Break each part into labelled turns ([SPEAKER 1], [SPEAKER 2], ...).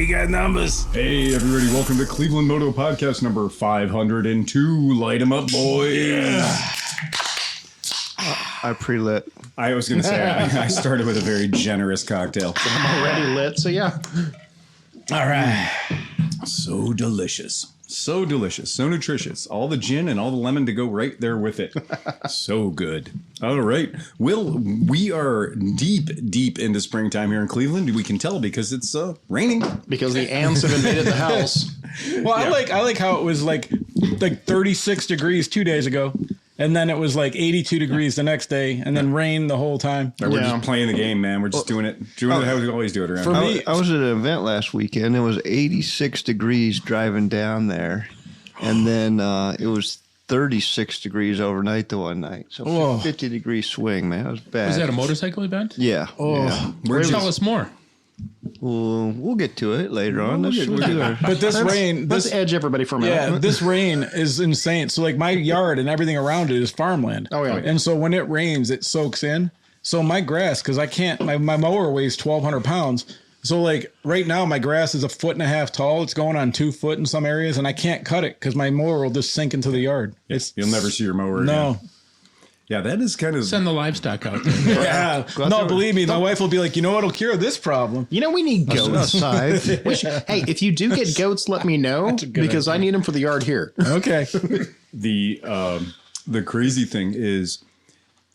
[SPEAKER 1] we got numbers.
[SPEAKER 2] Hey, everybody, welcome to Cleveland Moto Podcast number 502. Light 'em up, boys. Yeah.
[SPEAKER 3] I pre-lit.
[SPEAKER 2] I was going to say, I started with a very generous cocktail.
[SPEAKER 4] I'm already lit, so yeah.
[SPEAKER 1] All right.
[SPEAKER 2] So delicious. So delicious. So nutritious. All the gin and all the lemon to go right there with it. So good. All right. Will, we are deep into springtime here in Cleveland. We can tell because it's raining.
[SPEAKER 4] Because the ants have invaded the house.
[SPEAKER 1] Well, yeah. I like how it was like 36 degrees 2 days ago. And then it was like 82 degrees the next day, and then rain the whole time.
[SPEAKER 2] We're just playing the game, man. We're just doing it how we always do it around.
[SPEAKER 3] For me, I was at an event last weekend. It was 86 degrees driving down there, and then it was 36 degrees overnight the one night. So 50-degree swing, man. It was bad.
[SPEAKER 5] Was that a motorcycle event?
[SPEAKER 3] Yeah.
[SPEAKER 5] Oh, yeah. Tell us more.
[SPEAKER 3] We'll get to it later on.
[SPEAKER 1] But this rain...
[SPEAKER 4] Let's edge everybody for a minute.
[SPEAKER 1] Yeah, this rain is insane. So, like, my yard and everything around it is farmland.
[SPEAKER 4] Oh, yeah.
[SPEAKER 1] And so when it rains, it soaks in. So my grass, because I can't... My mower weighs 1,200 pounds. So, like, right now, my grass is 1.5 feet tall. It's going on 2 foot in some areas, and I can't cut it because my mower will just sink into the yard.
[SPEAKER 2] You'll never see your mower
[SPEAKER 1] again.
[SPEAKER 2] No. Yeah, that is kind of...
[SPEAKER 5] Send the livestock out there.
[SPEAKER 1] Yeah. No, believe me, my wife will be like, you know what'll cure this problem?
[SPEAKER 4] You know, we need goats. Hey, if you do get goats, let me know, because I need them for the yard here.
[SPEAKER 1] Okay.
[SPEAKER 2] The crazy thing is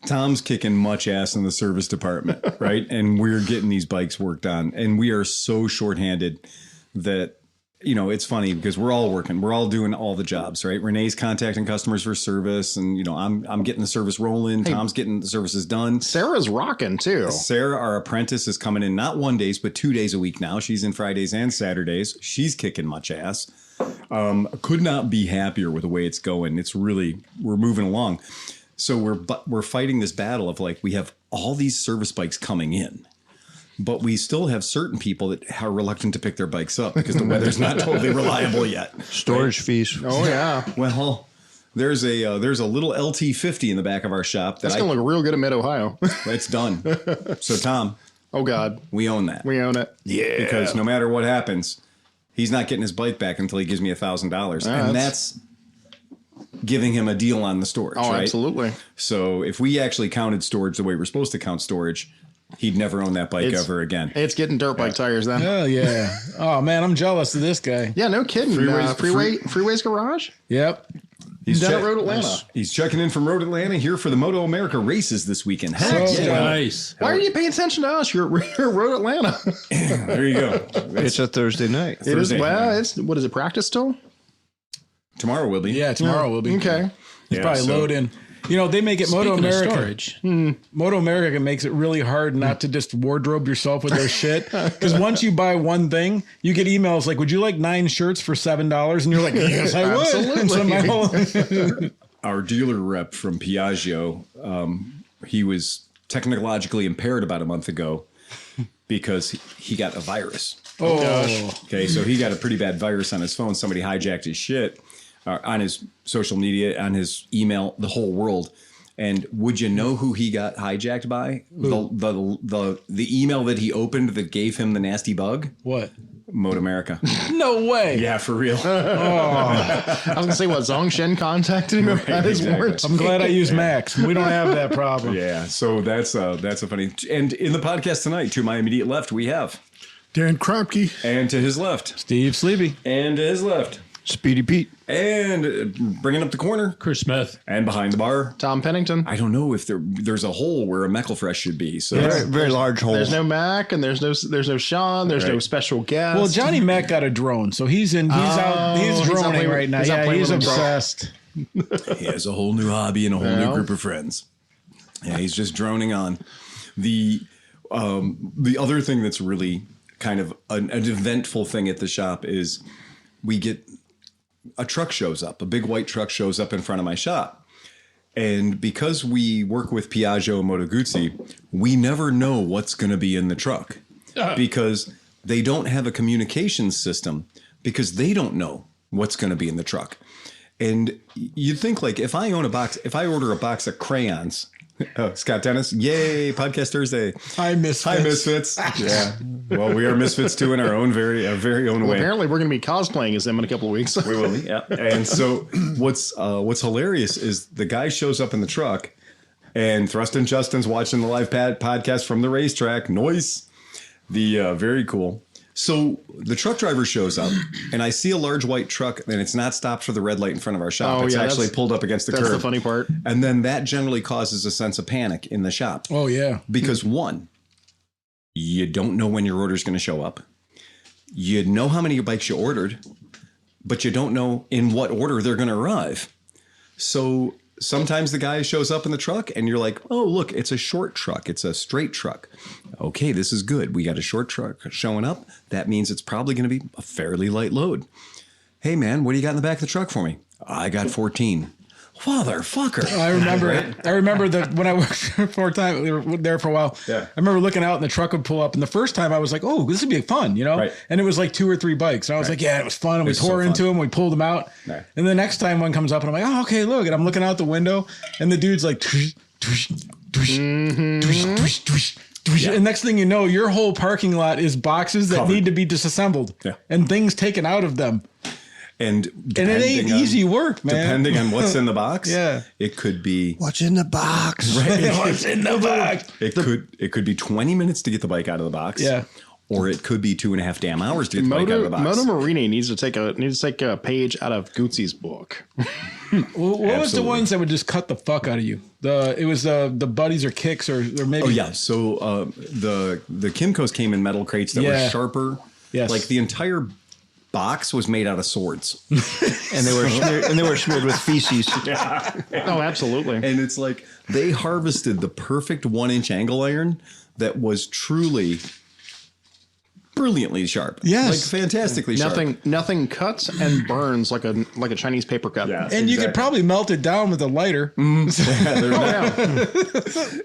[SPEAKER 2] Tom's kicking much ass in the service department, right? And we're getting these bikes worked on, and we are so shorthanded that... You know, it's funny because we're all working. We're all doing all the jobs, right? Renee's contacting customers for service, and, you know, I'm getting the service rolling. Hey, Tom's getting the services done.
[SPEAKER 4] Sarah's rocking, too.
[SPEAKER 2] Sarah, our apprentice, is coming in not 1 day, but 2 days a week now. She's in Fridays and Saturdays. She's kicking much ass. Could not be happier with the way it's going. It's really, we're moving along. So we're fighting this battle of, like, we have all these service bikes coming in. But we still have certain people that are reluctant to pick their bikes up because the weather's not totally reliable yet.
[SPEAKER 3] Storage fees.
[SPEAKER 4] Oh, yeah.
[SPEAKER 2] Well, there's a little LT50 in the back of our shop.
[SPEAKER 4] That's going to look real good at Mid-Ohio.
[SPEAKER 2] It's done. So, Tom.
[SPEAKER 4] Oh, God.
[SPEAKER 2] We own that.
[SPEAKER 4] We own it.
[SPEAKER 2] Yeah. Because no matter what happens, he's not getting his bike back until he gives me $1,000. And that's giving him a deal on the storage, right?
[SPEAKER 4] Absolutely.
[SPEAKER 2] So if we actually counted storage the way we're supposed to count storage, he'd never own that bike ever again.
[SPEAKER 4] It's getting dirt bike tires then.
[SPEAKER 1] Oh, yeah. Oh, man, I'm jealous of this guy.
[SPEAKER 4] Yeah, no kidding. Freeway's Garage?
[SPEAKER 1] Yep.
[SPEAKER 4] He's down at Road Atlanta.
[SPEAKER 2] He's checking in from Road Atlanta here for the Moto America races this weekend.
[SPEAKER 5] Heck yeah. Nice.
[SPEAKER 4] Why are you paying attention to us? You're Road Atlanta.
[SPEAKER 2] There you go.
[SPEAKER 3] It's a Thursday night.
[SPEAKER 4] It is. Well, what is it, practice still?
[SPEAKER 2] Tomorrow will be.
[SPEAKER 1] Yeah, tomorrow will be.
[SPEAKER 4] Okay.
[SPEAKER 1] He's probably loading. You know, they make it Moto America.
[SPEAKER 5] Storage.
[SPEAKER 1] Moto America makes it really hard not to just wardrobe yourself with their shit. Because once you buy one thing, you get emails like, would you like 9 shirts for $7? And you're like, yes, I would. And so my whole
[SPEAKER 2] Our dealer rep from Piaggio, he was technologically impaired about a month ago because he got a virus.
[SPEAKER 1] Oh, gosh.
[SPEAKER 2] Okay, so he got a pretty bad virus on his phone. Somebody hijacked his shit. On his social media, on his email, the whole world. And would you know who he got hijacked by? The email that he opened that gave him the nasty bug?
[SPEAKER 1] What?
[SPEAKER 2] Moto America.
[SPEAKER 1] No way.
[SPEAKER 2] Yeah, for real.
[SPEAKER 4] I was going to say, what, Zongshen contacted him about his warranty?
[SPEAKER 1] I'm glad I used Max. We don't have that problem.
[SPEAKER 2] Yeah, so that's a funny... And in the podcast tonight, to my immediate left, we have...
[SPEAKER 6] Dan Krupke.
[SPEAKER 2] And to his left...
[SPEAKER 1] Steve Sleepy.
[SPEAKER 2] And to his left...
[SPEAKER 3] Speedy Pete.
[SPEAKER 2] And bringing up the corner,
[SPEAKER 5] Chris Smith.
[SPEAKER 2] And behind the bar,
[SPEAKER 4] Tom Pennington.
[SPEAKER 2] I don't know if there's a hole where a McElfresh should be. So
[SPEAKER 3] very large hole.
[SPEAKER 4] There's no Mac, and there's no Sean. There's no special guest.
[SPEAKER 1] Well, Johnny Mac got a drone, so he's droning right now. He's obsessed.
[SPEAKER 2] He has a whole new hobby and a whole new group of friends. Yeah, he's just droning on. The other thing that's really kind of an eventful thing at the shop is we get. A truck shows up, a big white truck shows up in front of my shop. And because we work with Piaggio and Moto Guzzi, we never know what's going to be in the truck because they don't have a communications system because they don't know what's going to be in the truck. And you'd think like if I order a box of crayons, Scott Dennis, yay, Podcast Thursday.
[SPEAKER 1] Hi, Misfits.
[SPEAKER 2] Yeah. Well, we are misfits too in our very own way.
[SPEAKER 4] Apparently, we're going to be cosplaying as them in a couple of weeks.
[SPEAKER 2] We will, yeah. And so what's hilarious is the guy shows up in the truck, and Thrust and Justin's watching the live podcast from the racetrack. Noise, very cool. So the truck driver shows up, and I see a large white truck, and it's not stopped for the red light in front of our shop. It's actually pulled up against the curb.
[SPEAKER 4] That's the funny part.
[SPEAKER 2] And then that generally causes a sense of panic in the shop.
[SPEAKER 1] Oh, yeah.
[SPEAKER 2] Because one, you don't know when your order's going to show up. You know how many bikes you ordered, but you don't know in what order they're going to arrive. So sometimes the guy shows up in the truck and you're like, oh, look, it's a short truck. It's a straight truck. Okay, this is good. We got a short truck showing up. That means it's probably going to be a fairly light load. Hey, man, what do you got in the back of the truck for me? I got 14. Motherfucker.
[SPEAKER 1] I remember it. I remember that when I worked for a time, we were there for a while.
[SPEAKER 2] Yeah.
[SPEAKER 1] I remember looking out and the truck would pull up. And the first time I was like, oh, this would be fun, you know?
[SPEAKER 2] Right.
[SPEAKER 1] And it was like 2 or 3 bikes. And I was like, yeah, it was fun. And we tore into them. We pulled them out.
[SPEAKER 2] Right.
[SPEAKER 1] And the next time one comes up and I'm like, oh, okay, look. And I'm looking out the window and the dude's like, tush, tush, tush, tush, tush, tush. Yeah. And next thing you know, your whole parking lot is boxes that need to be disassembled and things taken out of them.
[SPEAKER 2] And
[SPEAKER 1] it ain't easy work, man.
[SPEAKER 2] Depending on what's in the box, it could be
[SPEAKER 3] What's in the box?
[SPEAKER 2] right.
[SPEAKER 1] What's in the box?
[SPEAKER 2] It could be 20 minutes to get the bike out of the box.
[SPEAKER 1] Yeah.
[SPEAKER 2] Or it could be 2.5 damn hours to get the bike out of the box.
[SPEAKER 4] Moto Marini needs to take a page out of Guzzi's book.
[SPEAKER 1] What was the ones that would just cut the fuck out of you? It was the buddies or kicks or maybe.
[SPEAKER 2] Oh yeah. So the Kimcos came in metal crates that were sharper.
[SPEAKER 1] Yes.
[SPEAKER 2] Like the entire box was made out of swords.
[SPEAKER 3] And they were smeared with feces.
[SPEAKER 4] Oh, absolutely.
[SPEAKER 2] And it's like they harvested the perfect 1-inch angle iron that was truly brilliantly sharp.
[SPEAKER 1] Yes.
[SPEAKER 2] Like fantastically sharp.
[SPEAKER 4] Nothing cuts and burns like a Chinese paper cut.
[SPEAKER 2] Yeah.
[SPEAKER 1] And you could probably melt it down with a lighter.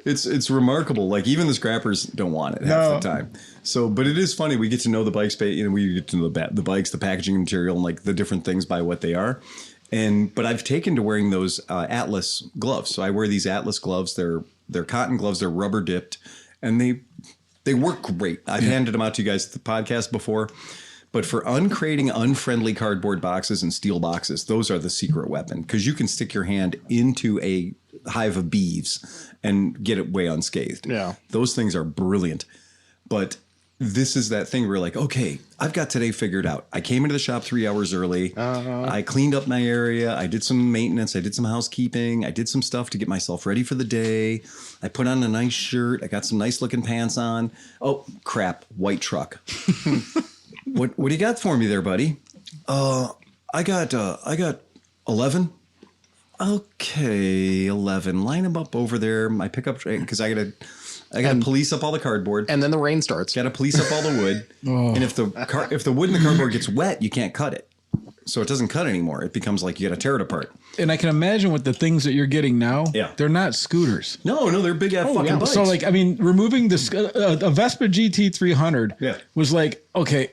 [SPEAKER 2] It's remarkable. Like even the scrappers don't want it half the time. So, but it is funny. We get to know the bikes. We get to know the bikes, the packaging material, and like the different things by what they are. But I've taken to wearing those Atlas gloves. So I wear these Atlas gloves. They're cotton gloves. They're rubber dipped, and they work great. I've handed them out to you guys at the podcast before. But for uncrating unfriendly cardboard boxes and steel boxes, those are the secret weapon because you can stick your hand into a hive of bees and get it way unscathed.
[SPEAKER 4] Yeah.
[SPEAKER 2] Those things are brilliant. But this is that thing where like, okay, I've got today figured out. I came into the shop 3 hours early. I cleaned up my area. I did some maintenance. I did some housekeeping. I did some stuff to get myself ready for the day. I put on a nice shirt. I got some nice looking pants on. Oh, crap. White truck. What do you got for me there, buddy? I got 11. Okay, 11. Line them up over there. My pickup tray because I got to police up all the cardboard.
[SPEAKER 4] And then the rain starts.
[SPEAKER 2] Got to police up all the wood. And if the wood in the cardboard gets wet, you can't cut it. So it doesn't cut anymore. It becomes like you got to tear it apart.
[SPEAKER 1] And I can imagine with the things that you're getting now, they're not scooters.
[SPEAKER 2] No, they're big ass fucking bikes.
[SPEAKER 1] So like, I mean, removing this a Vespa GT 300 was like, okay,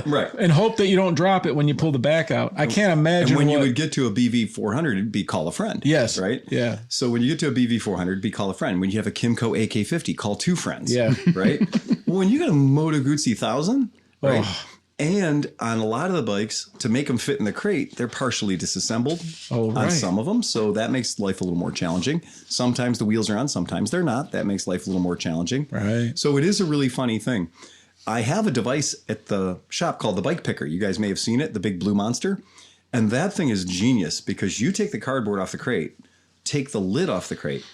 [SPEAKER 2] right,
[SPEAKER 1] and hope that you don't drop it when you pull the back out. I can't imagine.
[SPEAKER 2] And when you would get to a BV 400, it'd be call a friend.
[SPEAKER 1] Yes.
[SPEAKER 2] Right.
[SPEAKER 1] Yeah.
[SPEAKER 2] So when you get to a BV 400, it'd be call a friend. When you have a Kimco AK50, call 2 friends.
[SPEAKER 1] Yeah.
[SPEAKER 2] Right. Well, when you got a Moto Guzzi 1000, right. Oh. And on a lot of the bikes, to make them fit in the crate, they're partially disassembled on some of them. So that makes life a little more challenging. Sometimes the wheels are on, sometimes they're not. That makes life a little more challenging.
[SPEAKER 1] Right.
[SPEAKER 2] So it is a really funny thing. I have a device at the shop called the Bike Picker. You guys may have seen it, the big blue monster. And that thing is genius because you take the cardboard off the crate, take the lid off the crate,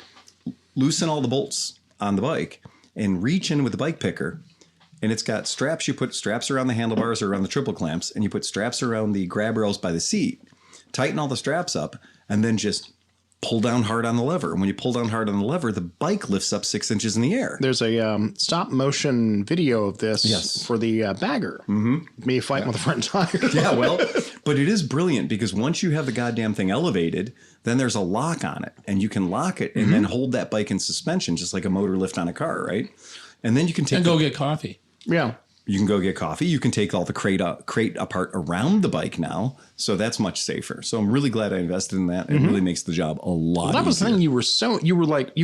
[SPEAKER 2] loosen all the bolts on the bike, and reach in with the Bike Picker. And it's got straps. You put straps around the handlebars or around the triple clamps, and you put straps around the grab rails by the seat. Tighten all the straps up, and then just pull down hard on the lever. And when you pull down hard on the lever, the bike lifts up 6 inches in the air.
[SPEAKER 4] There's a stop motion video of this for the bagger. Me fighting with a front tire.
[SPEAKER 2] Yeah, well, but it is brilliant because once you have the goddamn thing elevated, then there's a lock on it, and you can lock it and then hold that bike in suspension, just like a motor lift on a car, right? And then you can take
[SPEAKER 5] go get coffee.
[SPEAKER 4] Yeah.
[SPEAKER 2] You can go get coffee. You can take all the crate apart around the bike now. So that's much safer. So I'm really glad I invested in that. It really makes the job a lot easier.
[SPEAKER 4] That was the thing. You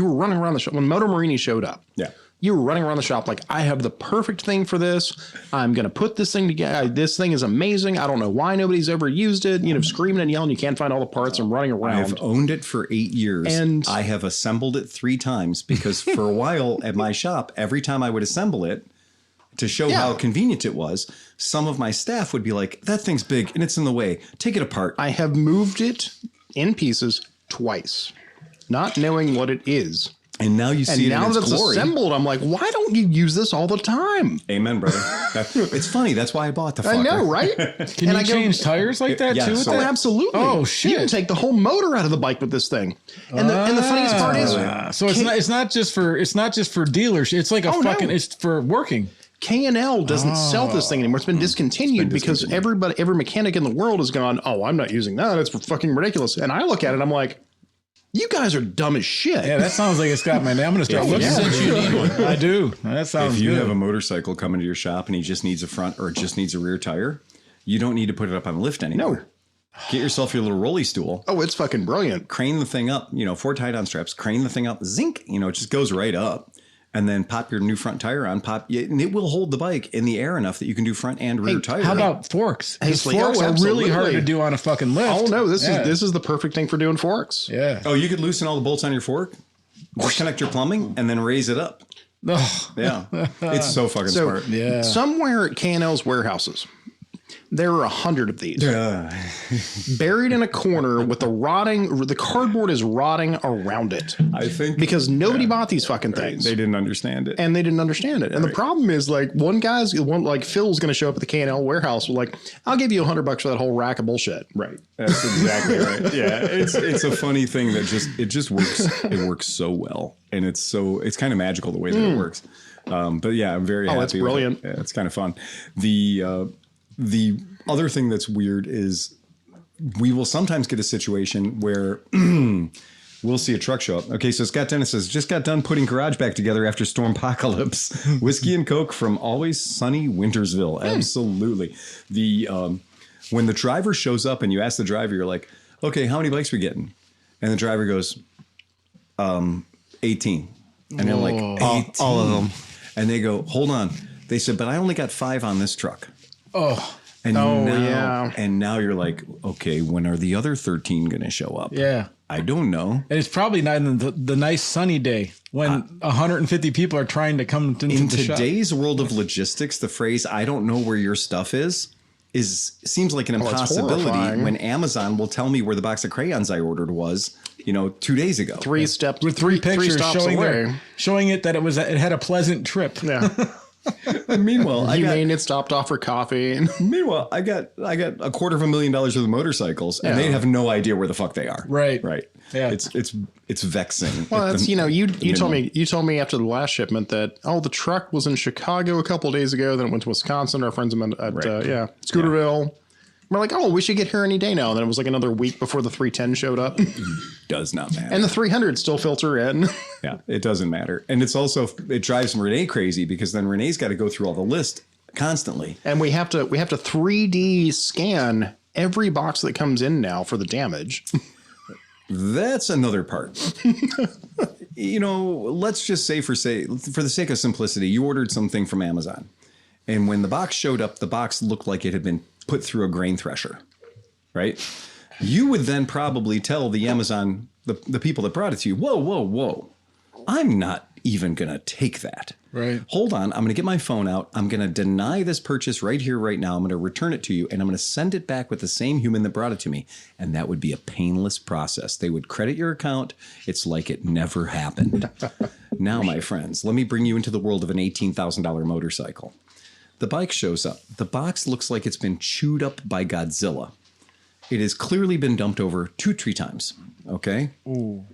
[SPEAKER 4] were running around the shop when Moto Marini showed up.
[SPEAKER 2] Yeah.
[SPEAKER 4] You were running around the shop like, I have the perfect thing for this. I'm going to put this thing together. This thing is amazing. I don't know why nobody's ever used it. You know, screaming and yelling. You can't find all the parts and running around.
[SPEAKER 2] I've owned it for 8 years.
[SPEAKER 4] And
[SPEAKER 2] I have assembled it 3 times because for a while at my shop, every time I would assemble it to show how convenient it was, some of my staff would be like, that thing's big and it's in the way. Take it apart.
[SPEAKER 4] I have moved it in pieces twice, not knowing what it is.
[SPEAKER 2] And now you see it in its
[SPEAKER 4] that it's
[SPEAKER 2] glory.
[SPEAKER 4] assembled, I'm like, why don't you use this all the time?
[SPEAKER 2] Amen, brother. It's funny. That's why I bought the fucker.
[SPEAKER 4] I know, right?
[SPEAKER 1] Can you change tires like that too?
[SPEAKER 2] so-
[SPEAKER 4] Oh, absolutely.
[SPEAKER 1] Oh, shit.
[SPEAKER 4] You can take the whole motor out of the bike with this thing. And the funniest part is,
[SPEAKER 1] So it's not just for dealers. It's like it's for working.
[SPEAKER 4] K&L doesn't sell this thing anymore. It's been discontinued because every mechanic in the world has gone, oh, I'm not using that. It's fucking ridiculous. And I look at it, I'm like, you guys are dumb as shit.
[SPEAKER 1] Yeah, that sounds like it's got my name. I'm gonna start looking.
[SPEAKER 5] Since you need one.
[SPEAKER 1] I do. That sounds
[SPEAKER 2] If you
[SPEAKER 1] good.
[SPEAKER 2] have a motorcycle coming to your shop and he just needs a front or just needs a rear tire, you don't need to put it up on a lift anymore.
[SPEAKER 4] No.
[SPEAKER 2] Get yourself your little rolly stool.
[SPEAKER 4] Oh, it's fucking brilliant.
[SPEAKER 2] Crane the thing up, 4 tie-down straps, crane the thing up, zinc, it just goes right up. And then pop your new front tire on, and it will hold the bike in the air enough that you can do front and rear tire.
[SPEAKER 1] How about forks?
[SPEAKER 4] Hey,
[SPEAKER 1] Because forks are really hard
[SPEAKER 4] absolutely.
[SPEAKER 1] to do on a fucking lift.
[SPEAKER 4] Oh no, this is the perfect thing for doing forks.
[SPEAKER 1] Yeah.
[SPEAKER 2] Oh, you could loosen all the bolts on your fork, disconnect your plumbing, and then raise it up.
[SPEAKER 1] Oh,
[SPEAKER 2] Yeah. It's so fucking smart.
[SPEAKER 1] yeah.
[SPEAKER 4] Somewhere at K&L's warehouses, there are 100 of these buried in a corner with the cardboard is rotting around it.
[SPEAKER 2] I think
[SPEAKER 4] Because nobody bought these fucking things.
[SPEAKER 2] they didn't understand it.
[SPEAKER 4] And they didn't understand it. And the problem is, like, Phil's going to show up at the K&L warehouse with, like, I'll give you $100 for that whole rack of bullshit.
[SPEAKER 2] Right. That's exactly right. Yeah. It's a funny thing that just works. It works so well. And it's kind of magical the way that it works. But yeah, I'm very happy.
[SPEAKER 4] That's brilliant.
[SPEAKER 2] With it. Yeah, it's kind of fun. The other thing that's weird is we will sometimes get a situation where we'll see a truck show up. Okay, so Scott Dennis says, just got done putting garage back together after Stormpocalypse. Whiskey and Coke from Always Sunny Wintersville. Absolutely. When the driver shows up and you ask the driver, you're like, okay, how many bikes we getting? And the driver goes, 18. And they're like, 18.
[SPEAKER 3] All of them.
[SPEAKER 2] And they go, hold on. They said, but I only got 5 on this truck.
[SPEAKER 1] Oh,
[SPEAKER 2] And
[SPEAKER 4] yeah.
[SPEAKER 2] And now you're like, okay, when are the other 13 going to show up?
[SPEAKER 1] yeah.
[SPEAKER 2] I don't know.
[SPEAKER 1] And it's probably not in the nice sunny day when 150 people are trying to come into
[SPEAKER 2] In
[SPEAKER 1] the shop.
[SPEAKER 2] today's world of logistics, the phrase "I don't know where your stuff is" seems like an impossibility
[SPEAKER 4] horrifying.
[SPEAKER 2] when Amazon will tell me where the box of crayons I ordered was, 2 days ago.
[SPEAKER 4] 3 steps
[SPEAKER 1] With 3 pictures
[SPEAKER 4] stops
[SPEAKER 1] showing it that it had a pleasant trip.
[SPEAKER 4] Yeah.
[SPEAKER 2] And meanwhile, I
[SPEAKER 4] stopped off for coffee. And
[SPEAKER 2] I got $250,000 worth of motorcycles, and they have no idea where the fuck they are.
[SPEAKER 1] Right. Yeah.
[SPEAKER 2] It's vexing.
[SPEAKER 4] well, that's you told me after the last shipment that the truck was in Chicago a couple of days ago, then it went to Wisconsin. Our friends at Scooterville. We're like, we should get here any day now. And then it was like another week before the 310 showed up.
[SPEAKER 2] Does not matter.
[SPEAKER 4] And the 300 still filter in.
[SPEAKER 2] Yeah, it doesn't matter. And it drives Renee crazy because then Renee's got to go through all the list constantly.
[SPEAKER 4] And we have to 3D scan every box that comes in now for the damage.
[SPEAKER 2] That's another part. Let's just say for the sake of simplicity, you ordered something from Amazon. And when the box showed up, the box looked like it had been put through a grain thresher, right? You would then probably tell the Amazon, the people that brought it to you, whoa. I'm not even going to take that.
[SPEAKER 1] Right.
[SPEAKER 2] Hold on. I'm going to get my phone out. I'm going to deny this purchase right here, right now. I'm going to return it to you, and I'm going to send it back with the same human that brought it to me. And that would be a painless process. They would credit your account. It's like it never happened. Now, my friends, let me bring you into the world of an $18,000 motorcycle. The bike shows up. The box looks like it's been chewed up by Godzilla. It has clearly been dumped over 2 tree times. Okay? Ooh.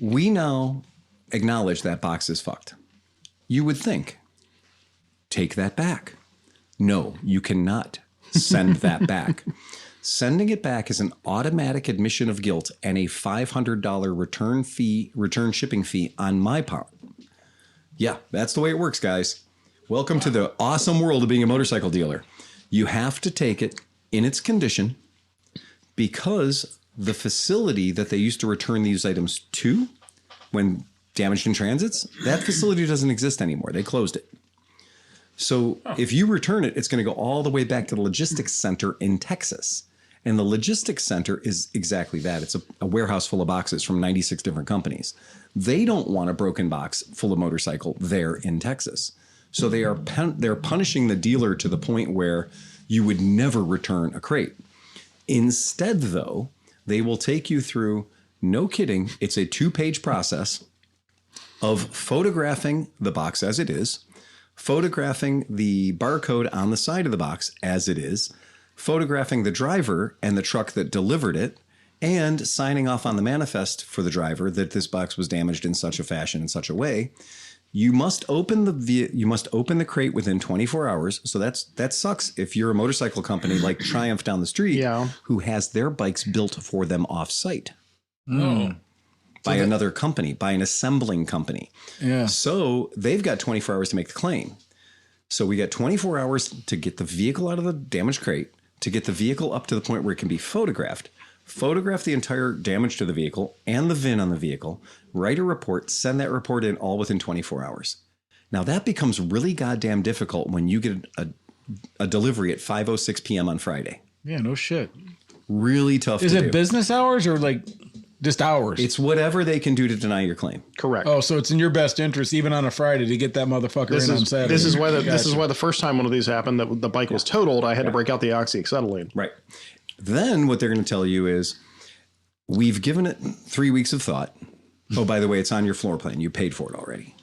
[SPEAKER 2] We now acknowledge that box is fucked. You would think, take that back. No, you cannot send that back. Sending it back is an automatic admission of guilt and a $500 return shipping fee on my part. Yeah, that's the way it works, guys. Welcome to the awesome world of being a motorcycle dealer. You have to take it in its condition because the facility that they used to return these items to, when damaged in transits, that facility doesn't exist anymore. They closed it. So if you return it, it's going to go all the way back to the logistics center in Texas. And the logistics center is exactly that. It's a warehouse full of boxes from 96 different companies. They don't want a broken box full of motorcycle there in Texas. So they're punishing the dealer to the point where you would never return a crate. Instead, though, they will take you through, no kidding, it's a 2-page process of photographing the box as it is, photographing the barcode on the side of the box as it is, photographing the driver and the truck that delivered it, and signing off on the manifest for the driver that this box was damaged in such a fashion, in such a way. You must open the crate within 24 hours. So that sucks if you're a motorcycle company like Triumph down the street, who has their bikes built for them off-site by another company, by an assembling company.
[SPEAKER 1] Yeah.
[SPEAKER 2] So they've got 24 hours to make the claim. So we got 24 hours to get the vehicle out of the damaged crate, to get the vehicle up to the point where it can be photographed. Photograph the entire damage to the vehicle and the VIN on the vehicle, write a report, send that report in all within 24 hours. Now that becomes really goddamn difficult when you get a delivery at 5:06 p.m. on Friday.
[SPEAKER 1] Yeah, no shit.
[SPEAKER 2] Really tough
[SPEAKER 1] Is
[SPEAKER 2] to
[SPEAKER 1] it
[SPEAKER 2] do.
[SPEAKER 1] business hours or like just hours?
[SPEAKER 2] It's whatever they can do to deny your claim.
[SPEAKER 4] Correct.
[SPEAKER 1] Oh, so it's in your best interest, even on a Friday, to get that motherfucker on Saturday.
[SPEAKER 4] This is why the first time one of these happened, that the bike was totaled, I had to break out the oxyacetylene.
[SPEAKER 2] Right. Then what they're going to tell you is, we've given it 3 weeks of thought. Oh, by the way, it's on your floor plan. You paid for it already.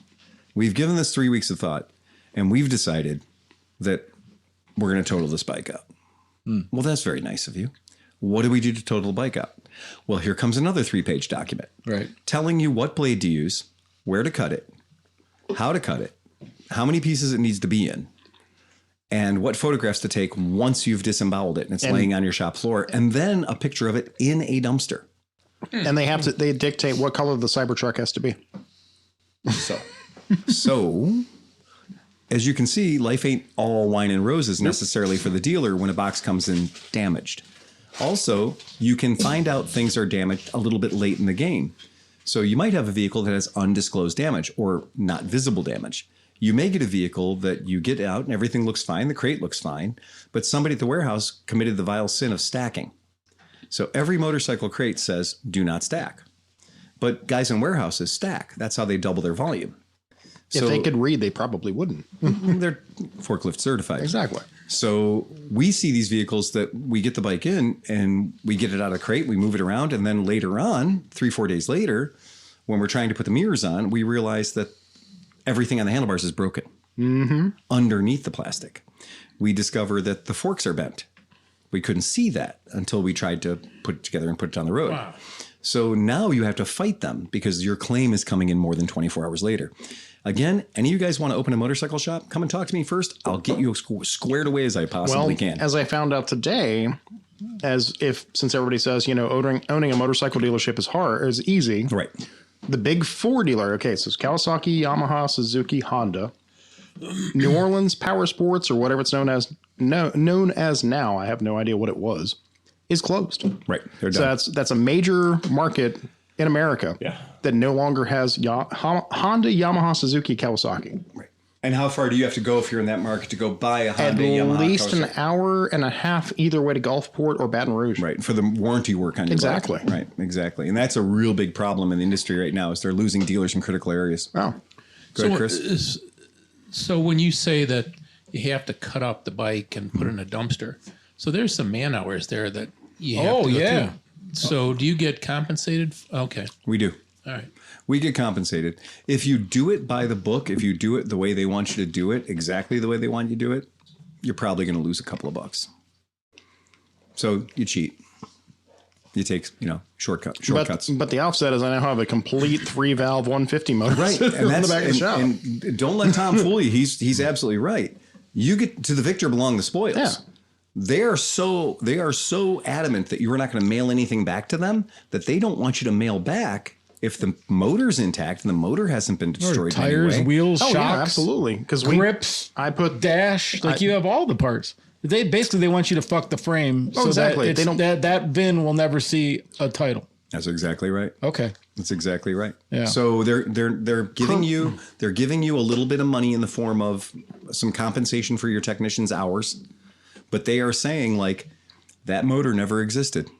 [SPEAKER 2] We've given this 3 weeks of thought, and we've decided that we're going to total this bike out. Well, that's very nice of you. What do we do to total the bike out? Well, here comes another 3-page document.
[SPEAKER 1] Right.
[SPEAKER 2] Telling you what blade to use, where to cut it, how to cut it, how many pieces it needs to be in, and what photographs to take once you've disemboweled it and it's laying on your shop floor, and then a picture of it in a dumpster.
[SPEAKER 4] And they dictate what color the Cybertruck has to be.
[SPEAKER 2] So as you can see, life ain't all wine and roses necessarily for the dealer when a box comes in damaged. Also, you can find out things are damaged a little bit late in the game. So you might have a vehicle that has undisclosed damage or not visible damage. You may get a vehicle that you get out and everything looks fine, the crate looks fine, but somebody at the warehouse committed the vile sin of stacking. So every motorcycle crate says, do not stack. But guys in warehouses stack. That's how they double their volume.
[SPEAKER 4] If they could read, they probably wouldn't.
[SPEAKER 2] They're forklift certified.
[SPEAKER 4] Exactly.
[SPEAKER 2] So we see these vehicles that we get the bike in and we get it out of crate, we move it around, and then later on, 3-4 days later, when we're trying to put the mirrors on, we realize that everything on the handlebars is broken underneath the plastic. We discover that the forks are bent. We couldn't see that until we tried to put it together and put it on the road.
[SPEAKER 5] Wow.
[SPEAKER 2] So now you have to fight them because your claim is coming in more than 24 hours later. Again, any of you guys want to open a motorcycle shop? Come and talk to me first. I'll get you squared away as I possibly can.
[SPEAKER 4] As I found out today, since everybody says, owning a motorcycle dealership is easy.
[SPEAKER 2] Right.
[SPEAKER 4] The big four dealer, okay, so it's Kawasaki, Yamaha, Suzuki, Honda, New Orleans Power Sports, or whatever it's known as now, I have no idea what it was, is closed.
[SPEAKER 2] Right. They're done.
[SPEAKER 4] So that's a major market in America that no longer has Honda, Yamaha, Suzuki, Kawasaki.
[SPEAKER 2] Right. And how far do you have to go if you're in that market to go buy a Honda, Yamaha,
[SPEAKER 4] At least
[SPEAKER 2] Kawasaki?
[SPEAKER 4] an hour and a half either way to Gulfport or Baton Rouge.
[SPEAKER 2] Right, for the warranty work on your
[SPEAKER 4] Exactly.
[SPEAKER 2] bike. Right, exactly. And that's a real big problem in the industry right now is they're losing dealers in critical areas.
[SPEAKER 4] Oh.
[SPEAKER 2] Go ahead, Chris.
[SPEAKER 5] So when you say that you have to cut up the bike and put it in a dumpster, so there's some man hours there that you have to go through. So do you get compensated? Okay.
[SPEAKER 2] We do.
[SPEAKER 5] All right.
[SPEAKER 2] We get compensated. If you do it by the book, if you do it the way they want you to do it, exactly the way they want you to do it, you're probably going to lose a couple of bucks. So you cheat. You take, shortcuts.
[SPEAKER 4] But the offset is I now have a complete 3-valve 150 motor
[SPEAKER 2] Right. And
[SPEAKER 4] in
[SPEAKER 2] that's
[SPEAKER 4] the back of the shop.
[SPEAKER 2] And don't let Tom fool you. He's absolutely right. You get to the victor belong the spoils.
[SPEAKER 4] Yeah.
[SPEAKER 2] They are so adamant that you are not going to mail anything back to them that they don't want you to mail back if the motor's intact and the motor hasn't been destroyed.
[SPEAKER 1] Tires,
[SPEAKER 2] anyway.
[SPEAKER 1] wheels, shocks,
[SPEAKER 4] yeah, absolutely. Because
[SPEAKER 1] grips,
[SPEAKER 4] I put
[SPEAKER 1] dash, you have all the parts. They want you to fuck the frame so
[SPEAKER 4] exactly.
[SPEAKER 1] that that VIN will never see a title.
[SPEAKER 2] That's exactly right.
[SPEAKER 1] Okay.
[SPEAKER 2] That's exactly right.
[SPEAKER 1] Yeah.
[SPEAKER 2] So they're giving you a little bit of money in the form of some compensation for your technician's hours, but they are saying like that motor never existed.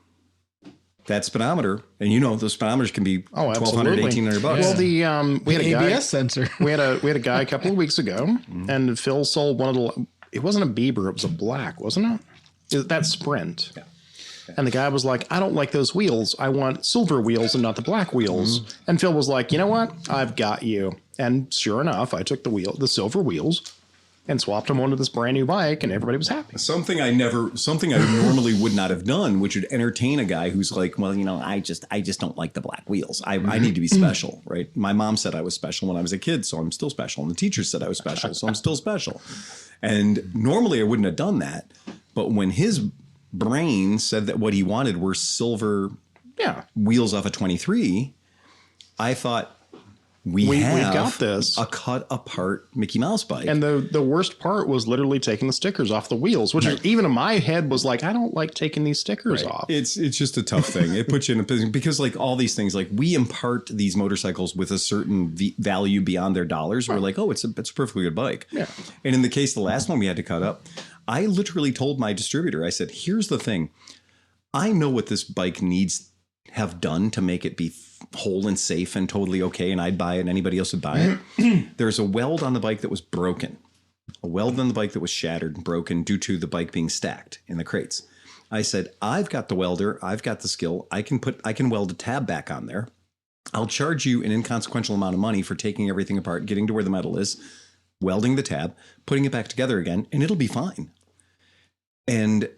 [SPEAKER 2] That speedometer, and those speedometers can be $1,200, $1,800.
[SPEAKER 4] Well, we had a guy,
[SPEAKER 1] ABS sensor.
[SPEAKER 4] we had a guy a couple of weeks ago, and Phil sold one of the. It wasn't a Bieber, it was a black, wasn't it? That Sprint. Yeah. And the guy was like, I don't like those wheels. I want silver wheels and not the black wheels. Mm-hmm. And Phil was like, you know what? I've got you. And sure enough, I took the silver wheels and swapped them onto this brand new bike, and everybody was happy.
[SPEAKER 2] Something I normally would not have done, which would entertain a guy who's like, well, I just don't like the black wheels. I need to be special, right? My mom said I was special when I was a kid, so I'm still special. And the teacher said I was special, so I'm still special. And normally I wouldn't have done that. But when his brain said that what he wanted were silver wheels off a 23, I thought we've got this, a cut apart Mickey Mouse bike.
[SPEAKER 4] And the worst part was literally taking the stickers off the wheels, which is, even in my head was like, I don't like taking these stickers off.
[SPEAKER 2] It's just a tough thing. It puts you in a position because like all these things, like we impart these motorcycles with a certain value beyond their dollars. We're like, oh, it's a perfectly good bike. Yeah. And in the case of the last one we had to cut up, I literally told my distributor, I said, here's the thing. I know what this bike needs have done to make it be whole and safe and totally okay, and I'd buy it and anybody else would buy it. There's a weld on the bike that was broken. A weld on the bike that was shattered and broken due to the bike being stacked in the crates. I said, I've got the welder. I've got the skill. I can weld a tab back on there. I'll charge you an inconsequential amount of money for taking everything apart, getting to where the metal is, welding the tab, putting it back together again, and it'll be fine. And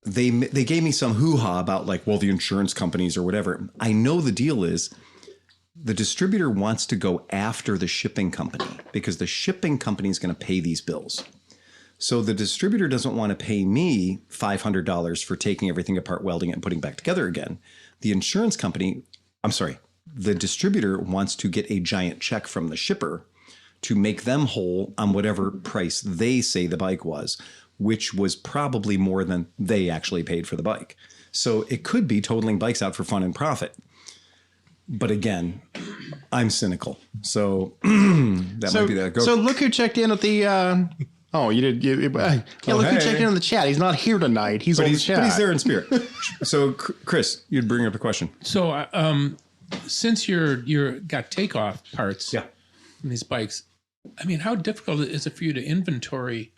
[SPEAKER 2] they gave me some hoo-ha about like, well, the insurance companies or whatever. I know the deal is the distributor wants to go after the shipping company because the shipping company is going to pay these bills. So the distributor doesn't want to pay me $500 for taking everything apart, welding it, and putting it back together again. The distributor wants to get a giant check from the shipper to make them whole on whatever price they say the bike was, which was probably more than they actually paid for the bike. So it could be totaling bikes out for fun and profit. But again, I'm cynical. So might be that.
[SPEAKER 4] So look who checked in at the... you did. Who checked in on the chat. He's not here tonight. He's on the chat.
[SPEAKER 2] But he's there in spirit. So Chris, you'd bring up a question.
[SPEAKER 5] So since you're got takeoff parts from these bikes, I mean, how difficult is it for you to inventory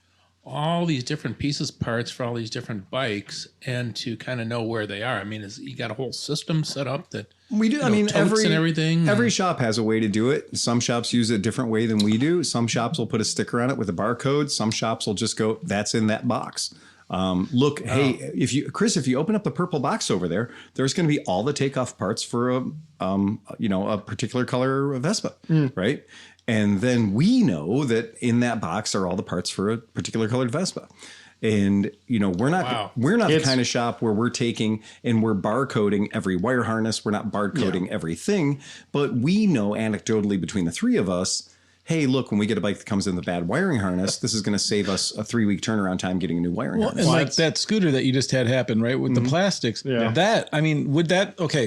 [SPEAKER 5] all these different pieces, parts for all these different bikes, and to kind of know where they are? I mean, you got a whole system set up that
[SPEAKER 2] we do. Every shop has a way to do it. Some shops use it a different way than we do. Some shops will put a sticker on it with a barcode. Some shops will just go, "That's in that box." Hey, if you open up the purple box over there, there's going to be all the takeoff parts for a particular color Vespa, right? And then we know that in that box are all the parts for a particular colored Vespa. And, we're not the kind of shop where we're taking and we're barcoding every wire harness. We're not barcoding everything, but we know anecdotally between the three of us, hey, look, when we get a bike that comes in the bad wiring harness, this is going to save us a 3-week turnaround time getting a new wiring harness.
[SPEAKER 1] And like that scooter that you just had happen, right, with the plastics. Yeah.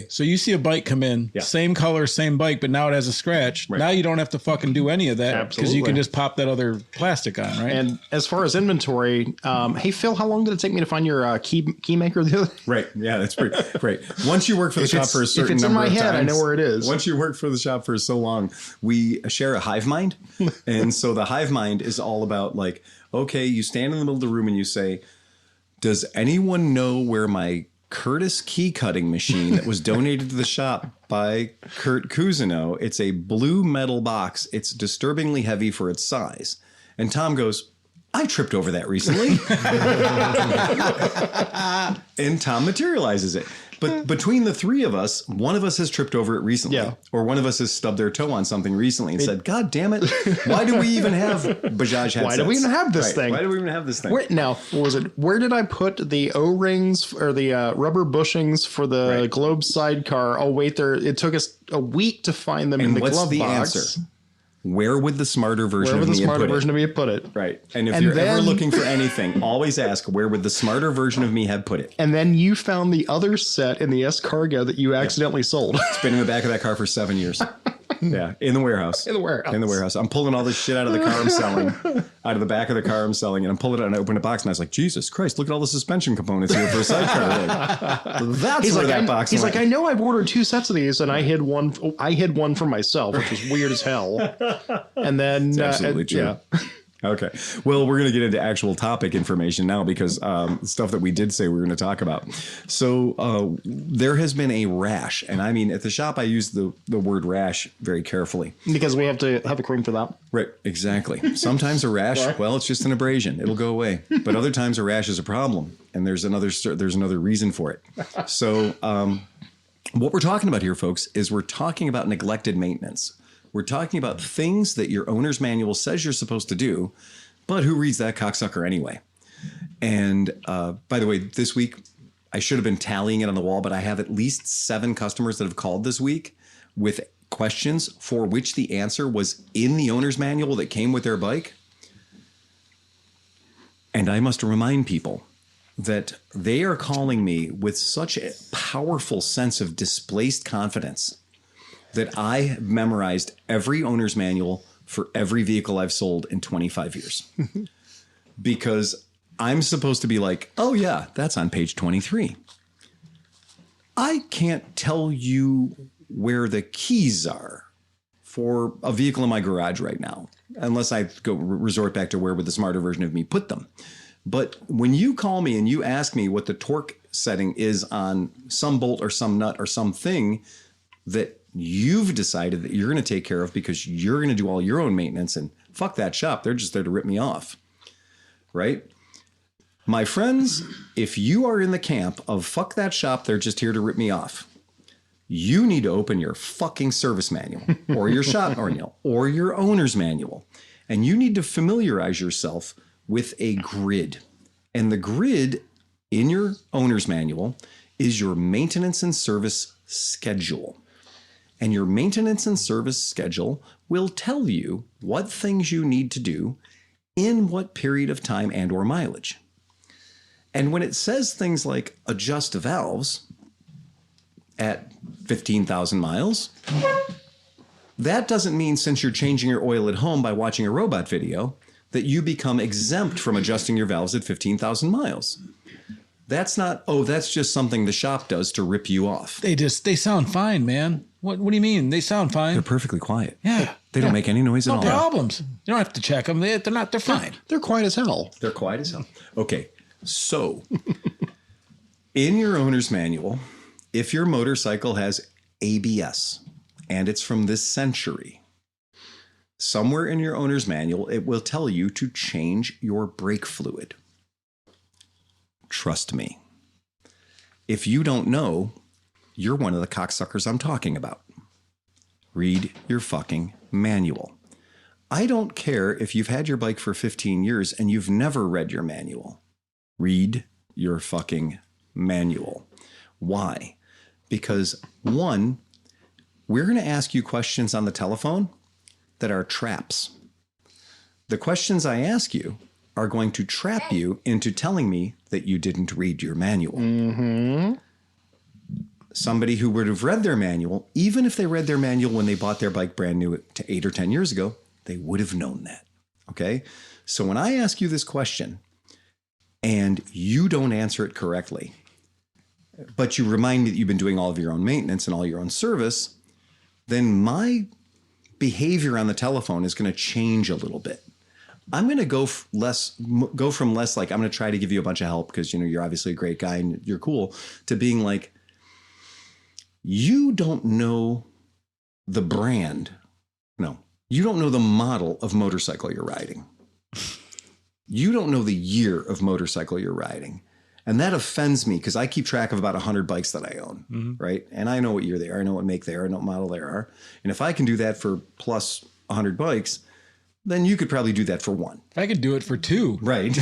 [SPEAKER 1] So you see a bike come in, same color, same bike, but now it has a scratch. Right. Now you don't have to fucking do any of that because you can just pop that other plastic on, right?
[SPEAKER 4] And as far as inventory, hey, Phil, how long did it take me to find your key maker the other day?
[SPEAKER 2] Right. Yeah, that's pretty great. Once you work for the shop for a certain number of times. If it's in my head,
[SPEAKER 4] I know where it is.
[SPEAKER 2] Once you work for the shop for so long, we share a hive mind. And so the hive mind is all about like, okay, you stand in the middle of the room and you say, does anyone know where my Curtis key cutting machine that was donated to the shop by Kurt Cousineau? It's a blue metal box. It's disturbingly heavy for its size. And Tom goes, I tripped over that recently. And Tom materializes it. But between the three of us, one of us has tripped over it recently. Yeah. Or one of us has stubbed their toe on something recently and said, God damn it. Why do we even have Bajaj headsets?
[SPEAKER 4] Why do we even have this thing?
[SPEAKER 2] Why do we even have this thing?
[SPEAKER 4] Where did I put the O-rings or the rubber bushings for the Globe sidecar? Oh, wait, it took us a week to find them in the glove box. Answer?
[SPEAKER 2] where would the smarter version
[SPEAKER 4] Wherever
[SPEAKER 2] of
[SPEAKER 4] the
[SPEAKER 2] me
[SPEAKER 4] smarter
[SPEAKER 2] put
[SPEAKER 4] version
[SPEAKER 2] it?
[SPEAKER 4] of me put it.
[SPEAKER 2] Right. And if
[SPEAKER 4] And
[SPEAKER 2] you're ever
[SPEAKER 4] then-
[SPEAKER 2] looking for anything, always ask, where would the smarter version of me have put it?
[SPEAKER 4] And then you found the other set in the Escargot that you accidentally sold.
[SPEAKER 2] It's been in the back of that car for 7 years. Yeah, in the warehouse.
[SPEAKER 4] In the warehouse.
[SPEAKER 2] In the warehouse. I'm pulling all this shit out of the car I'm selling, out of the back of the car I'm selling, and I'm pulling it out and I open a box and I was like, Jesus Christ, look at all the suspension components here for a sidecar. Like, that's
[SPEAKER 4] He's
[SPEAKER 2] where
[SPEAKER 4] like,
[SPEAKER 2] that box
[SPEAKER 4] he's
[SPEAKER 2] went.
[SPEAKER 4] like, I know I've ordered 2 sets of these, and I hid one for myself, which was weird as hell. And then
[SPEAKER 2] absolutely true.
[SPEAKER 4] Yeah.
[SPEAKER 2] Okay. Well, we're going to get into actual topic information now because stuff that we did say we were going to talk about. So there has been a rash. And I mean, at the shop, I use the word rash very carefully.
[SPEAKER 4] Because we have to have a cream for that.
[SPEAKER 2] Right. Exactly. Sometimes a rash, well, it's just an abrasion. It'll go away. But other times a rash is a problem. And there's another reason for it. So what we're talking about here, folks, is we're talking about neglected maintenance. We're talking about things that your owner's manual says you're supposed to do, but who reads that cocksucker anyway? And by the way, this week, I should have been tallying it on the wall, but I have at least 7 customers that have called this week with questions for which the answer was in the owner's manual that came with their bike. And I must remind people that they are calling me with such a powerful sense of displaced confidence that I have memorized every owner's manual for every vehicle I've sold in 25 years. Because I'm supposed to be like, oh yeah, that's on page 23. I can't tell you where the keys are for a vehicle in my garage right now, unless I go resort back to where would the smarter version of me put them. But when you call me and you ask me what the torque setting is on some bolt or some nut or something that you've decided that you're going to take care of because you're going to do all your own maintenance, and fuck that shop, they're just there to rip me off, right? My friends, if you are in the camp of fuck that shop, they're just here to rip me off, you need to open your fucking service manual or your shop manual or your owner's manual, and you need to familiarize yourself with a grid. And the grid in your owner's manual is your maintenance and service schedule. And your maintenance and service schedule will tell you what things you need to do in what period of time and or mileage. And when it says things like adjust valves at 15,000 miles, that doesn't mean since you're changing your oil at home by watching a robot video that you become exempt from adjusting your valves at 15,000 miles. That's not, oh, that's just something the shop does to rip you off.
[SPEAKER 1] They sound fine, man. What do you mean? They sound fine.
[SPEAKER 2] They're perfectly quiet.
[SPEAKER 1] Yeah.
[SPEAKER 2] They don't make any noise at
[SPEAKER 1] No
[SPEAKER 2] all.
[SPEAKER 1] problems. You don't have to check them. They're fine.
[SPEAKER 4] They're quiet as hell.
[SPEAKER 2] They're quiet as hell. Okay, so in your owner's manual, if your motorcycle has ABS and it's from this century, somewhere in your owner's manual, it will tell you to change your brake fluid. Trust me. If you don't know, you're one of the cocksuckers I'm talking about. Read your fucking manual. I don't care if you've had your bike for 15 years and you've never read your manual. Read your fucking manual. Why? Because one, we're going to ask you questions on the telephone that are traps. The questions I ask you are going to trap you into telling me that you didn't read your manual. Mm-hmm. Somebody who would have read their manual, even if they read their manual when they bought their bike brand new to 8 or 10 years ago, they would have known that. Okay? So when I ask you this question and you don't answer it correctly, but you remind me that you've been doing all of your own maintenance and all your own service, then my behavior on the telephone is going to change a little bit. I'm going to go from less like, I'm going to try to give you a bunch of help because, you know, you're obviously a great guy and you're cool, to being like, you don't know the brand. No, you don't know the model of motorcycle you're riding. You don't know the year of motorcycle you're riding. And that offends me because I keep track of about 100 bikes that I own, right? And I know what year they are. I know what make they are. I know what model they are. And if I can do that for plus 100 bikes, then you could probably do that for one.
[SPEAKER 1] I could do it for 2.
[SPEAKER 2] Right.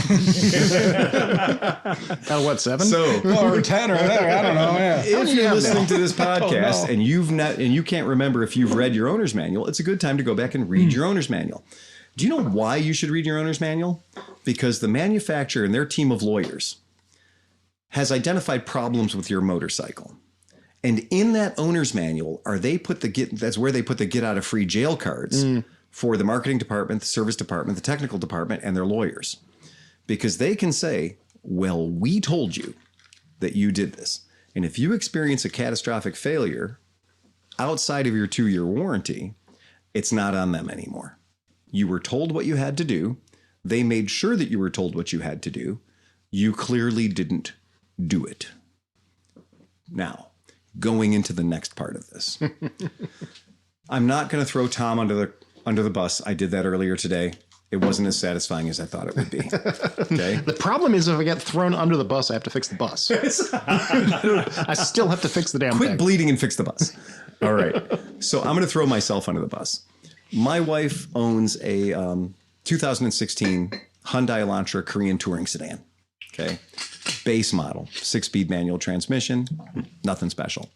[SPEAKER 4] What, 7?
[SPEAKER 2] So
[SPEAKER 1] Or 10 or whatever. I don't know. Yeah.
[SPEAKER 2] if you're listening to this podcast and you can't remember if you've read your owner's manual, it's a good time to go back and read your owner's manual. Do you know why you should read your owner's manual? Because the manufacturer and their team of lawyers has identified problems with your motorcycle. And in that owner's manual, that's where they put the get out of free jail cards for the marketing department, the service department, the technical department, and their lawyers. Because they can say, well, we told you that you did this. And if you experience a catastrophic failure outside of your 2-year warranty, it's not on them anymore. You were told what you had to do. They made sure that you were told what you had to do. You clearly didn't do it. Now, going into the next part of this. I'm not going to throw Tom under the bus. I did that earlier today. It wasn't as satisfying as I thought it would be. Okay.
[SPEAKER 4] The problem is if I get thrown under the bus, I have to fix the bus. I still have to fix the damn
[SPEAKER 2] Quit
[SPEAKER 4] thing.
[SPEAKER 2] bleeding and fix the bus. All right. So I'm going to throw myself under the bus. My wife owns a 2016 Hyundai Elantra Korean touring sedan. Okay. Base model, 6-speed manual transmission, nothing special.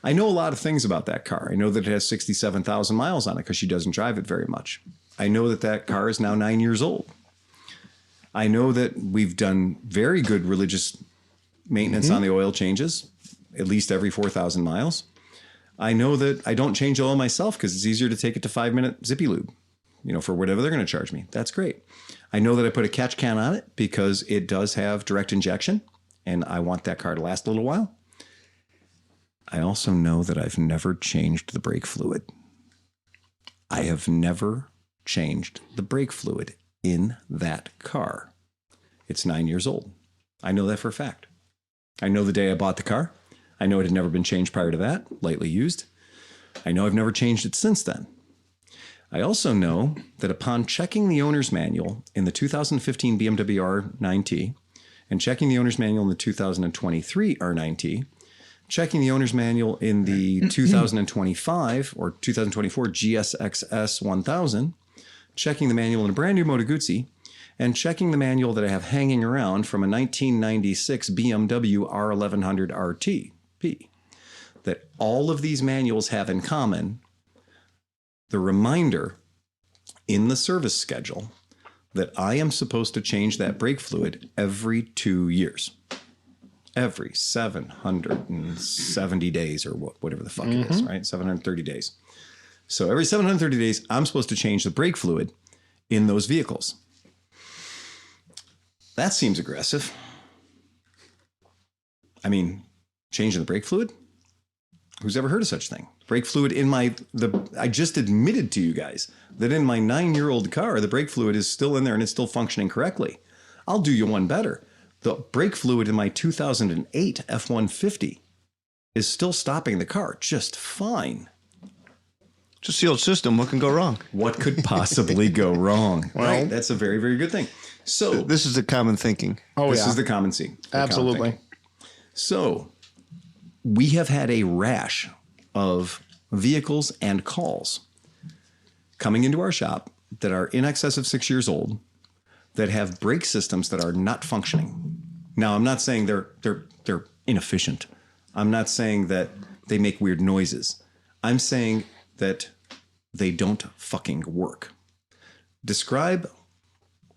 [SPEAKER 2] I know a lot of things about that car. I know that it has 67,000 miles on it because she doesn't drive it very much. I know that that car is now 9 years old. I know that we've done very good religious maintenance on the oil changes, at least every 4,000 miles. I know that I don't change oil myself because it's easier to take it to 5-minute Zippy Lube, for whatever they're going to charge me. That's great. I know that I put a catch can on it because it does have direct injection and I want that car to last a little while. I also know that I've never changed the brake fluid. I have never changed the brake fluid in that car. It's 9 years old. I know that for a fact. I know the day I bought the car. I know it had never been changed prior to that, lightly used. I know I've never changed it since then. I also know that upon checking the owner's manual in the 2015 BMW R9T and checking the owner's manual in the 2023 R9T, checking the owner's manual in the 2025 or 2024 GSXS 1000, checking the manual in a brand new Moto Guzzi, and checking the manual that I have hanging around from a 1996 BMW R1100 RTP, that all of these manuals have in common the reminder in the service schedule that I am supposed to change that brake fluid every 2 years. Every 770 days or whatever the fuck it is, right? 730 days. So every 730 days, I'm supposed to change the brake fluid in those vehicles. That seems aggressive. I mean, changing the brake fluid? Who's ever heard of such thing? Brake fluid in I just admitted to you guys that in my 9-year-old car, the brake fluid is still in there and it's still functioning correctly. I'll do you one better. The brake fluid in my 2008 F-150 is still stopping the car just fine.
[SPEAKER 3] Just the old system. What can go wrong?
[SPEAKER 2] What could possibly go wrong? Well, right. That's a very, very good thing. So
[SPEAKER 3] this is the common thinking.
[SPEAKER 2] This is the common scene.
[SPEAKER 4] Absolutely.
[SPEAKER 2] So we have had a rash of vehicles and calls coming into our shop that are in excess of 6 years old that have brake systems that are not functioning. Now, I'm not saying they're inefficient. I'm not saying that they make weird noises. I'm saying that they don't fucking work. Describe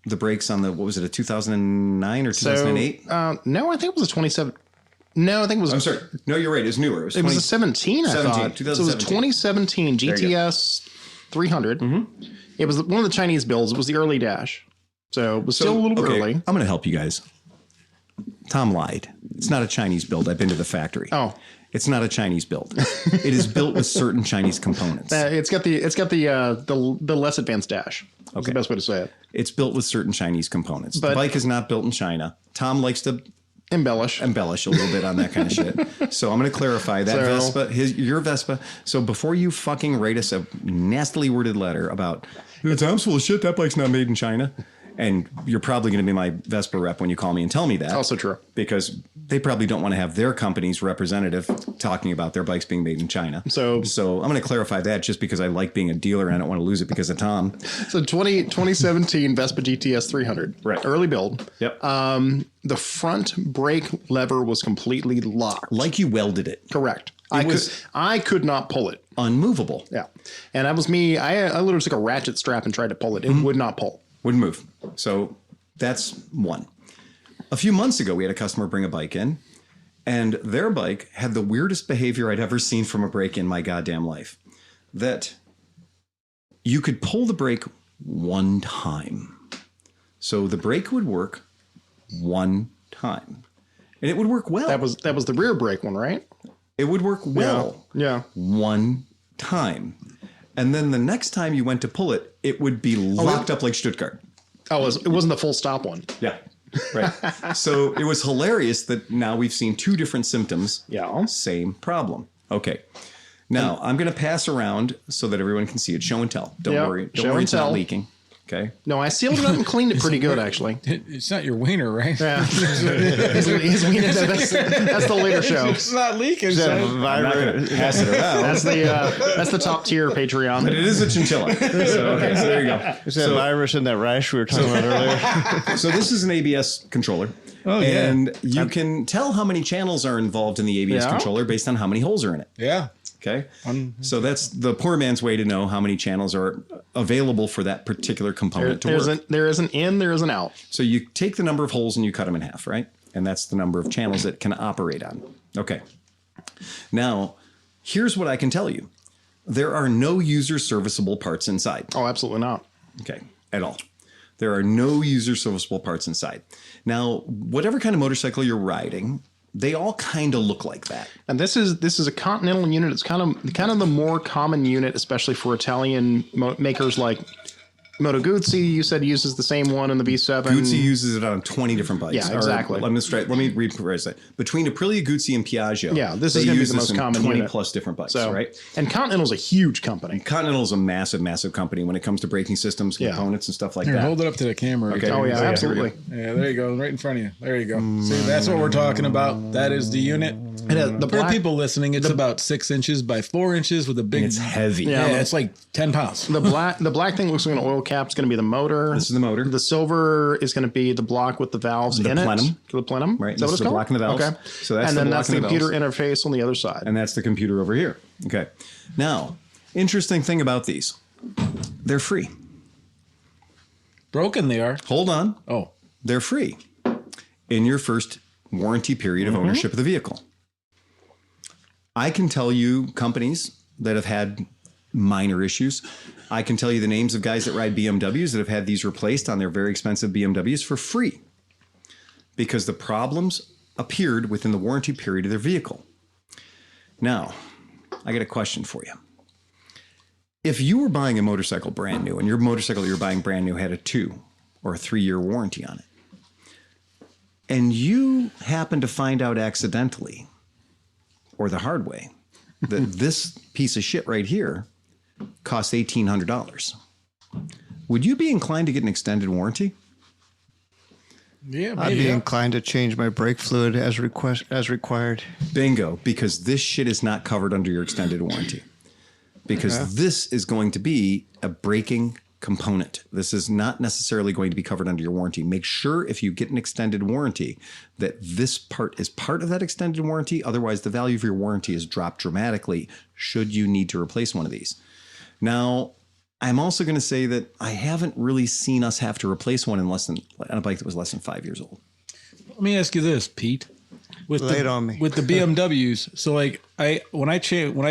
[SPEAKER 2] the brakes on what was it, a 2009 or 2008?
[SPEAKER 4] No, I think it was a 27. No, I think it was.
[SPEAKER 2] I'm sorry. No, you're right. It's newer.
[SPEAKER 4] It was a 17, I thought.
[SPEAKER 2] 2017.
[SPEAKER 4] So it was a 2017 GTS 300. Mm-hmm. It was one of the Chinese builds. It was the early dash. So it was still a little early.
[SPEAKER 2] I'm going to help you guys. Tom lied. It's not a Chinese build. I've been to the factory.
[SPEAKER 4] Oh.
[SPEAKER 2] It's not a Chinese build. It is built with certain Chinese components.
[SPEAKER 4] It's got the less advanced dash. That's the best way to say it.
[SPEAKER 2] It's built with certain Chinese components. The bike is not built in China. Tom likes to
[SPEAKER 4] embellish
[SPEAKER 2] a little bit on that kind of shit. So I'm going to clarify that Vespa, your Vespa. So before you fucking write us a nastily worded letter about Tom's full of shit, that bike's not made in China. And you're probably going to be my Vespa rep when you call me and tell me that.
[SPEAKER 4] Also true.
[SPEAKER 2] Because they probably don't want to have their company's representative talking about their bikes being made in China. So I'm going to clarify that just because I like being a dealer and I don't want to lose it because of Tom.
[SPEAKER 4] So 2017 Vespa GTS 300.
[SPEAKER 2] Right.
[SPEAKER 4] Early build.
[SPEAKER 2] Yep.
[SPEAKER 4] The front brake lever was completely locked.
[SPEAKER 2] Like you welded it.
[SPEAKER 4] Correct.
[SPEAKER 2] was-
[SPEAKER 4] I could not pull it.
[SPEAKER 2] Unmovable.
[SPEAKER 4] Yeah. And that was me. I literally took a ratchet strap and tried to pull it. It would not pull.
[SPEAKER 2] Wouldn't move. So that's one. A few months ago, we had a customer bring a bike in, and their bike had the weirdest behavior I'd ever seen from a brake in my goddamn life. That you could pull the brake one time. So the brake would work one time. And it would work well.
[SPEAKER 4] That was the rear brake one, right?
[SPEAKER 2] It would work well.
[SPEAKER 4] Yeah.
[SPEAKER 2] One time. And then the next time you went to pull it, it would be locked up like Stuttgart.
[SPEAKER 4] Oh, it wasn't the full stop one.
[SPEAKER 2] Yeah. Right. So it was hilarious that now we've seen two different symptoms.
[SPEAKER 4] Yeah.
[SPEAKER 2] Same problem. Okay. Now I'm going to pass around so that everyone can see it. Show and tell. Don't worry. Don't worry. It's not leaking. Okay.
[SPEAKER 4] No, I sealed it up and cleaned it pretty good, actually.
[SPEAKER 1] It's not your wiener, right?
[SPEAKER 4] Yeah. His wiener, that's the later show.
[SPEAKER 1] It's not leaking.
[SPEAKER 3] Is that
[SPEAKER 1] son.
[SPEAKER 3] virus?
[SPEAKER 2] Pass it around.
[SPEAKER 4] That's the top tier Patreon.
[SPEAKER 2] But it is a chinchilla. So there you go.
[SPEAKER 3] Is that virus and that rash we were talking about earlier?
[SPEAKER 2] So this is an ABS controller.
[SPEAKER 1] Oh, yeah.
[SPEAKER 2] And you can tell how many channels are involved in the ABS controller based on how many holes are in it.
[SPEAKER 1] Yeah.
[SPEAKER 2] Okay. So that's the poor man's way to know how many channels are available for that particular component to work.
[SPEAKER 4] There is an in, there is an out.
[SPEAKER 2] So you take the number of holes and you cut them in half, right? And that's the number of channels it can operate on. Okay. Now, here's what I can tell you. There are no user serviceable parts inside.
[SPEAKER 4] Oh, absolutely not.
[SPEAKER 2] Okay. At all. There are no user serviceable parts inside. Now, whatever kind of motorcycle you're riding, they all kind of look like that.
[SPEAKER 4] And this is a Continental unit. It's kind of the more common unit, especially for Italian makers like Moto Guzzi. You said uses the same one in the V7.
[SPEAKER 2] Guzzi uses it on 20 different bikes.
[SPEAKER 4] Yeah, exactly.
[SPEAKER 2] Let me rephrase that. Between Aprilia, Guzzi, and Piaggio,
[SPEAKER 4] yeah, this is going to be the most common
[SPEAKER 2] 20
[SPEAKER 4] unit.
[SPEAKER 2] plus different bikes,
[SPEAKER 4] So,
[SPEAKER 2] right?
[SPEAKER 4] And Continental's a huge company.
[SPEAKER 2] Continental's a massive, massive company when it comes to braking systems, components, and stuff like
[SPEAKER 1] Here,
[SPEAKER 2] that.
[SPEAKER 1] hold it up to the camera.
[SPEAKER 2] Okay.
[SPEAKER 4] Oh yeah, absolutely.
[SPEAKER 1] Yeah, there you go. Right in front of you. There you go. See, that's what we're talking about. That is the unit.
[SPEAKER 4] The
[SPEAKER 1] For people listening, it's about 6 inches by 4 inches with a big.
[SPEAKER 2] It's heavy.
[SPEAKER 1] Yeah, it's like 10 pounds.
[SPEAKER 4] The black thing looks like an oil cap. It's going to be the motor.
[SPEAKER 2] This is the motor.
[SPEAKER 4] The silver is going to be the block with the valves in
[SPEAKER 2] plenum.
[SPEAKER 4] it. The plenum.
[SPEAKER 2] Right.
[SPEAKER 4] Is that what
[SPEAKER 2] This
[SPEAKER 4] it's
[SPEAKER 2] is the
[SPEAKER 4] called?
[SPEAKER 2] block and the valves.
[SPEAKER 4] Okay.
[SPEAKER 2] So that's
[SPEAKER 4] and
[SPEAKER 2] the
[SPEAKER 4] then
[SPEAKER 2] block
[SPEAKER 4] that's
[SPEAKER 2] and
[SPEAKER 4] the
[SPEAKER 2] the
[SPEAKER 4] computer
[SPEAKER 2] valves.
[SPEAKER 4] interface on the other side.
[SPEAKER 2] And that's the computer over here. Okay. Now, interesting thing about these, they're free.
[SPEAKER 1] Broken they are.
[SPEAKER 2] Hold on.
[SPEAKER 1] Oh.
[SPEAKER 2] They're free in your first warranty period of ownership of the vehicle. I can tell you companies that have had minor issues. I can tell you the names of guys that ride BMWs that have had these replaced on their very expensive BMWs for free because the problems appeared within the warranty period of their vehicle. Now, I got a question for you. If you were buying a motorcycle brand new and your motorcycle you're buying brand new had a 2 or a 3-year warranty on it, and you happen to find out accidentally or the hard way that this piece of shit right here costs $1,800, would you be inclined to get an extended warranty?
[SPEAKER 1] Yeah,
[SPEAKER 3] I'd be inclined to change my brake fluid as required.
[SPEAKER 2] Bingo, because this shit is not covered under your extended warranty. Because this is going to be a braking component. This is not necessarily going to be covered under your warranty. Make sure if you get an extended warranty that this part is part of that extended warranty. Otherwise, the value of your warranty is dropped dramatically should you need to replace one of these. Now, I'm also going to say that I haven't really seen us have to replace one on a bike that was less than 5 years old.
[SPEAKER 1] Let me ask you this, Pete.
[SPEAKER 3] Lay it on me.
[SPEAKER 1] With the BMWs, so like when I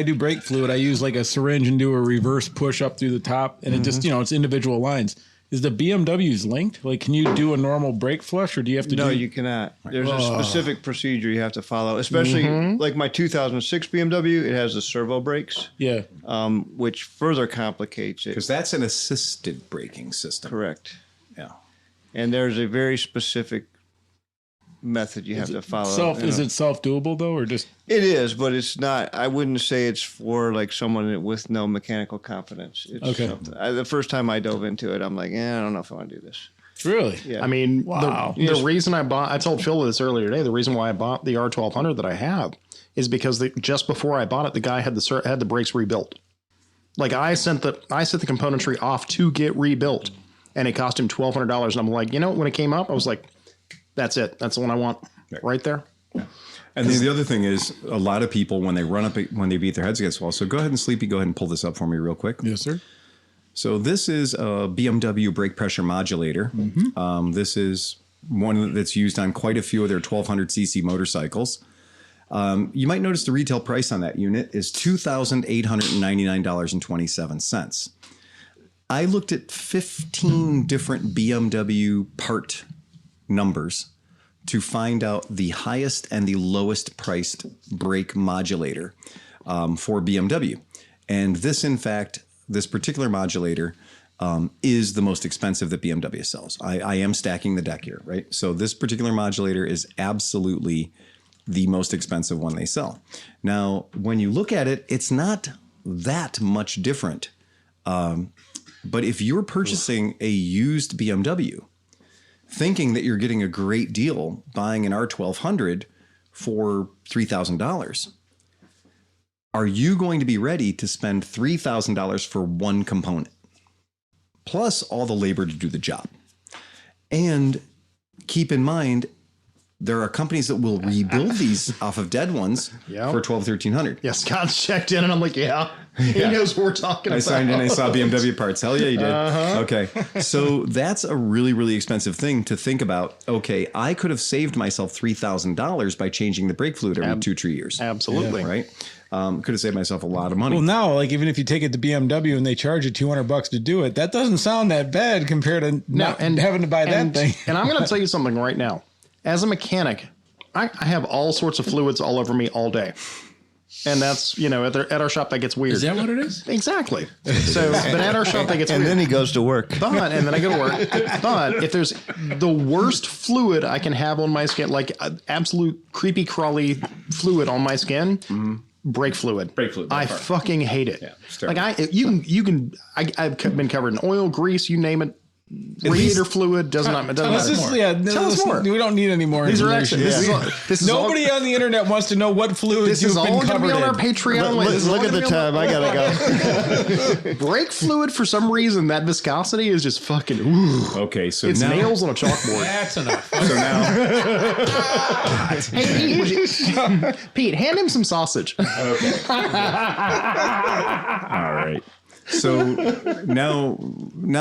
[SPEAKER 1] do brake fluid, I use like a syringe and do a reverse push up through the top, and it just it's individual lines. Is the BMWs linked? Like, can you do a normal brake flush, or do you have to?
[SPEAKER 3] No, you cannot. There's a specific procedure you have to follow, especially like my 2006 BMW. It has the servo brakes,
[SPEAKER 1] Yeah.
[SPEAKER 3] which further complicates it.
[SPEAKER 2] Because that's an assisted braking system.
[SPEAKER 3] Correct.
[SPEAKER 2] Yeah.
[SPEAKER 3] And there's a very specific method you have to follow.
[SPEAKER 1] Is it self-doable though, or just?
[SPEAKER 3] It is, but it's not. I wouldn't say it's for like someone with no mechanical confidence. It's
[SPEAKER 1] Okay.
[SPEAKER 3] something. The first time I dove into it, I'm like, I don't know if I want to do this.
[SPEAKER 1] Really?
[SPEAKER 3] Yeah.
[SPEAKER 4] I mean,
[SPEAKER 1] Wow.
[SPEAKER 4] the reason I told Phil this earlier today, the reason why I bought the R1200 that I have is because just before I bought it, the guy had the brakes rebuilt. Like I sent the componentry off to get rebuilt, and it cost him $1,200. And I'm like, when it came up, I was like, that's it. That's the one I want right there.
[SPEAKER 2] And then the other thing is, a lot of people when they beat their heads against the wall. So go ahead and Sleepy, go ahead and pull this up for me real quick.
[SPEAKER 1] Yes, sir.
[SPEAKER 2] So this is a BMW brake pressure modulator. This is one that's used on quite a few of their 1200cc motorcycles. You might notice the retail price on that unit is $2,899.27. I looked at 15 different BMW part numbers to find out the highest and the lowest priced brake modulator for BMW. And this, in fact, this particular modulator is the most expensive that BMW sells. I am stacking the deck here, right? So this particular modulator is absolutely the most expensive one they sell. Now, when you look at it, it's not that much different. But if you're purchasing a used BMW, thinking that you're getting a great deal buying an R1200 for $3,000, are you going to be ready to spend $3,000 for one component, plus all the labor to do the job? And keep in mind, there are companies that will rebuild these off of dead ones for $1,200-1,300.
[SPEAKER 4] Yeah, Scott checked in, and I'm like, he knows what we're talking about.
[SPEAKER 2] I signed in, I saw BMW parts. Hell yeah, you did. Okay. So that's a really, really expensive thing to think about. Okay, I could have saved myself $3,000 by changing the brake fluid every 2-3 years.
[SPEAKER 4] Absolutely.
[SPEAKER 2] Yeah, right? Could have saved myself a lot of money.
[SPEAKER 1] Well, now, like, even if you take it to BMW and they charge you $200 to do it, that doesn't sound that bad compared to having to buy that thing.
[SPEAKER 4] And I'm going to tell you something right now. As a mechanic, I have all sorts of fluids all over me all day. And that's, at our shop, that gets weird.
[SPEAKER 5] Is that what it is?
[SPEAKER 4] Exactly. So, but at our shop, that gets weird.
[SPEAKER 3] And then he goes to work.
[SPEAKER 4] And then I go to work. But if there's the worst fluid I can have on my skin, like absolute creepy crawly fluid on my skin, brake fluid. I fucking hate it.
[SPEAKER 2] Yeah,
[SPEAKER 4] like I've been covered in oil, grease, you name it. Radiator fluid doesn't matter.
[SPEAKER 1] Tell us more. We don't need any more information. Nobody on the internet wants to know what fluids you've been covered in.
[SPEAKER 4] On our Patreon.
[SPEAKER 3] Look at the time. I gotta go.
[SPEAKER 4] Brake fluid, for some reason, that viscosity is just fucking.
[SPEAKER 2] Okay, so
[SPEAKER 4] it's
[SPEAKER 2] now,
[SPEAKER 4] nails on a chalkboard.
[SPEAKER 5] That's enough.
[SPEAKER 2] So now,
[SPEAKER 4] hey, Pete, hand him some sausage.
[SPEAKER 2] Okay. All right. So now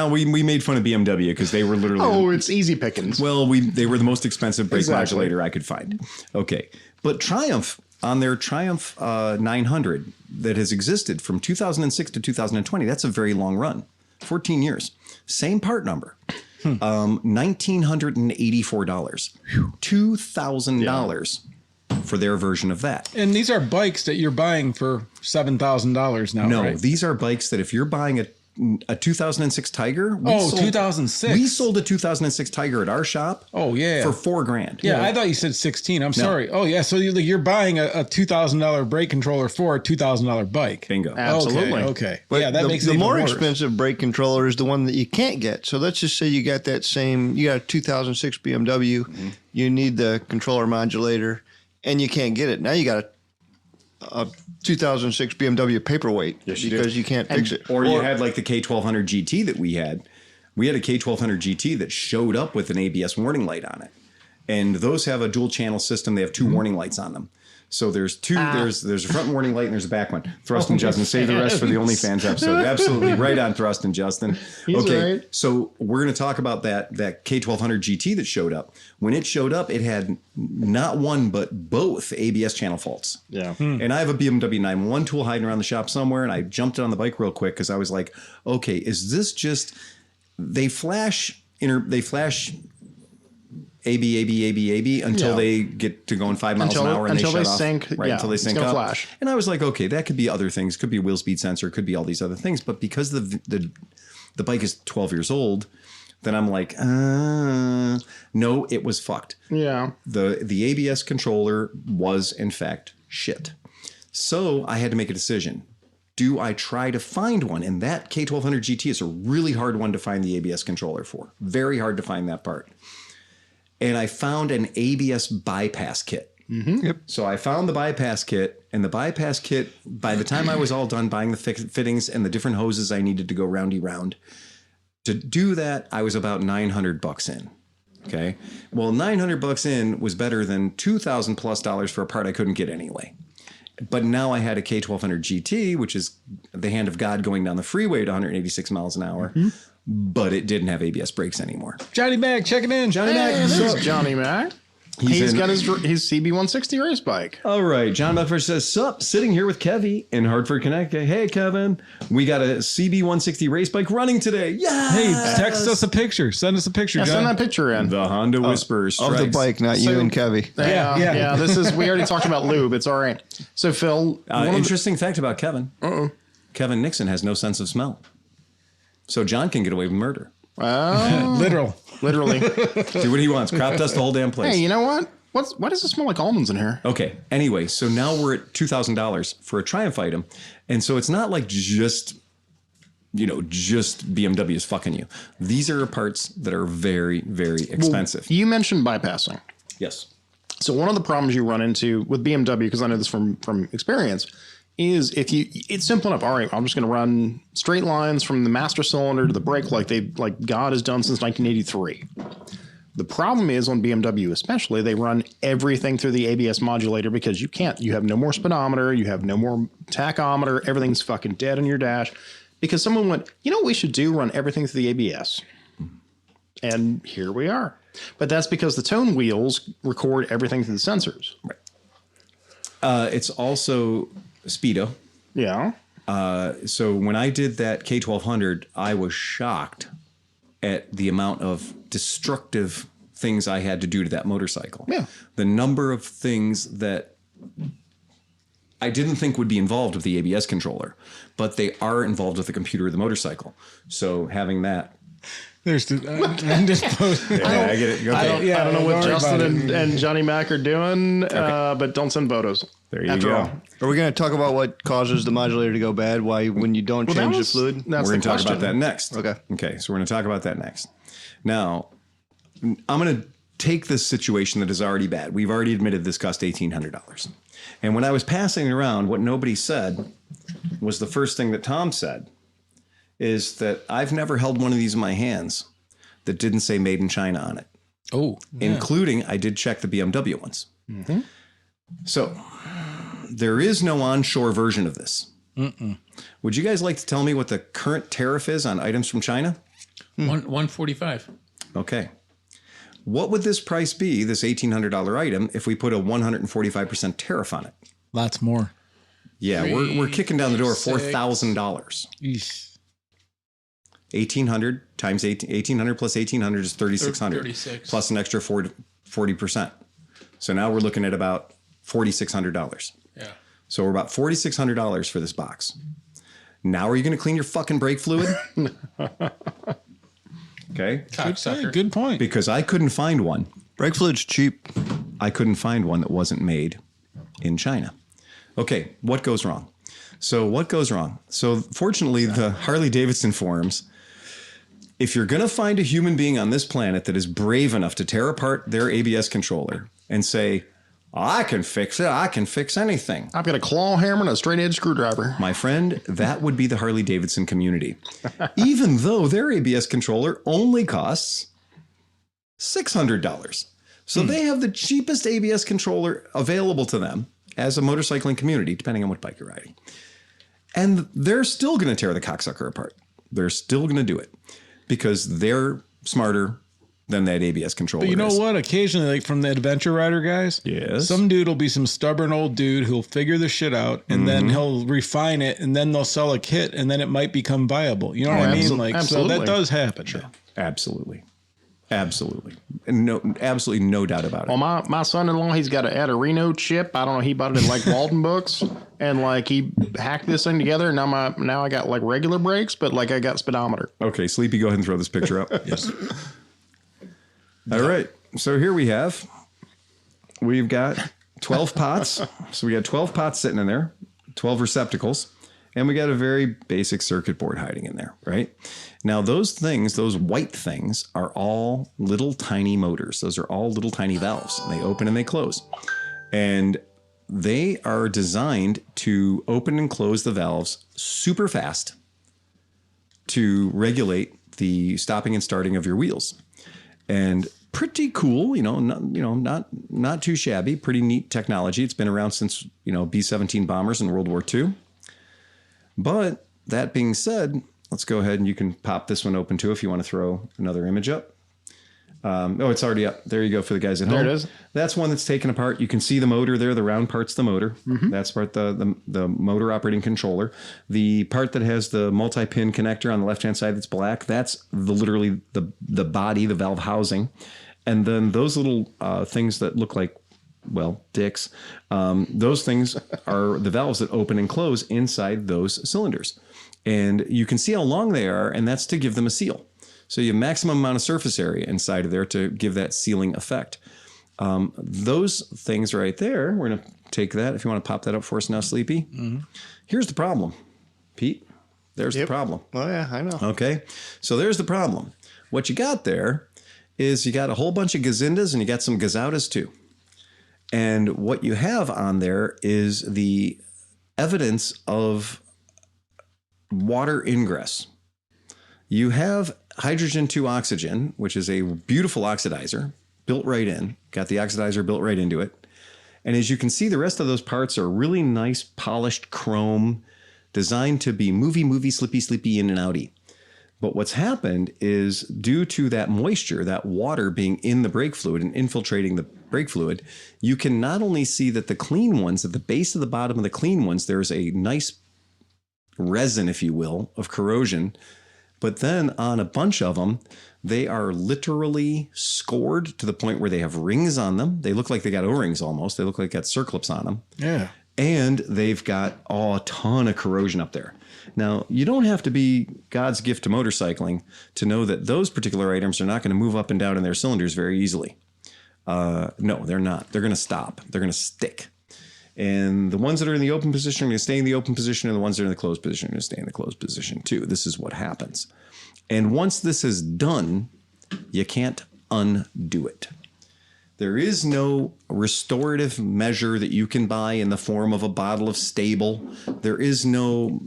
[SPEAKER 2] we made fun of BMW because they were literally.
[SPEAKER 4] Oh, it's easy pickings.
[SPEAKER 2] Well, they were the most expensive brake modulator I could find. Okay, but Triumph, on their Triumph 900 that has existed from 2006 to 2020, that's a very long run, 14 years. Same part number, $1,984, $2,000. For their version of that.
[SPEAKER 1] And these are bikes that you're buying for $7,000 now,
[SPEAKER 2] No,
[SPEAKER 1] right?
[SPEAKER 2] these are bikes that if you're buying a 2006 Tiger.
[SPEAKER 1] 2006.
[SPEAKER 2] We sold a 2006 Tiger at our shop.
[SPEAKER 1] Oh, yeah.
[SPEAKER 2] For $4,000.
[SPEAKER 1] Yeah, I thought you said 16. I'm sorry. Oh, yeah. So you're buying a $2,000 brake controller for a $2,000 bike.
[SPEAKER 2] Bingo.
[SPEAKER 4] Absolutely.
[SPEAKER 1] Okay.
[SPEAKER 3] But
[SPEAKER 1] yeah, that makes it
[SPEAKER 3] the
[SPEAKER 1] even
[SPEAKER 3] more
[SPEAKER 1] worse.
[SPEAKER 3] expensive brake controller is the one that you can't get. So let's just say you got a 2006 BMW. Mm-hmm. You need the controller modulator. And you can't get it. Now you got a 2006 BMW paperweight because you can't fix it.
[SPEAKER 2] Or you had like the K1200 GT that we had. We had a K1200 GT that showed up with an ABS warning light on it. And those have a dual channel system. They have two warning lights on them. So there's two, there's a front warning light and there's a back one. Thrust and Justin, save the rest for the OnlyFans episode. Absolutely right on, Thrust and Justin. Okay, right. So we're going to talk about that K1200 GT that showed up. When it showed up, it had not one but both ABS channel faults.
[SPEAKER 4] Yeah.
[SPEAKER 2] And I have a BMW 911 tool hiding around the shop somewhere, and I jumped it on the bike real quick because I was like, okay, is this just they flash AB until they get to going 5 miles an hour and
[SPEAKER 4] until
[SPEAKER 2] they shut
[SPEAKER 4] they
[SPEAKER 2] off.
[SPEAKER 4] sync,
[SPEAKER 2] right, until they sync up.
[SPEAKER 4] Flash.
[SPEAKER 2] And I was like, okay, that could be other things. Could be a wheel speed sensor. Could be all these other things. But because the bike is 12 years old, then I'm like, no, it was fucked.
[SPEAKER 4] Yeah.
[SPEAKER 2] The ABS controller was in fact shit. So I had to make a decision. do I try to find one? And that K1200 GT is a really hard one to find the ABS controller for. Very hard to find that part. And I found an ABS bypass kit.
[SPEAKER 3] Mm-hmm. Yep.
[SPEAKER 2] So I found the bypass kit, and the bypass kit, by the time I was all done buying the fittings and the different hoses I needed to go roundy round, to do that, I was about $900 in. Okay. Well, $900 in was better than $2,000 plus for a part I couldn't get anyway. But now I had a K1200 GT, which is the hand of God going down the freeway at 186 miles an hour, but it didn't have ABS brakes anymore.
[SPEAKER 1] Johnny Mac, checking in.
[SPEAKER 2] Johnny Mac.
[SPEAKER 4] There's Johnny Mac. He's got his CB160 race bike.
[SPEAKER 2] All right. John Buckford says, sup, sitting here with Kevy in Hartford, Connecticut. Hey, Kevin, we got a CB160 race bike running today. Yeah.
[SPEAKER 1] Hey, text us a picture. Send us a picture, John.
[SPEAKER 4] Send that picture in.
[SPEAKER 2] The Honda Whisperer strikes.
[SPEAKER 3] Of the bike, not you and Kevy.
[SPEAKER 4] Yeah. This is, we already talked about lube. It's all right. So, Phil.
[SPEAKER 2] Interesting fact about Kevin. Kevin Nixon has no sense of smell. So John can get away with murder.
[SPEAKER 4] Literally.
[SPEAKER 2] Do what he wants. Crop dust the whole damn place.
[SPEAKER 4] Hey, you know what? Why does it smell like almonds in here?
[SPEAKER 2] Okay. Anyway, so now we're at $2,000 for a Triumph item. And so it's not like just BMW is fucking you. These are parts that are very, very expensive.
[SPEAKER 4] Well, you mentioned bypassing.
[SPEAKER 2] Yes.
[SPEAKER 4] So one of the problems you run into with BMW, because I know this from experience, is it's simple enough. All right, I'm just going to run straight lines from the master cylinder to the brake like God has done since 1983. The problem is on BMW especially, they run everything through the ABS modulator because you have no more speedometer, you have no more tachometer, everything's fucking dead on your dash. Because someone went, you know what we should do? Run everything through the ABS. And here we are. But that's because the tone wheels record everything through the sensors.
[SPEAKER 2] Right. It's also Speedo.
[SPEAKER 4] Yeah.
[SPEAKER 2] So when I did that K1200, I was shocked at the amount of destructive things I had to do to that motorcycle.
[SPEAKER 4] Yeah.
[SPEAKER 2] The number of things that I didn't think would be involved with the ABS controller, but they are involved with the computer of the motorcycle. So having that.
[SPEAKER 1] There's I'm just posting.
[SPEAKER 2] I get it. Okay.
[SPEAKER 4] I don't know what Justin and Johnny Mac are doing, but don't send photos.
[SPEAKER 2] There you go.
[SPEAKER 3] Are we going to talk about what causes the modulator to go bad? Why when you don't change the fluid?
[SPEAKER 2] We're going to talk about that next.
[SPEAKER 3] Okay.
[SPEAKER 2] So we're going to talk about that next. Now, I'm going to take this situation that is already bad. We've already admitted this cost $1,800. And when I was passing it around, what nobody said was the first thing that Tom said is that I've never held one of these in my hands that didn't say made in China on it.
[SPEAKER 1] Oh, yeah.
[SPEAKER 2] Including I did check the BMW ones. Mm-hmm. So there is no onshore version of this. Would you guys like to tell me what the current tariff is on items from China?
[SPEAKER 5] $145.
[SPEAKER 2] Okay. What would this price be, this $1,800 item, if we put a 145% tariff on it?
[SPEAKER 1] Lots more.
[SPEAKER 2] Yeah, we're kicking down the door $4,000. 1,800 times 1,800 plus 1,800 is 3,600.
[SPEAKER 5] 36.
[SPEAKER 2] Plus an extra 40%. So now we're looking at about $4,600.
[SPEAKER 5] Yeah.
[SPEAKER 2] So we're about $4,600 for this box. Now are you going to clean your fucking brake fluid? Okay.
[SPEAKER 1] Good point.
[SPEAKER 2] Because I couldn't find one.
[SPEAKER 3] Brake fluid's cheap.
[SPEAKER 2] I couldn't find one that wasn't made in China. Okay, what goes wrong? So fortunately, the Harley-Davidson forums, if you're going to find a human being on this planet that is brave enough to tear apart their ABS controller and say, I can fix it, I can fix anything.
[SPEAKER 4] I've got a claw hammer and a straight edge screwdriver.
[SPEAKER 2] My friend, that would be the Harley-Davidson community. Even though their ABS controller only costs $600. So they have the cheapest ABS controller available to them as a motorcycling community, depending on what bike you're riding. And they're still going to tear the cocksucker apart. They're still going to do it because they're smarter than that ABS controller.
[SPEAKER 1] But you know what? Occasionally, like from the adventure rider guys,
[SPEAKER 2] yes,
[SPEAKER 1] some dude will be some stubborn old dude who'll figure the shit out and then he'll refine it and then they'll sell a kit and then it might become viable. You know what I mean? Like, absolutely. So that does happen.
[SPEAKER 2] Sure. Absolutely. And absolutely no doubt about it.
[SPEAKER 4] Well, my son-in-law, he's got an Adderino chip. I don't know. He bought it in like Walden Books, and like he hacked this thing together. And now I got like regular brakes, but like I got speedometer.
[SPEAKER 2] Okay, Sleepy, go ahead and throw this picture up. Yes. All right. So here we've got 12 pots. So we got 12 pots sitting in there, 12 receptacles, And we got a very basic circuit board hiding in there, right? Now, those things, those white things, are all little tiny motors. Those are all little tiny valves. They open and they close. And they are designed to open and close the valves super fast to regulate the stopping and starting of your wheels. And pretty cool, not too shabby, pretty neat technology. It's been around since, B-17 bombers in World War II. But that being said, let's go ahead and you can pop this one open too if you want to throw another image up. It's already up. There you go for the guys at home.
[SPEAKER 4] There it is.
[SPEAKER 2] That's one that's taken apart. You can see the motor there. The round part's the motor. Mm-hmm. That's part the motor operating controller. The part that has the multi-pin connector on the left-hand side that's black, that's literally the body, the valve housing. And then those little things that look like, dicks, those things are the valves that open and close inside those cylinders. And you can see how long they are, and that's to give them a seal. So you have maximum amount of surface area inside of there to give that sealing effect. Those things right there, we're going to take that. If you want to pop that up for us now, Sleepy. Mm-hmm. Here's the problem, Pete. There's the problem.
[SPEAKER 3] Oh, yeah, I know.
[SPEAKER 2] Okay, so there's the problem. What you got there is you got a whole bunch of gazindas and you got some gazoutas too. And what you have on there is the evidence of water ingress. You have hydrogen 2 oxygen, which is a beautiful oxidizer built right in. Got the oxidizer built right into it. And as you can see, the rest of those parts are really nice, polished chrome, designed to be movie, slippy, in and outy. But what's happened is due to that moisture, that water being in the brake fluid and infiltrating the brake fluid, you can not only see that the clean ones, at the base of the bottom of the clean ones, there's a nice resin, if you will, of corrosion. But then on a bunch of them, they are literally scored to the point where they have rings on them. They look like they got O-rings almost. They look like they got circlips on them.
[SPEAKER 1] Yeah.
[SPEAKER 2] And they've got a ton of corrosion up there. Now, you don't have to be God's gift to motorcycling to know that those particular items are not going to move up and down in their cylinders very easily. No, they're not. They're going to stop. They're going to stick. And the ones that are in the open position are going to stay in the open position, and the ones that are in the closed position are going to stay in the closed position too. This is what happens. And once this is done, you can't undo it. There is no restorative measure that you can buy in the form of a bottle of Stable. There is no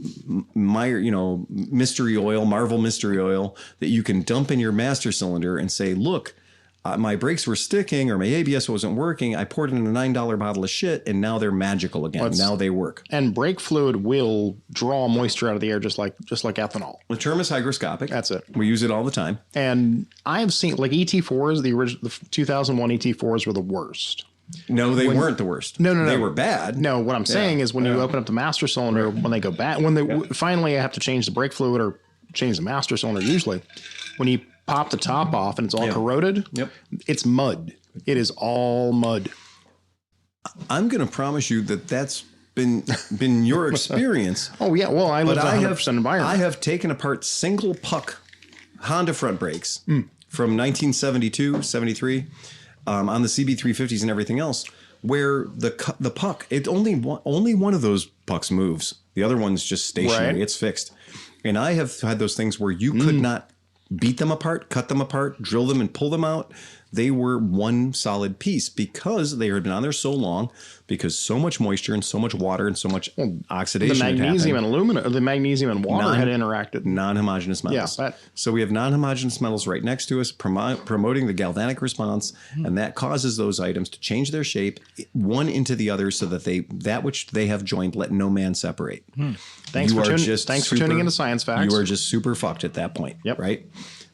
[SPEAKER 2] mystery oil, Marvel mystery oil that you can dump in your master cylinder and say, look, my brakes were sticking or my ABS wasn't working. I poured in a $9 bottle of shit and now they're magical again. Now they work.
[SPEAKER 4] And brake fluid will draw moisture out of the air just like ethanol.
[SPEAKER 2] The term is hygroscopic.
[SPEAKER 4] That's it.
[SPEAKER 2] We use it all the time.
[SPEAKER 4] And I've seen like ET4s, the 2001 ET4s were the worst.
[SPEAKER 2] No, they weren't the worst.
[SPEAKER 4] No.
[SPEAKER 2] They were bad.
[SPEAKER 4] No, what I'm saying is when you open up the master cylinder, when they go back, finally I have to change the brake fluid or change the master cylinder usually, when you pop the top off and it's all corroded, it's mud. It is all mud.
[SPEAKER 2] I'm going to promise you that that's been your experience.
[SPEAKER 4] Oh, yeah. Well, I live in a 100% environment.
[SPEAKER 2] I have taken apart single puck Honda front brakes from 1972, 73 on the CB350s and everything else, where the puck, only one of those pucks moves. The other one's just stationary. Right. It's fixed. And I have had those things where you could not beat them apart, cut them apart, drill them and pull them out. They were one solid piece because they had been on there so long, because so much moisture and so much water and so much oxidation.
[SPEAKER 4] The magnesium and aluminum, the magnesium and water had interacted.
[SPEAKER 2] Non-homogeneous metals.
[SPEAKER 4] Yeah,
[SPEAKER 2] so we have non-homogeneous metals right next to us promoting the galvanic response, and that causes those items to change their shape one into the other so that that which they have joined, let no man separate.
[SPEAKER 4] Thanks for tuning into Science Facts.
[SPEAKER 2] You are just super fucked at that point, right?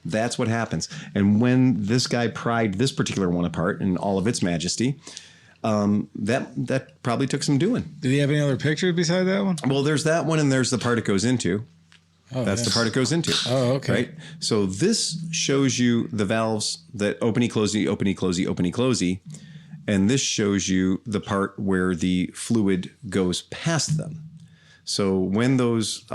[SPEAKER 2] That's what happens. And when this guy pried this particular one apart in all of its majesty, that probably took some doing.
[SPEAKER 1] Did he have any other pictures beside that one?
[SPEAKER 2] Well, there's that one, and there's the part it goes into. That's the part it goes into.
[SPEAKER 1] Oh, okay.
[SPEAKER 2] Right? So this shows you the valves that openy, closey, openy, closey, openy, closey. And this shows you the part where the fluid goes past them. So when those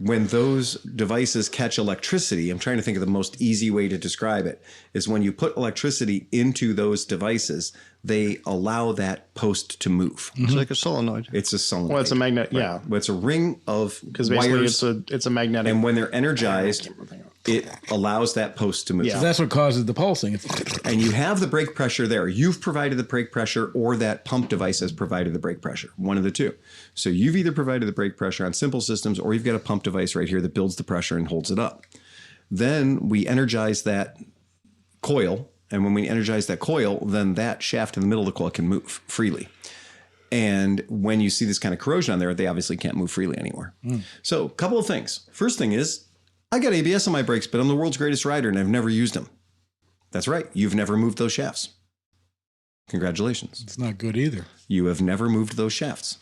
[SPEAKER 2] when those devices catch electricity, I'm trying to think of the most easy way to describe it, is when you put electricity into those devices, they allow that post to move.
[SPEAKER 3] It's like a solenoid.
[SPEAKER 2] It's a solenoid.
[SPEAKER 4] Well, it's a magnet. Yeah.
[SPEAKER 2] Well, it's a ring of
[SPEAKER 4] Because basically
[SPEAKER 2] wires.
[SPEAKER 4] it's a magnetic.
[SPEAKER 2] And when they're energized, it allows that post to move.
[SPEAKER 4] Yeah.
[SPEAKER 1] That's what causes the pulsing.
[SPEAKER 2] And you have the brake pressure there. You've provided the brake pressure, or that pump device has provided the brake pressure. One of the two. So you've either provided the brake pressure on simple systems, or you've got a pump device right here that builds the pressure and holds it up. Then we energize that coil. And when we energize that coil, then that shaft in the middle of the coil can move freely. And when you see this kind of corrosion on there, they obviously can't move freely anymore. So a couple of things. First thing is, I got ABS on my brakes, but I'm the world's greatest rider and I've never used them. That's right. You've never moved those shafts. Congratulations.
[SPEAKER 1] It's not good either.
[SPEAKER 2] You have never moved those shafts.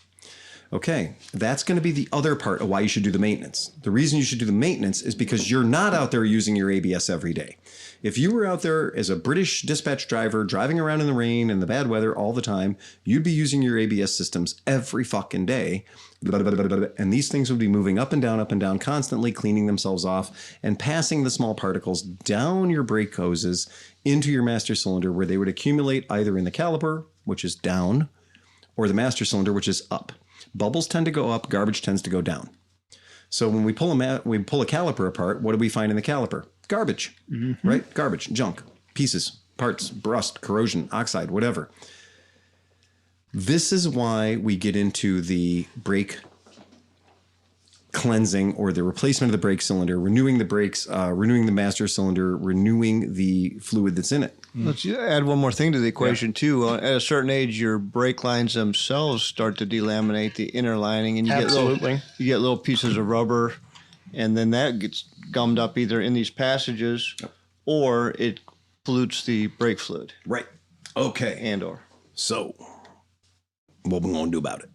[SPEAKER 2] Okay, that's going to be the other part of why you should do the maintenance. The reason you should do the maintenance is because you're not out there using your ABS every day. If you were out there as a British dispatch driver driving around in the rain and the bad weather all the time, you'd be using your ABS systems every fucking day. And these things would be moving up and down constantly, cleaning themselves off and passing the small particles down your brake hoses into your master cylinder, where they would accumulate either in the caliper, which is down, or the master cylinder, which is up. Bubbles tend to go up, garbage tends to go down. So when we pull a caliper apart, what do we find in the caliper? Garbage, right? Garbage, junk, pieces, parts, rust, corrosion, oxide, whatever. This is why we get into the brake cleansing, or the replacement of the brake cylinder, renewing the brakes, renewing the master cylinder, renewing the fluid that's in it.
[SPEAKER 3] Let's add one more thing to the equation, too. At a certain age, your brake lines themselves start to delaminate the inner lining, and you get little pieces of rubber, and then that gets gummed up either in these passages or it pollutes the brake fluid.
[SPEAKER 2] Right. Okay. So what we're going to do about it?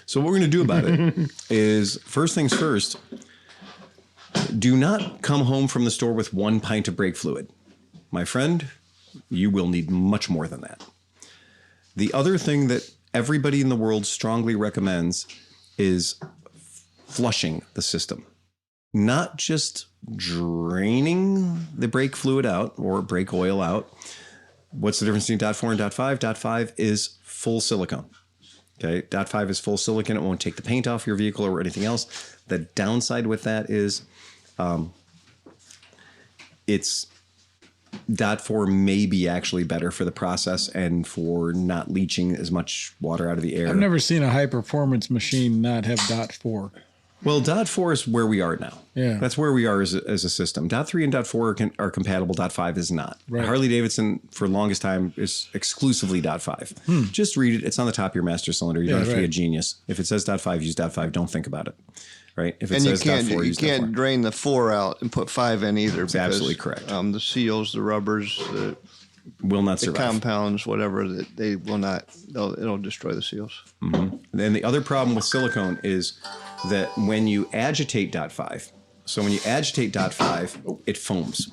[SPEAKER 2] So what we're going to do about it is, first things first, do not come home from the store with 1 pint of brake fluid. My friend, you will need much more than that. The other thing that everybody in the world strongly recommends is flushing the system. Not just draining the brake fluid out or brake oil out. What's the difference between .4 and .5? .5 is full silicone. Okay, .5 is full silicone. It won't take the paint off your vehicle or anything else. The downside with that is it's .4 may be actually better for the process and for not leaching as much water out of the air.
[SPEAKER 1] I've never seen a high performance machine not have .4.
[SPEAKER 2] Well, .4 is where we are now.
[SPEAKER 1] Yeah.
[SPEAKER 2] That's where we are as a system. .3 and .4 are compatible. .5 is not.
[SPEAKER 1] Right.
[SPEAKER 2] Harley Davidson, for the longest time, is exclusively .5. Just read it. It's on the top of your master cylinder. You don't have to be a genius. If it says .5, use .5. Don't think about it. Right? If it says .4, use
[SPEAKER 3] you can't drain the 4 out and put 5 in either.
[SPEAKER 2] That's absolutely correct.
[SPEAKER 3] The seals, the rubbers,
[SPEAKER 2] will not survive.
[SPEAKER 3] The compounds, whatever, they will not. It'll destroy the seals.
[SPEAKER 2] Mm-hmm. Then the other problem with silicone is that when you agitate .5, so when you agitate .5, it foams.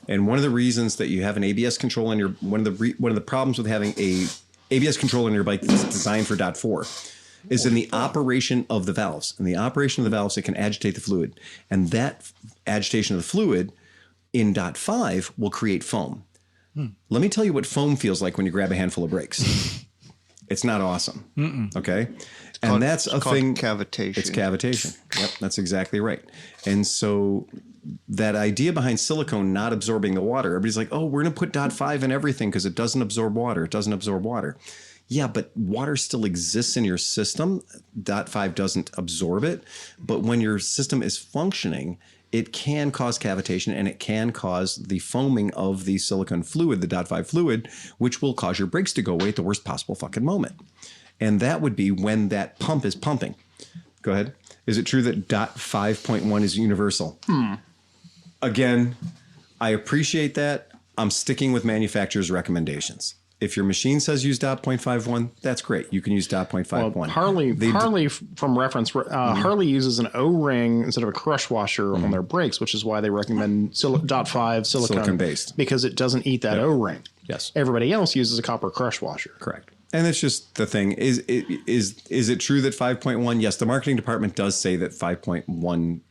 [SPEAKER 2] And one of the reasons that you have an ABS control in your one of the problems with having a ABS control in your bike that's designed for .4 is in the operation of the valves. In the operation of the valves, it can agitate the fluid, and that agitation of the fluid in .5 will create foam. Let me tell you what foam feels like when you grab a handful of brakes. It's not awesome. Okay. And that's a thing.
[SPEAKER 3] Cavitation.
[SPEAKER 2] It's cavitation. Yep. That's exactly right. And so that idea behind silicone not absorbing the water, everybody's like, oh, we're going to put .5 in everything because it doesn't absorb water. It doesn't absorb water. Yeah, but water still exists in your system. .5 doesn't absorb it. But when your system is functioning, it can cause cavitation, and it can cause the foaming of the silicone fluid, the .5 fluid, which will cause your brakes to go away at the worst possible fucking moment. And that would be when that pump is pumping. Go ahead. Is it true that .5.1 is universal? Again, I appreciate that. I'm sticking with manufacturer's recommendations. If your machine says use .51, that's great. You can use .51.
[SPEAKER 4] Well, Harley, from reference, Harley uses an O-ring instead of a crush washer on their brakes, which is why they recommend .5 silicone
[SPEAKER 2] based,
[SPEAKER 4] because it doesn't eat that O-ring.
[SPEAKER 2] Yes.
[SPEAKER 4] Everybody else uses a copper crush washer.
[SPEAKER 2] Correct. And it's just the thing. Is it true that 5.1? Yes, the marketing department does say that 5.1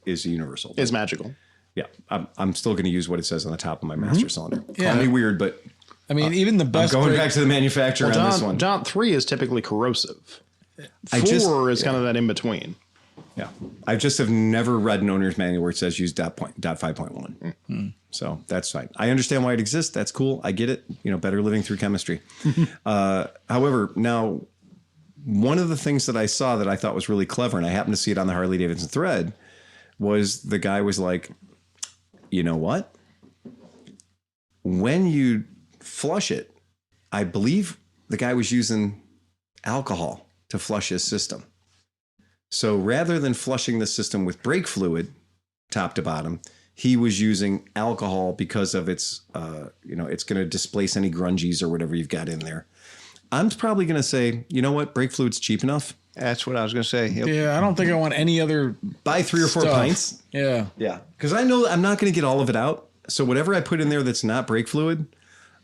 [SPEAKER 2] is universal.
[SPEAKER 4] It's magical.
[SPEAKER 2] Yeah, I'm still going to use what it says on the top of my master cylinder. Call me weird, but
[SPEAKER 1] I mean, even the best.
[SPEAKER 2] I'm going back to the manufacturer on this one.
[SPEAKER 4] Dot 3 is typically corrosive. 4 is kind of that in between.
[SPEAKER 2] Yeah, I just have never read an owner's manual where it says use dot 5.1. So that's fine. I understand why it exists. That's cool. I get it. Better living through chemistry. However, now one of the things that I saw that I thought was really clever, and I happened to see it on the Harley Davidson thread, was the guy was like, you know what? When you flush it, I believe the guy was using alcohol to flush his system. So rather than flushing the system with brake fluid, top to bottom, he was using alcohol because of its, it's going to displace any grungies or whatever you've got in there. I'm probably going to say, you know what? Brake fluid's cheap enough.
[SPEAKER 3] That's what I was going to say. Yep.
[SPEAKER 1] Yeah, I don't think I want any other.
[SPEAKER 2] Buy 3 or 4
[SPEAKER 1] stuff.
[SPEAKER 2] pints.
[SPEAKER 1] Yeah.
[SPEAKER 2] Yeah. Because I know I'm not going to get all of it out. So whatever I put in there that's not brake fluid,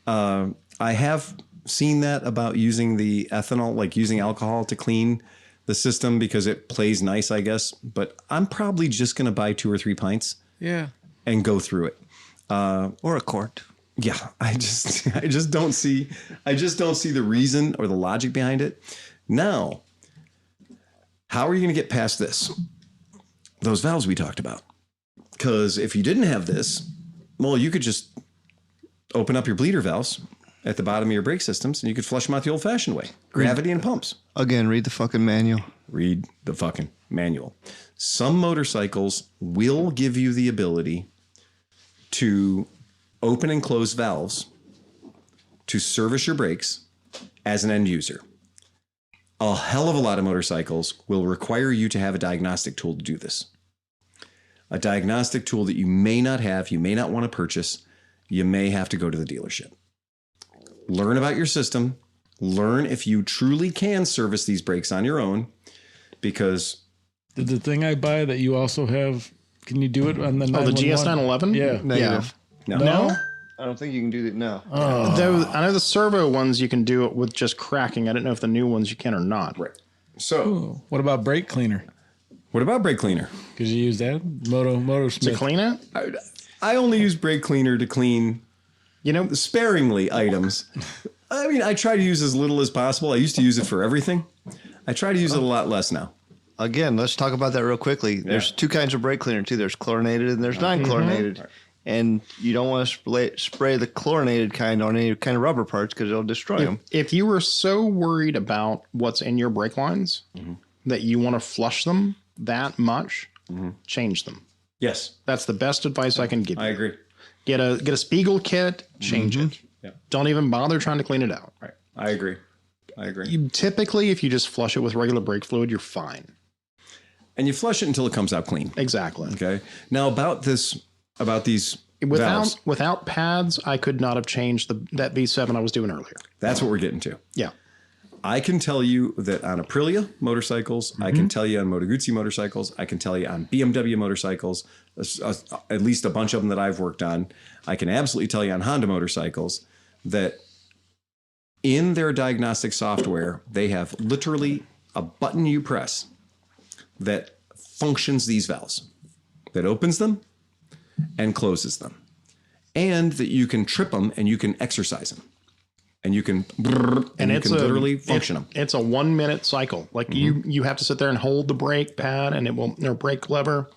[SPEAKER 2] I have seen that about using the ethanol, like using alcohol to clean the system because it plays nice, I guess. But I'm probably just going to buy 2 or 3 pints.
[SPEAKER 1] Yeah.
[SPEAKER 2] And go through it.
[SPEAKER 3] Or a quart.
[SPEAKER 2] Yeah. I just don't see the reason or the logic behind it. Now, how are you going to get past this? Those valves we talked about. Because if you didn't have this, well, you could just open up your bleeder valves at the bottom of your brake systems and you could flush them out the old-fashioned way. Gravity and pumps.
[SPEAKER 3] Again, read the fucking manual.
[SPEAKER 2] Read the fucking manual. Some motorcycles will give you the ability to open and close valves to service your brakes as an end user. A hell of a lot of motorcycles will require you to have a diagnostic tool to do this. A diagnostic tool that you may not have, you may not want to purchase, you may have to go to the dealership. Learn about your system. Learn if you truly can service these brakes on your own, because...
[SPEAKER 1] Did the thing I buy that you also have, can you do it on the 911?
[SPEAKER 4] Oh, the GS911?
[SPEAKER 1] Yeah.
[SPEAKER 3] Negative.
[SPEAKER 2] No.
[SPEAKER 4] No?
[SPEAKER 3] I don't think you can do that now.
[SPEAKER 4] Though I know the servo ones you can do it with just cracking. I don't know if the new ones you can or not.
[SPEAKER 2] Right. So,
[SPEAKER 1] Ooh, what about brake cleaner?
[SPEAKER 2] what about brake cleaner?
[SPEAKER 1] Could you use that? Moto
[SPEAKER 4] To
[SPEAKER 1] Smith.
[SPEAKER 4] clean it?
[SPEAKER 2] I only use brake cleaner to clean sparingly items. I mean, I try to use as little as possible. I used to use it for everything. I try to use it a lot less now.
[SPEAKER 3] Again, let's talk about that real quickly. There's 2 kinds of brake cleaner, too. There's chlorinated and there's non-chlorinated. Mm-hmm. And you don't want to spray the chlorinated kind on any kind of rubber parts because it'll destroy them.
[SPEAKER 4] If you were so worried about what's in your brake lines that you want to flush them that much, change them.
[SPEAKER 2] Yes,
[SPEAKER 4] That's the best advice I can give you.
[SPEAKER 2] I agree.
[SPEAKER 4] Get a Spiegel kit, change it.
[SPEAKER 2] Yeah.
[SPEAKER 4] Don't even bother trying to clean it out.
[SPEAKER 2] Right. I agree.
[SPEAKER 4] Typically, if you just flush it with regular brake fluid, you're fine.
[SPEAKER 2] And you flush it until it comes out clean.
[SPEAKER 4] Exactly.
[SPEAKER 2] Okay. Now about these valves.
[SPEAKER 4] Without pads, I could not have changed that V7 I was doing earlier.
[SPEAKER 2] That's what we're getting to.
[SPEAKER 4] Yeah.
[SPEAKER 2] I can tell you that on Aprilia motorcycles, I can tell you on Moto Guzzi motorcycles, I can tell you on BMW motorcycles, at least a bunch of them that I've worked on. I can absolutely tell you on Honda motorcycles that in their diagnostic software, they have literally a button you press that functions these valves, that opens them and closes them, and that you can trip them and you can exercise them. And you can literally function them.
[SPEAKER 4] It's a 1 minute cycle. Like you have to sit there and hold the brake pad and brake lever,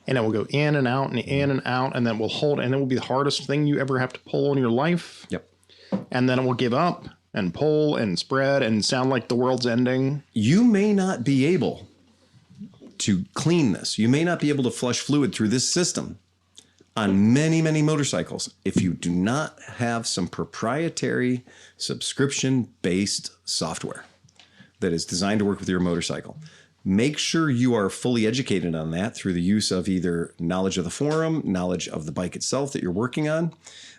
[SPEAKER 4] and it will go in and out and in and out, and then it will hold, and it will be the hardest thing you ever have to pull in your life.
[SPEAKER 2] Yep.
[SPEAKER 4] And then it will give up and pull and spread and sound like the world's ending.
[SPEAKER 2] You may not be able to clean this. You may not be able to flush fluid through this system on many, many motorcycles if you do not have some proprietary subscription-based software that is designed to work with your motorcycle. Make sure you are fully educated on that through the use of either knowledge of the forum, knowledge of the bike itself that you're working on.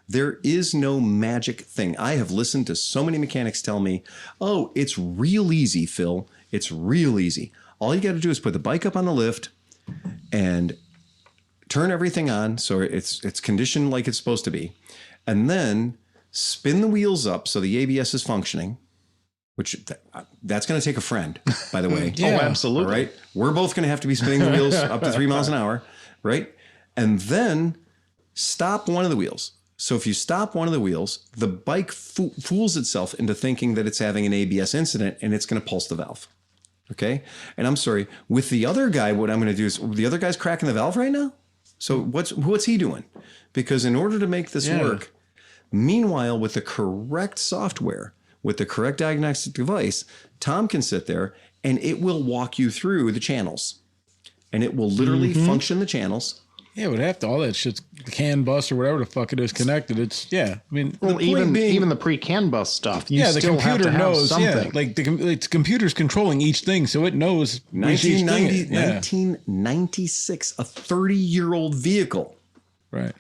[SPEAKER 2] There is no magic thing. I have listened to so many mechanics tell me, oh, it's real easy, Phil. It's real easy. All you got to do is put the bike up on the lift and turn everything on so it's conditioned like it's supposed to be, and then spin the wheels up so the ABS is functioning, which that's going to take a friend, by the way.
[SPEAKER 4] Oh, absolutely.
[SPEAKER 2] All right. We're both going to have to be spinning the wheels up to 3 miles an hour, right? And then stop one of the wheels. So if you stop one of the wheels, the bike fools itself into thinking that it's having an ABS incident and it's going to pulse the valve. Okay. And I'm sorry, with the other guy, what I'm going to do is the other guy's cracking the valve right now. So what's he doing? Because in order to make this work, meanwhile, with the correct software, with the correct diagnostic device, Tom can sit there and it will walk you through the channels and it will literally function the channels.
[SPEAKER 1] Yeah, it would have to. All that shit's CAN bus or whatever the fuck it is connected. It's I mean,
[SPEAKER 4] well, even the pre-CAN bus stuff. You
[SPEAKER 1] the
[SPEAKER 4] still
[SPEAKER 1] computer
[SPEAKER 4] have to
[SPEAKER 1] knows.
[SPEAKER 4] have something.
[SPEAKER 1] Yeah, like the computer's controlling each thing, so it knows.
[SPEAKER 2] 1996, a 30-year-old vehicle.
[SPEAKER 1] Right.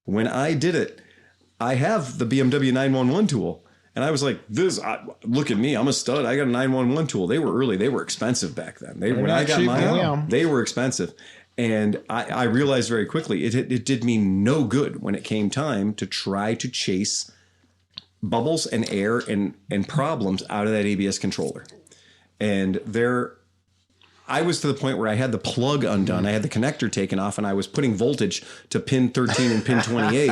[SPEAKER 2] When I did it, I have the BMW 911 tool. And I was like, look at me. I'm a stud. I got a 911 tool. They were early. They were expensive back then. When I got mine, they were expensive. And I realized very quickly it did me no good when it came time to try to chase bubbles and air and problems out of that ABS controller. And I was to the point where I had the plug undone. I had the connector taken off and I was putting voltage to pin 13 and pin 28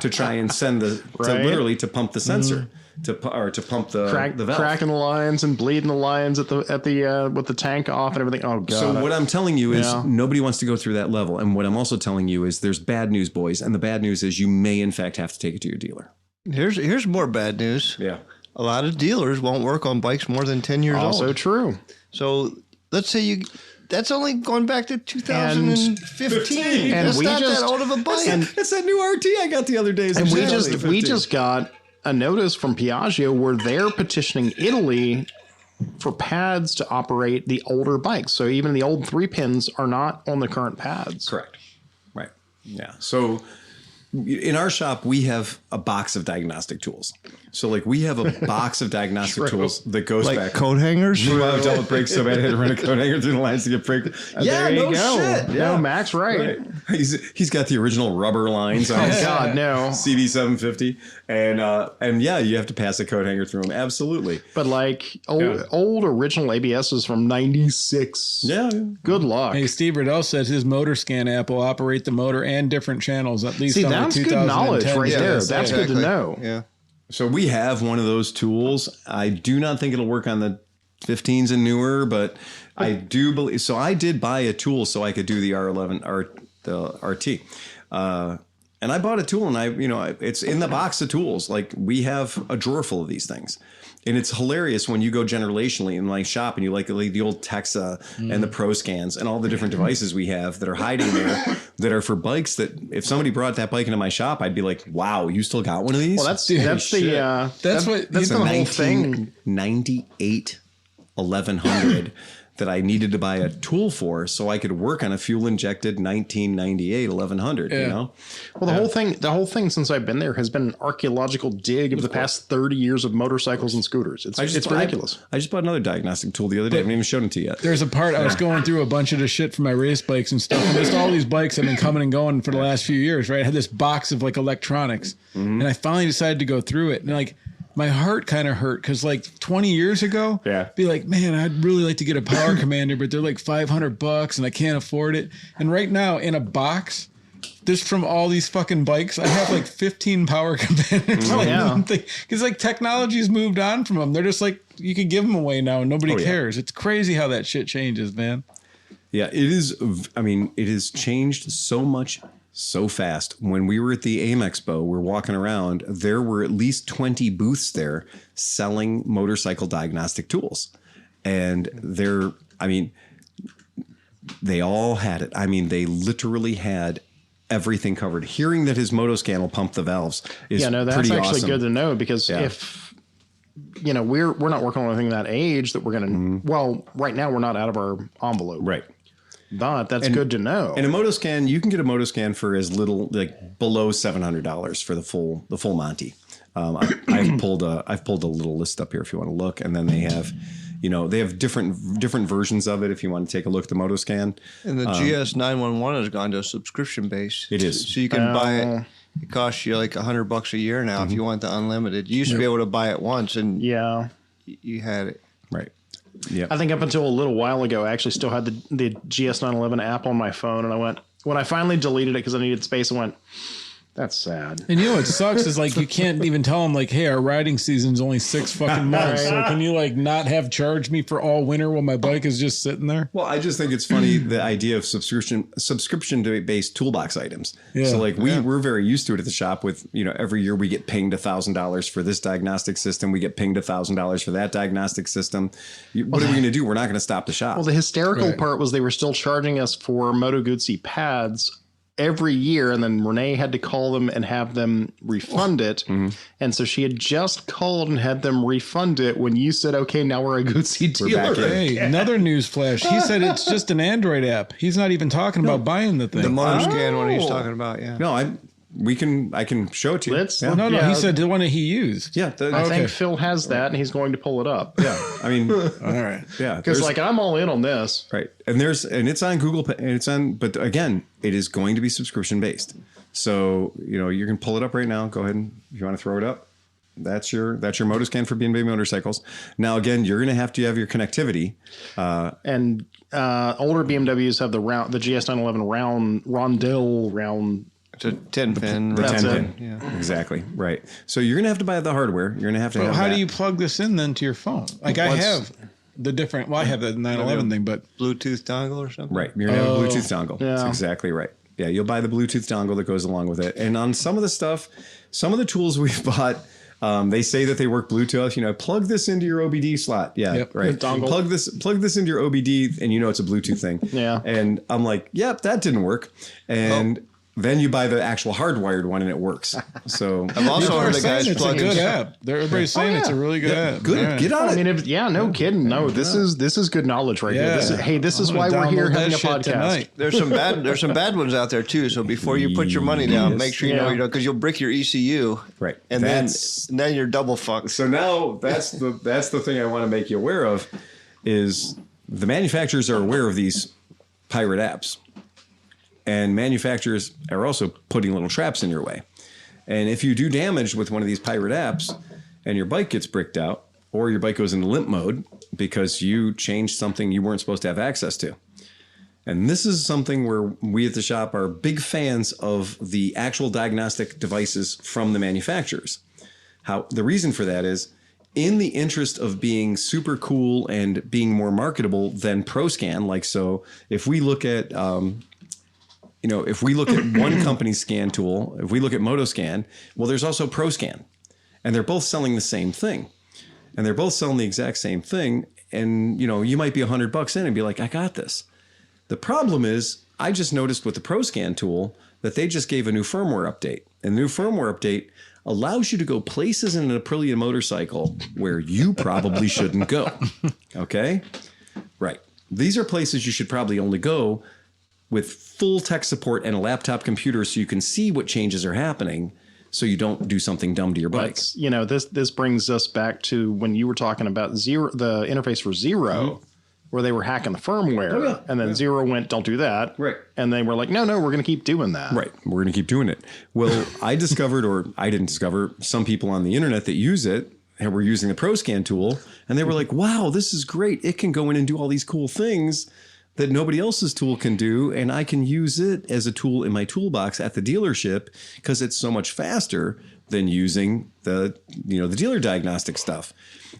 [SPEAKER 2] to try and send literally to pump the sensor. To pump the valve.
[SPEAKER 4] Cracking the lines and bleeding the lines at the with the tank off and everything. Oh god.
[SPEAKER 2] So what I'm telling you is nobody wants to go through that level. And what I'm also telling you is there's bad news, boys. And the bad news is you may in fact have to take it to your dealer.
[SPEAKER 3] Here's more bad news.
[SPEAKER 2] Yeah.
[SPEAKER 3] A lot of dealers won't work on bikes more than 10 years old.
[SPEAKER 4] Also true.
[SPEAKER 3] So let's say that's only going back to 2015.
[SPEAKER 4] And
[SPEAKER 3] that's
[SPEAKER 4] we
[SPEAKER 3] not
[SPEAKER 4] just,
[SPEAKER 3] that old of a bike.
[SPEAKER 2] It's that new RT I got the other day.
[SPEAKER 4] And we just got a notice from Piaggio where they're petitioning Italy for pads to operate the older bikes. So even the old 3-pins are not on the current pads.
[SPEAKER 2] Correct. Right. Yeah. So in our shop, we have a box of diagnostic tools. So like we have a box of diagnostic tools that goes
[SPEAKER 3] like
[SPEAKER 2] back.
[SPEAKER 3] coat hangers?
[SPEAKER 2] I've dealt with brakes so bad I had to run a coat hanger through the lines to get brake.
[SPEAKER 4] There you go.
[SPEAKER 2] Shit.
[SPEAKER 4] No, Max, right.
[SPEAKER 2] He's got the original rubber lines on his
[SPEAKER 4] God, no.
[SPEAKER 2] CB750. And yeah, you have to pass a coat hanger through them. Absolutely.
[SPEAKER 4] But like old original ABSs from 96.
[SPEAKER 2] Yeah.
[SPEAKER 4] Good luck.
[SPEAKER 1] Hey, Steve Riddell says his motor scan app will operate the motor and different channels, at least
[SPEAKER 4] See,
[SPEAKER 1] on
[SPEAKER 4] that's
[SPEAKER 1] the
[SPEAKER 4] good knowledge right there.
[SPEAKER 1] Yes,
[SPEAKER 4] That's good to know.
[SPEAKER 3] Yeah.
[SPEAKER 2] So we have one of those tools. I do not think it'll work on the 15s and newer, but I do believe. So I did buy a tool so I could do the R11 the RT. And I bought a tool and it's in the box of tools. Like we have a drawer full of these things. And it's hilarious when you go generationally in my shop and you like the old Texa and the Pro Scans and all the different devices we have that are hiding there that are for bikes that if somebody brought that bike into my shop, I'd be like, wow, you still got one of these?
[SPEAKER 4] Well, that's the whole thing.
[SPEAKER 2] 98 1100 that I needed to buy a tool for so I could work on a fuel injected 1998 1100, you know?
[SPEAKER 4] Well, the whole thing since I've been there has been an archaeological dig of the past 30 years of motorcycles and scooters. It's ridiculous.
[SPEAKER 2] I just bought another diagnostic tool the other day. I haven't even shown it to you yet.
[SPEAKER 1] There's a part I was going through a bunch of the shit for my race bikes and stuff. And just all these bikes have been coming and going for the last few years, right? I had this box of like electronics and I finally decided to go through it. And like, my heart kind of hurt because like 20 years ago, be like, man, I'd really like to get a power commander, but they're like $500 and I can't afford it. And right now in a box, just from all these fucking bikes, I have like 15 power commanders. Because like technology's moved on from them. They're just like, you can give them away now and nobody cares. It's crazy how that shit changes, man.
[SPEAKER 2] Yeah, it is. I mean, it has changed so much so fast. When we were at the AIM Expo, we're walking around, there were at least 20 booths there selling motorcycle diagnostic tools. And they all had it. I mean, they literally had everything covered. Hearing that his Motoscan will pump the valves is
[SPEAKER 4] that's
[SPEAKER 2] pretty
[SPEAKER 4] actually
[SPEAKER 2] awesome.
[SPEAKER 4] good to know because if we're not working on anything that age that we're going to, well, right now we're not out of our envelope.
[SPEAKER 2] Right.
[SPEAKER 4] But that's good to know.
[SPEAKER 2] And a Motoscan, you can get a Motoscan for as little, like below $700 for the full Monty. I've pulled a little list up here if you want to look, and then they have, they have different versions of it if you want to take a look at the Motoscan.
[SPEAKER 3] And the GS 911 has gone to a subscription base.
[SPEAKER 2] It is.
[SPEAKER 3] So you can buy it. It costs you like $100 a year now if you want the unlimited. You used to be able to buy it once, and you had it.
[SPEAKER 2] Right. Yeah.
[SPEAKER 4] I think up until a little while ago, I actually still had the GS911 app on my phone, and when I finally deleted it because I needed space, I went, that's sad.
[SPEAKER 1] And you know what sucks is like you can't even tell them like, hey, our riding season's only 6 fucking months. So can you like not have charged me for all winter while my bike is just sitting there?
[SPEAKER 2] Well, I just think it's funny the idea of subscription based toolbox items.
[SPEAKER 1] Yeah.
[SPEAKER 2] So like we're very used to it at the shop with, every year we get pinged $1,000 for this diagnostic system. We get pinged $1,000 for that diagnostic system. What are we going to do? We're not going to stop the shop.
[SPEAKER 4] Well, the hysterical part was they were still charging us for Moto Guzzi pads every year, and then Renee had to call them and have them refund it. And so she had just called and had them refund it when you said, okay, now we're a Guzzi dealer.
[SPEAKER 1] Hey, another news flash. He said it's just an Android app. He's not even talking about buying the thing.
[SPEAKER 3] The Monoscan one he's talking about, yeah.
[SPEAKER 2] No, I can show it to you.
[SPEAKER 1] No, he said the one that he used.
[SPEAKER 2] Yeah.
[SPEAKER 4] I think Phil has that, and he's going to pull it up.
[SPEAKER 2] Yeah. I mean,
[SPEAKER 1] all right.
[SPEAKER 2] Yeah.
[SPEAKER 4] Because I'm all in on this.
[SPEAKER 2] Right. And it's on Google, and but again, it is going to be subscription based. So, you can pull it up right now. Go ahead and if you want to throw it up. That's your Motoscan for B&B motorcycles. Now, again, you're going to have your connectivity.
[SPEAKER 4] And older BMWs have the GS911 Rondell round.
[SPEAKER 3] It's a 10-pin.
[SPEAKER 2] The 10-pin. Yeah. Exactly. Right. So you're going to have to buy the hardware. You're going to have to have
[SPEAKER 1] how
[SPEAKER 2] that.
[SPEAKER 1] do you plug this in then to your phone? Like I have the different, I have the 911 thing, but.
[SPEAKER 3] Bluetooth dongle or something?
[SPEAKER 2] Right. You're going to have a Bluetooth dongle. Yeah. That's exactly right. Yeah. You'll buy the Bluetooth dongle that goes along with it. And on some of the stuff, some of the tools we've bought, they say that they work Bluetooth. Plug this into your OBD slot. Yeah,
[SPEAKER 1] yep.
[SPEAKER 2] Right. Plug this into your OBD, and it's a Bluetooth thing.
[SPEAKER 4] Yeah.
[SPEAKER 2] And I'm like, yep, that didn't work. And then you buy the actual hardwired one, and it works. So
[SPEAKER 3] I've also heard the guys
[SPEAKER 1] it's a good app. Everybody's saying it's a really good app.
[SPEAKER 2] Good.
[SPEAKER 1] Yeah.
[SPEAKER 2] Get on it.
[SPEAKER 4] No kidding. No, this is good knowledge right here. This is why we're here having a podcast.
[SPEAKER 1] Tonight.
[SPEAKER 3] There's some bad ones out there too. So before you put your money down, make sure you know because you'll brick your ECU.
[SPEAKER 2] Right.
[SPEAKER 3] And then you're double fucked.
[SPEAKER 2] So now that's the thing I want to make you aware of is the manufacturers are aware of these pirate apps. And manufacturers are also putting little traps in your way. And if you do damage with one of these pirate apps and your bike gets bricked out or your bike goes into limp mode because you changed something you weren't supposed to have access to. And this is something where we at the shop are big fans of the actual diagnostic devices from the manufacturers. The reason for that is in the interest of being super cool and being more marketable than ProScan. So if we look at... if we look at one company's scan tool, if we look at Motoscan, well, there's also ProScan, and they're both selling the same thing, and they're both selling the exact same thing. And, you might be $100 in and be like, I got this. The problem is I just noticed with the ProScan tool that they just gave a new firmware update, and the new firmware update allows you to go places in an Aprilia motorcycle where you probably shouldn't go. Okay. Right. These are places you should probably only go with full tech support and a laptop computer so you can see what changes are happening so you don't do something dumb to your bike.
[SPEAKER 4] This brings us back to when you were talking about the interface for Zero, where they were hacking the firmware, and then Zero went, don't do that.
[SPEAKER 2] Right.
[SPEAKER 4] And they were like, no, we're going to keep doing that.
[SPEAKER 2] Right. We're going to keep doing it. Well, I discovered, or I didn't discover, some people on the internet that use it and were using the ProScan tool, and they were like, wow, this is great. It can go in and do all these cool things that nobody else's tool can do, and I can use it as a tool in my toolbox at the dealership because it's so much faster than using the dealer diagnostic stuff.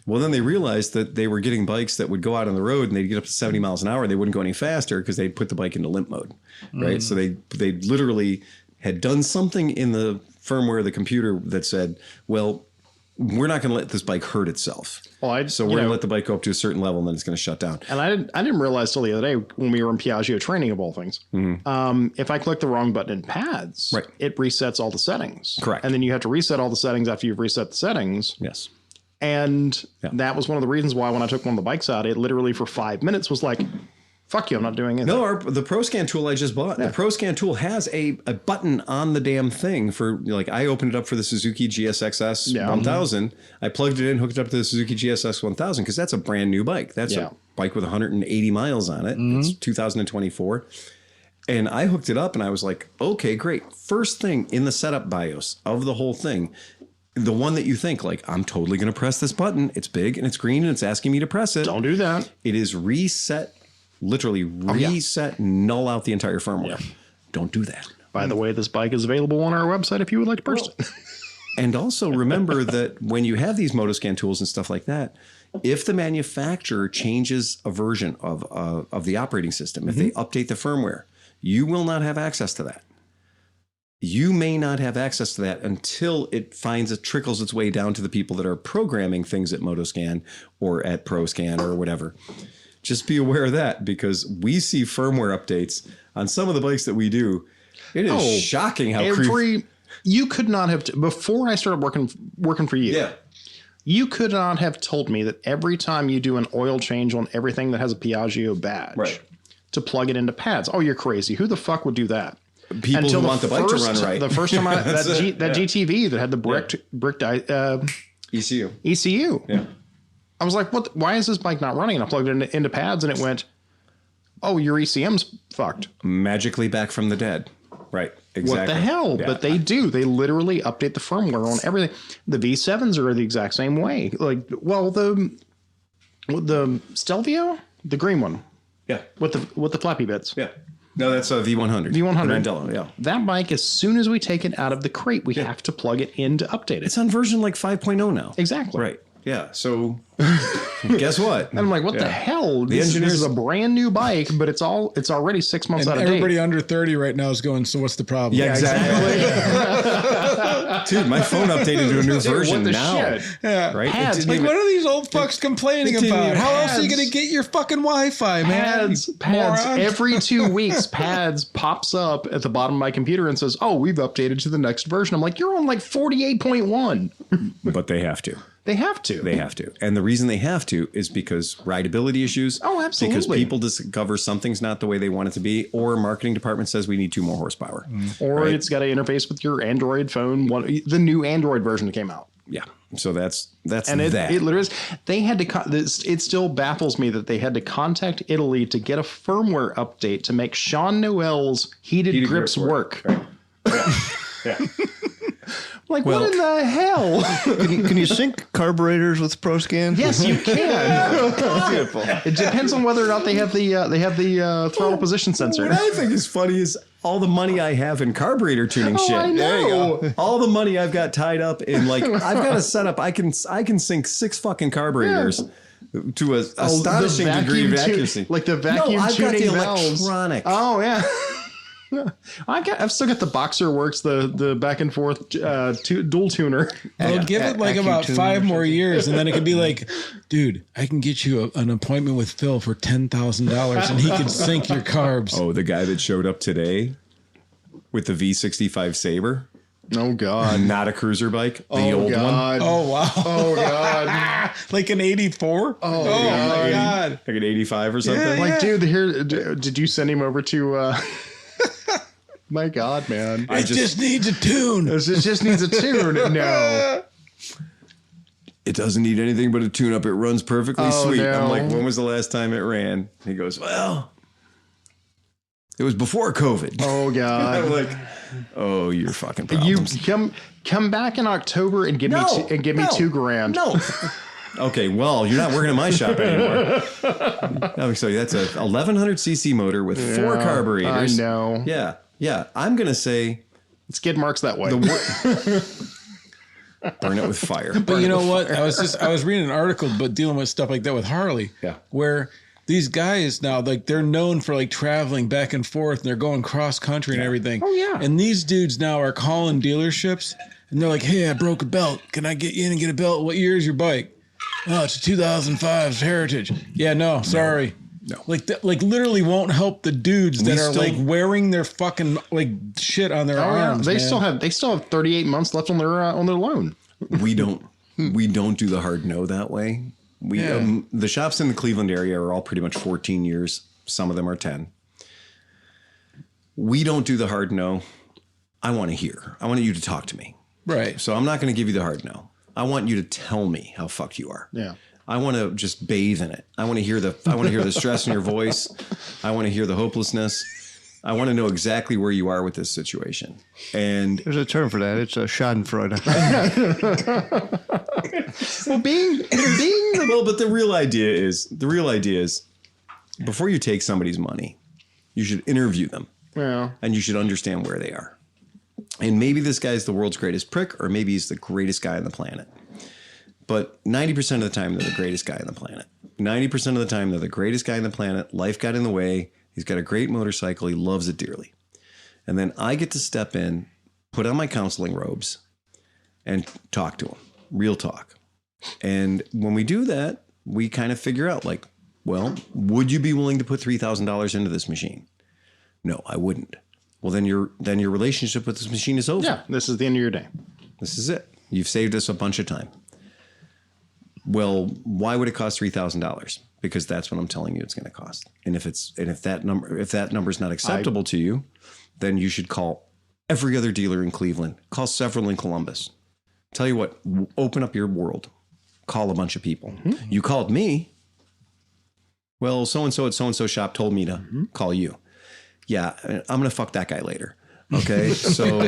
[SPEAKER 2] Well, then they realized that they were getting bikes that would go out on the road and they'd get up to 70 miles an hour and they wouldn't go any faster because they'd put the bike into limp mode, right? So they literally had done something in the firmware of the computer that said, well, we're not going to let this bike hurt itself. So we're going to let the bike go up to a certain level and then it's going to shut down.
[SPEAKER 4] And I didn't realize till the other day when we were in Piaggio training of all things, if I click the wrong button in pads, it resets all the settings.
[SPEAKER 2] Correct.
[SPEAKER 4] And then you have to reset all the settings after you've reset the settings.
[SPEAKER 2] Yes.
[SPEAKER 4] And that was one of the reasons why when I took one of the bikes out, it literally for 5 minutes was like, fuck you, I'm not doing it.
[SPEAKER 2] No, the ProScan tool I just bought, the ProScan tool has a button on the damn thing for, I opened it up for the Suzuki GSXS 1000. I plugged it in, hooked it up to the Suzuki GSX 1000 because that's a brand new bike. That's a bike with 180 miles on it. It's 2024. And I hooked it up and I was like, okay, great. First thing in the setup BIOS of the whole thing, the one that you think like, I'm totally going to press this button. It's big and it's green and it's asking me to press it.
[SPEAKER 4] Don't do that.
[SPEAKER 2] It is literally reset, null out the entire firmware.
[SPEAKER 4] Yeah.
[SPEAKER 2] Don't do that.
[SPEAKER 4] By the way, this bike is available on our website if you would like to purchase it.
[SPEAKER 2] And also remember that when you have these Motoscan tools and stuff like that, if the manufacturer changes a version of the operating system, if they update the firmware, you will not have access to that. You may not have access to that until it trickles its way down to the people that are programming things at Motoscan or at ProScan or whatever. Just be aware of that, because we see firmware updates on some of the bikes that we do. It is shocking how
[SPEAKER 4] you could not have before I started working for you.
[SPEAKER 2] Yeah.
[SPEAKER 4] You could not have told me that every time you do an oil change on everything that has a Piaggio badge, to plug it into pads. Oh, you're crazy. Who the fuck would do that?
[SPEAKER 2] People who want the bike to run right.
[SPEAKER 4] The first time GTV that had the bricked ECU.
[SPEAKER 2] Yeah.
[SPEAKER 4] I was like, what? Why is this bike not running? And I plugged it into pads and it went, oh, your ECM's fucked.
[SPEAKER 2] Magically back from the dead. Right. Exactly.
[SPEAKER 4] What the hell?
[SPEAKER 2] Yeah.
[SPEAKER 4] But they do. They literally update the firmware on everything. The V7s are the exact same way. Like, well, the Stelvio, the green one.
[SPEAKER 2] Yeah.
[SPEAKER 4] With the flappy bits.
[SPEAKER 2] Yeah. No, that's a V100.
[SPEAKER 4] V100.
[SPEAKER 2] The Mandela, yeah.
[SPEAKER 4] That bike, as soon as we take it out of the crate, we have to plug it in to update it.
[SPEAKER 2] It's on version like 5.0 now.
[SPEAKER 4] Exactly.
[SPEAKER 2] Right. Yeah. So guess what?
[SPEAKER 4] And I'm like, what the hell? This is a brand new bike, but it's already 6 months out of date.
[SPEAKER 1] Everybody under 30 right now is going, so what's the problem?
[SPEAKER 2] Yeah, exactly. Dude, my phone updated to a new version now.
[SPEAKER 4] Shit?
[SPEAKER 1] Yeah.
[SPEAKER 2] Right?
[SPEAKER 1] Pads, like, what are these old fucks complaining about? How else are you going to get your fucking Wi-Fi, man?
[SPEAKER 4] Pads. Every 2 weeks, Pads pops up at the bottom of my computer and says, oh, we've updated to the next version. I'm like, you're on like 48.1.
[SPEAKER 2] But they have to.
[SPEAKER 4] They have to.
[SPEAKER 2] They have to. And the reason they have to is because rideability issues.
[SPEAKER 4] Oh, absolutely.
[SPEAKER 2] Because people discover something's not the way they want it to be, or marketing department says we need 2 more horsepower.
[SPEAKER 4] Or it's got to interface with your Android phone, the new Android version that came out.
[SPEAKER 2] Yeah. So that's
[SPEAKER 4] and it literally is. They had to. It still baffles me that they had to contact Italy to get a firmware update to make Sean Noel's heated grips work.
[SPEAKER 2] Right. Yeah.
[SPEAKER 4] Like, what in the hell?
[SPEAKER 3] Can you sync carburetors with ProScan?
[SPEAKER 4] Yes, you can.
[SPEAKER 3] Beautiful.
[SPEAKER 4] It depends on whether or not they have the throttle position sensor.
[SPEAKER 2] What I think is funny is all the money I have in carburetor tuning shit.
[SPEAKER 4] I know.
[SPEAKER 2] There you go. All the money I've got tied up in, like, I've got a setup. I can sync 6 fucking carburetors to an astonishing degree of accuracy.
[SPEAKER 4] Like the vacuum
[SPEAKER 2] I've got the
[SPEAKER 4] tuning valves.
[SPEAKER 2] electronic.
[SPEAKER 4] Oh yeah. I've still got the Boxer Works, the back and forth dual tuner.
[SPEAKER 1] Well, give it like about 5 more years, and then it could be like, dude, I can get you an appointment with Phil for $10,000, and he can sync your carbs.
[SPEAKER 2] Oh, the guy that showed up today with the V65 Sabre.
[SPEAKER 4] Oh God!
[SPEAKER 2] Not a cruiser bike. The old
[SPEAKER 4] God.
[SPEAKER 2] one.
[SPEAKER 1] Oh wow!
[SPEAKER 4] Oh God!
[SPEAKER 1] Like an 84?
[SPEAKER 4] Oh
[SPEAKER 1] my God!
[SPEAKER 2] Like an 85 or something.
[SPEAKER 1] Yeah,
[SPEAKER 4] Like, dude, did you send him over to? My God, man!
[SPEAKER 1] It just needs a tune.
[SPEAKER 4] It just needs a tune. No.
[SPEAKER 2] It doesn't need anything but a tune-up. It runs perfectly sweet.
[SPEAKER 4] No.
[SPEAKER 2] I'm like, when was the last time it ran? He goes, well, it was before COVID.
[SPEAKER 4] Oh God!
[SPEAKER 2] I'm like, oh, you're fucking
[SPEAKER 4] You
[SPEAKER 2] problems.
[SPEAKER 4] come back in October and give me $2,000.
[SPEAKER 2] No. Okay, well, you're not working at my shop anymore. So that's a 1100cc motor with 4 carburetors.
[SPEAKER 4] I know.
[SPEAKER 2] Yeah. I'm gonna say
[SPEAKER 4] Skid marks that way.
[SPEAKER 2] burn it with fire.
[SPEAKER 1] But you know what? I was reading an article, but dealing with stuff like that with Harley.
[SPEAKER 2] Yeah.
[SPEAKER 1] Where these guys now, like, they're known for like traveling back and forth, and they're going cross country and everything.
[SPEAKER 4] Oh yeah.
[SPEAKER 1] And these dudes now are calling dealerships, and they're like, "Hey, I broke a belt. Can I get you in and get a belt? What year is your bike?" "Oh, it's a 2005 Heritage." "Yeah, no, sorry."
[SPEAKER 2] No.
[SPEAKER 1] Like literally won't help the dudes that are like wearing their fucking like shit on their arms.
[SPEAKER 4] They
[SPEAKER 1] man.
[SPEAKER 4] still have 38 months left on their loan.
[SPEAKER 2] We don't do the hard no that way. The shops in the Cleveland area are all pretty much 14 years. Some of them are 10. We don't do the hard no. I want to hear. I want you to talk to me.
[SPEAKER 1] Right.
[SPEAKER 2] So I'm not going to give you the hard no. I want you to tell me how fucked you are.
[SPEAKER 4] Yeah.
[SPEAKER 2] I want to just bathe in it. I want to hear the stress in your voice. I want to hear the hopelessness. I want to know exactly where you are with this situation. And
[SPEAKER 3] There's a term for that. It's a schadenfreude.
[SPEAKER 2] well, but the real idea is before you take somebody's money, you should interview them.
[SPEAKER 4] Yeah.
[SPEAKER 2] And you should understand where they are. And maybe this guy's the world's greatest prick, or maybe he's the greatest guy on the planet. But 90% of the time, they're the greatest guy on the planet. 90% of the time, they're the greatest guy on the planet. Life got in the way. He's got a great motorcycle. He loves it dearly. And then I get to step in, put on my counseling robes, and talk to him. Real talk. And when we do that, we kind of figure out, like, well, would you be willing to put $3,000 into this machine? No, I wouldn't. Well, then your relationship with this machine is over.
[SPEAKER 4] Yeah, this is the end of your day. This
[SPEAKER 2] is it. You've saved us a bunch of time. Well, why would it cost $3,000? Because that's what I'm telling you it's going to cost. And if that number is not acceptable to you, then you should call every other dealer in Cleveland. Call several in Columbus. Tell you what, open up your world. Call a bunch of people. Mm-hmm. You called me. Well, so-and-so at so-and-so shop told me to call you. Yeah, I'm going to fuck that guy later. Okay, so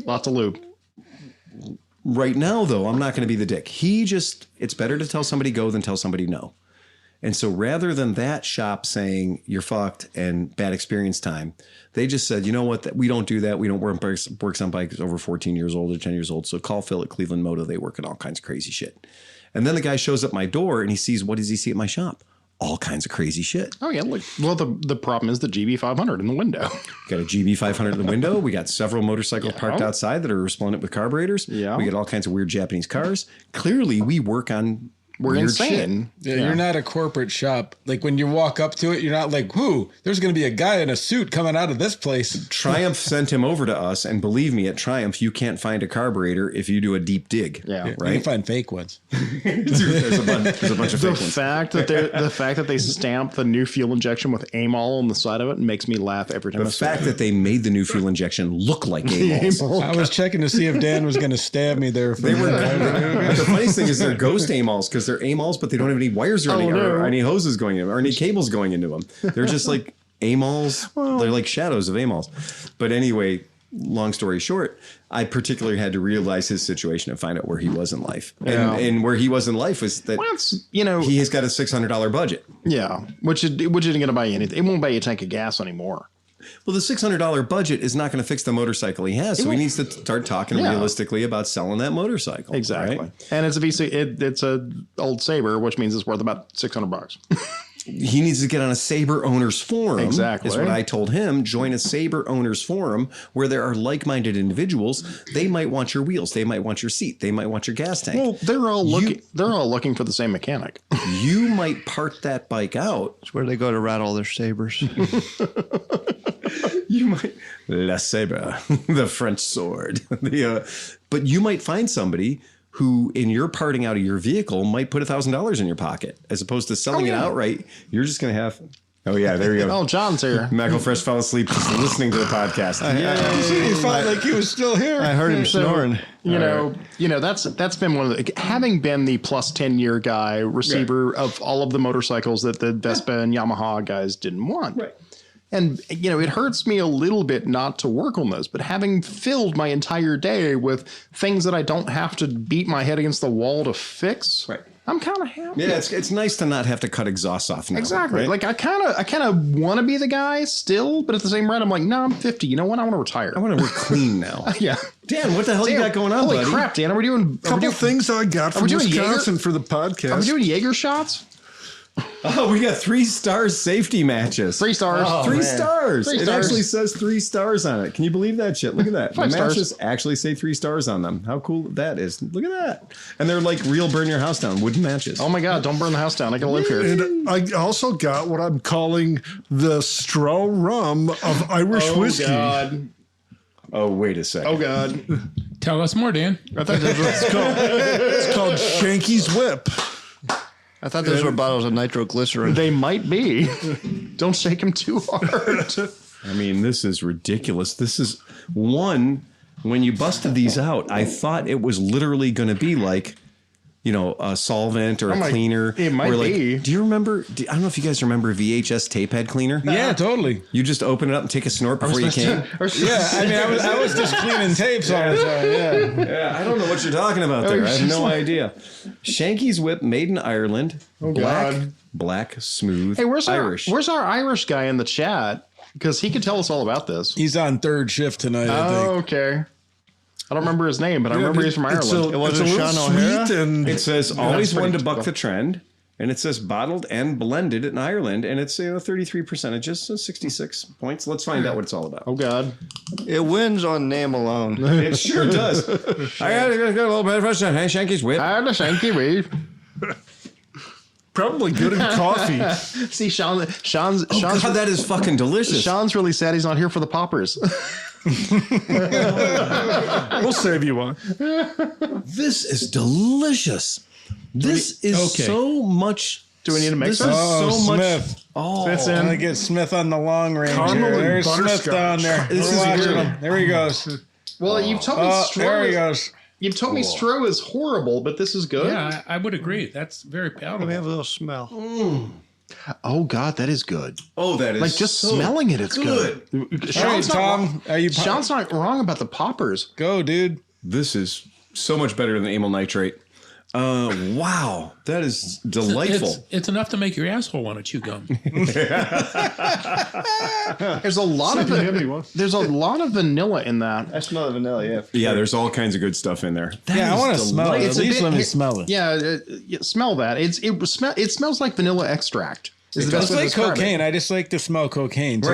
[SPEAKER 4] lots of lube.
[SPEAKER 2] Right now, though, I'm not going to be the dick. It's better to tell somebody go than tell somebody no. And so rather than that shop saying you're fucked and bad experience time, they just said, you know what, we don't do that. We don't work on bikes over 14 years old or 10 years old. So call Phil at ClevelandMoto. They work on all kinds of crazy shit. And then the guy shows up my door and he sees, what does he see at my shop? All kinds of crazy shit.
[SPEAKER 4] Oh, yeah. Well, the problem is the GB 500 in the window.
[SPEAKER 2] Got a GB 500 in the window. We got several motorcycles parked outside that are resplendent with carburetors.
[SPEAKER 4] Yeah.
[SPEAKER 2] We got all kinds of weird Japanese cars. Clearly, we work on
[SPEAKER 4] weird insane.
[SPEAKER 1] Yeah, you're not a corporate shop. Like when you walk up to it, you're not like, whoo, there's going to be a guy in a suit coming out of this place.
[SPEAKER 2] Triumph sent him over to us. And believe me, at Triumph, you can't find a carburetor if you do a deep dig.
[SPEAKER 4] Yeah.
[SPEAKER 2] Right?
[SPEAKER 1] You can find fake ones.
[SPEAKER 2] There's a bunch of fake ones.
[SPEAKER 4] The fact that they stamp the new fuel injection with AMOL on the side of it makes me laugh every time.
[SPEAKER 2] The fact that they made the new fuel injection look like AMOLs.
[SPEAKER 1] I was checking to see if Dan was going to stab me there.
[SPEAKER 2] The funniest thing is they're ghost AMOLs because they're AMOLs, but they don't have any wires or any hoses going in or any cables going into them. They're just like AMOLs. They're like shadows of AMOLs. But anyway, long story short, I particularly had to realize his situation and find out where he was in life. And where he was in life was that he has got a $600 budget.
[SPEAKER 4] Yeah, which isn't going to buy you anything. It won't buy you a tank of gas anymore.
[SPEAKER 2] Well, the $600 budget is not going to fix the motorcycle he has. So he needs to start talking realistically about selling that motorcycle.
[SPEAKER 4] Exactly. Right? And it's a VC. It's a old Sabre, which means it's worth about $600.
[SPEAKER 2] He needs to get on a Sabre owners forum.
[SPEAKER 4] Exactly.
[SPEAKER 2] Is what I told him. Join a Sabre owners forum where there are like-minded individuals. They might want your wheels. They might want your seat. They might want your gas tank.
[SPEAKER 4] Well, they're all looking for the same mechanic.
[SPEAKER 2] You might part that bike out.
[SPEAKER 3] It's where they go to rattle their sabers.
[SPEAKER 2] You might La Sabre, the French sword. But you might find somebody who, in your parting out of your vehicle, might put $1,000 in your pocket, as opposed to selling it outright. You're just going to have. Oh yeah, there you go.
[SPEAKER 4] Oh, John's here.
[SPEAKER 2] Fresh fell asleep just listening to the podcast.
[SPEAKER 1] He felt like he was still here.
[SPEAKER 3] I heard him snoring.
[SPEAKER 4] You know that's been one of the, having been the plus 10-year guy receiver of all of the motorcycles that the Vespa and Yamaha guys didn't want.
[SPEAKER 2] Right.
[SPEAKER 4] And, it hurts me a little bit not to work on those, but having filled my entire day with things that I don't have to beat my head against the wall to fix, I'm kind of happy.
[SPEAKER 2] Yeah, it's nice to not have to to cut exhaust off now.
[SPEAKER 4] Exactly.
[SPEAKER 2] Right?
[SPEAKER 4] Like I kind of want to be the guy still, but at the same rate, I'm like, no, I'm 50. You know what? I want to retire.
[SPEAKER 2] I want to work clean now.
[SPEAKER 4] Yeah.
[SPEAKER 2] Dan, what the hell you got going on,
[SPEAKER 4] holy
[SPEAKER 2] buddy?
[SPEAKER 4] Holy crap, Dan. Are we doing
[SPEAKER 6] a couple things I got from Wisconsin for the podcast?
[SPEAKER 4] Are we doing Jaeger shots?
[SPEAKER 2] Oh, we got 3-star safety matches.
[SPEAKER 4] 3 stars.
[SPEAKER 2] Oh, 3 stars.
[SPEAKER 4] 3
[SPEAKER 2] it
[SPEAKER 4] stars.
[SPEAKER 2] actually says 3 stars on it. Can you believe that shit? Look at that.
[SPEAKER 4] 5
[SPEAKER 2] the
[SPEAKER 4] stars.
[SPEAKER 2] matches actually say 3 stars on them. How cool that is. Look at that. And they're like real burn your house down wooden matches.
[SPEAKER 4] Oh my God, don't burn the house down. I can live here.
[SPEAKER 6] And I also got what I'm calling the straw rum of Irish whiskey.
[SPEAKER 4] God.
[SPEAKER 2] Oh, wait a second.
[SPEAKER 4] Oh God.
[SPEAKER 5] Tell us more, Dan.
[SPEAKER 4] I thought
[SPEAKER 6] It's called Shanky's Whip.
[SPEAKER 3] I thought those were bottles of nitroglycerin.
[SPEAKER 4] They might be. Don't shake them too hard.
[SPEAKER 2] I mean, this is ridiculous. This is one, when you busted these out, I thought it was literally going to be like a solvent or a cleaner.
[SPEAKER 4] It might be.
[SPEAKER 2] Do you remember? I don't know if you guys remember VHS tape head cleaner.
[SPEAKER 1] Yeah, totally.
[SPEAKER 2] You just open it up and take a snort before you came.
[SPEAKER 1] Yeah, I mean, I was just cleaning tapes all the time. Yeah.
[SPEAKER 2] I don't know what you're talking about there. I have no idea. Shanky's whip, made in Ireland.
[SPEAKER 4] Oh, God.
[SPEAKER 2] Black, smooth.
[SPEAKER 4] Hey, where's
[SPEAKER 2] Irish?
[SPEAKER 4] Where's our Irish guy in the chat? Because he could tell us all about this.
[SPEAKER 1] He's on third shift tonight, I think.
[SPEAKER 4] Oh, okay. I don't remember his name, but I remember he's from Ireland.
[SPEAKER 6] It wasn't Sean O'Hara. And
[SPEAKER 2] It says always one to buck the trend, and it says bottled and blended in Ireland, and it's 33 percentages, so 66 points. Let's find out what it's all about.
[SPEAKER 4] Oh, God.
[SPEAKER 3] It wins on name alone.
[SPEAKER 2] It sure does. I gotta get a little bit of Shanky's whip.
[SPEAKER 4] The Shanky Wave.
[SPEAKER 6] probably good in coffee.
[SPEAKER 4] See, Sean's
[SPEAKER 2] God, that is fucking delicious.
[SPEAKER 4] Sean's really sad he's not here for the poppers.
[SPEAKER 6] We'll save you one.
[SPEAKER 2] This is delicious. This is so much.
[SPEAKER 4] Do we need a mixer?
[SPEAKER 1] Smith.
[SPEAKER 4] Smith's
[SPEAKER 1] I'm
[SPEAKER 4] in.
[SPEAKER 1] gonna get Smith on the long range.
[SPEAKER 6] Caramel and
[SPEAKER 1] There's Smith
[SPEAKER 6] butterscotch.
[SPEAKER 1] down there.
[SPEAKER 2] This
[SPEAKER 1] We're
[SPEAKER 2] is
[SPEAKER 1] watching
[SPEAKER 2] good.
[SPEAKER 1] him. There he goes.
[SPEAKER 4] Well, you've told me
[SPEAKER 1] There he
[SPEAKER 4] Stro.
[SPEAKER 1] goes.
[SPEAKER 4] You've told me Stro is horrible, but this is good.
[SPEAKER 5] Yeah, I would agree. That's very
[SPEAKER 3] Let me
[SPEAKER 5] palatable.
[SPEAKER 3] have a little smell.
[SPEAKER 4] Oh God, that is good.
[SPEAKER 2] Oh, that is
[SPEAKER 4] Like just smelling it, it's good.
[SPEAKER 1] All right,
[SPEAKER 4] Sean's not
[SPEAKER 1] Tom.
[SPEAKER 4] wrong.
[SPEAKER 1] Are you
[SPEAKER 4] Sean's not wrong about the poppers.
[SPEAKER 1] go, dude?
[SPEAKER 2] This is so much better than amyl nitrate. Wow, that is delightful.
[SPEAKER 5] It's enough to make your asshole want to chew gum.
[SPEAKER 4] There's a lot of there's a lot of vanilla in that.
[SPEAKER 3] I smell the vanilla, yeah.
[SPEAKER 2] Yeah, there's all kinds of good stuff in there.
[SPEAKER 1] Yeah, I want to smell it. At
[SPEAKER 4] It's a
[SPEAKER 1] least
[SPEAKER 4] bit-
[SPEAKER 1] let me smell it.
[SPEAKER 4] Yeah, smell that. It smells like vanilla extract. Is the best
[SPEAKER 1] It's
[SPEAKER 4] way to
[SPEAKER 1] like
[SPEAKER 4] describe
[SPEAKER 1] cocaine. I just like to smell cocaine too.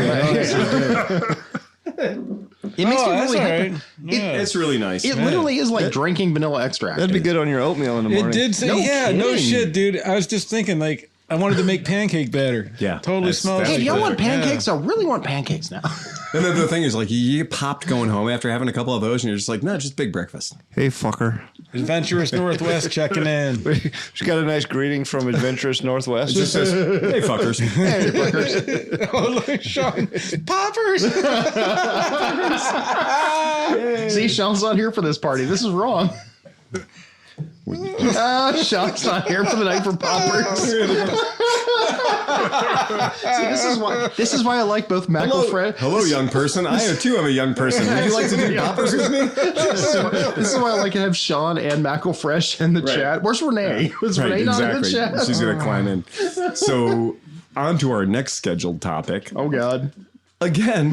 [SPEAKER 4] It makes me
[SPEAKER 1] that's
[SPEAKER 4] really
[SPEAKER 1] all
[SPEAKER 4] happy.
[SPEAKER 1] right. Yeah.
[SPEAKER 2] It's really nice.
[SPEAKER 4] It literally is like drinking vanilla extract.
[SPEAKER 3] That'd be good on your oatmeal in the morning.
[SPEAKER 1] It did say,
[SPEAKER 4] No
[SPEAKER 1] no
[SPEAKER 4] kidding.
[SPEAKER 1] shit, dude. I was just thinking, like, I wanted to make pancake batter.
[SPEAKER 2] Yeah,
[SPEAKER 1] Totally
[SPEAKER 2] that's-
[SPEAKER 1] smells
[SPEAKER 2] that's
[SPEAKER 4] Hey,
[SPEAKER 1] like
[SPEAKER 4] do y'all
[SPEAKER 2] good.
[SPEAKER 4] want pancakes? I really want pancakes now.
[SPEAKER 2] And then the thing is, like, you popped going home after having a couple of those, and you're just like, no, just big breakfast.
[SPEAKER 3] Hey, fucker.
[SPEAKER 1] Adventurous Northwest checking in.
[SPEAKER 3] She got a nice greeting from Adventurous Northwest.
[SPEAKER 2] It just says, hey, fuckers.
[SPEAKER 4] Hey, fuckers.
[SPEAKER 1] Oh, look, Sean. Poppers.
[SPEAKER 4] See, Sean's not here for this party. This is wrong. Sean's not here for the night for poppers. See, this is why I like both Mackle Fred.
[SPEAKER 2] Hello, young person. I too am a young person. Would you like to do poppers with me?
[SPEAKER 4] This is why I like to have Sean and Mackle Fresh in the chat. Where's Renee? Was Renee not in the chat?
[SPEAKER 2] She's going to climb in. So, on to our next scheduled topic.
[SPEAKER 4] Oh God,
[SPEAKER 2] Again,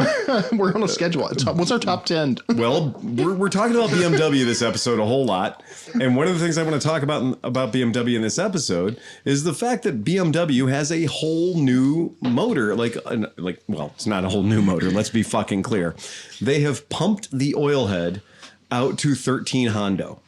[SPEAKER 4] we're on a schedule. What's our top 10?
[SPEAKER 2] well, we're talking about BMW this episode a whole lot. And one of the things I want to talk about BMW in this episode is the fact that BMW has a whole new motor. Well, it's not a whole new motor. Let's be fucking clear. They have pumped the oil head out to 13 Hondo.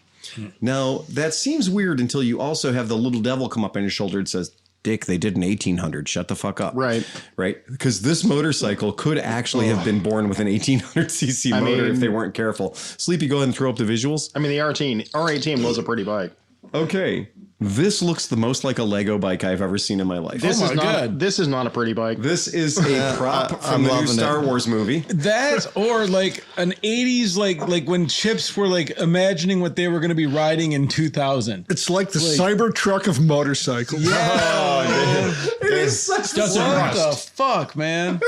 [SPEAKER 2] Now, that seems weird until you also have the little devil come up on your shoulder and says, Dick, they did an 1800. Shut the fuck up.
[SPEAKER 4] Right.
[SPEAKER 2] Right. Because this motorcycle could actually have been born with an 1800cc motor if they weren't careful. Sleepy, go ahead and throw up the visuals.
[SPEAKER 4] I mean, the R18 was a pretty bike.
[SPEAKER 2] Okay. This looks the most like a Lego bike I've ever seen in my life.
[SPEAKER 4] This is
[SPEAKER 1] God.
[SPEAKER 4] this is not a pretty bike.
[SPEAKER 2] This is a prop from the new Star Wars movie.
[SPEAKER 1] That or like an 80s, like when Chips were like imagining what they were going to be riding in 2000.
[SPEAKER 6] It's like the Cybertruck of motorcycles.
[SPEAKER 2] It is such
[SPEAKER 1] What the fuck, man?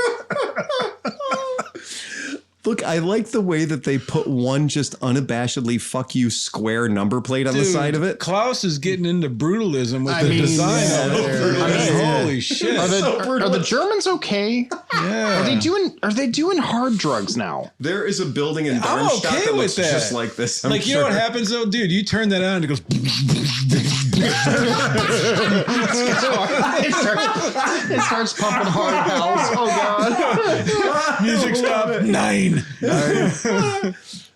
[SPEAKER 2] Look, I like the way that they put one just unabashedly fuck you square number plate on the side of it.
[SPEAKER 1] Klaus is getting into brutalism with
[SPEAKER 4] I
[SPEAKER 1] the
[SPEAKER 4] mean,
[SPEAKER 1] design
[SPEAKER 4] yeah,
[SPEAKER 1] of it.
[SPEAKER 4] they're-
[SPEAKER 1] Holy shit.
[SPEAKER 4] Are the Germans okay?
[SPEAKER 1] Yeah.
[SPEAKER 4] Are they doing hard drugs now?
[SPEAKER 2] There is a building in
[SPEAKER 1] I'm
[SPEAKER 2] Darmstadt
[SPEAKER 1] okay
[SPEAKER 2] that
[SPEAKER 1] with
[SPEAKER 2] looks
[SPEAKER 1] that.
[SPEAKER 2] just like this. I'm
[SPEAKER 1] Like, you
[SPEAKER 2] sure.
[SPEAKER 1] know what happens though? Dude, you turn that on and it goes.
[SPEAKER 4] It starts pumping hard pals. Oh God.
[SPEAKER 1] Music stop. 9.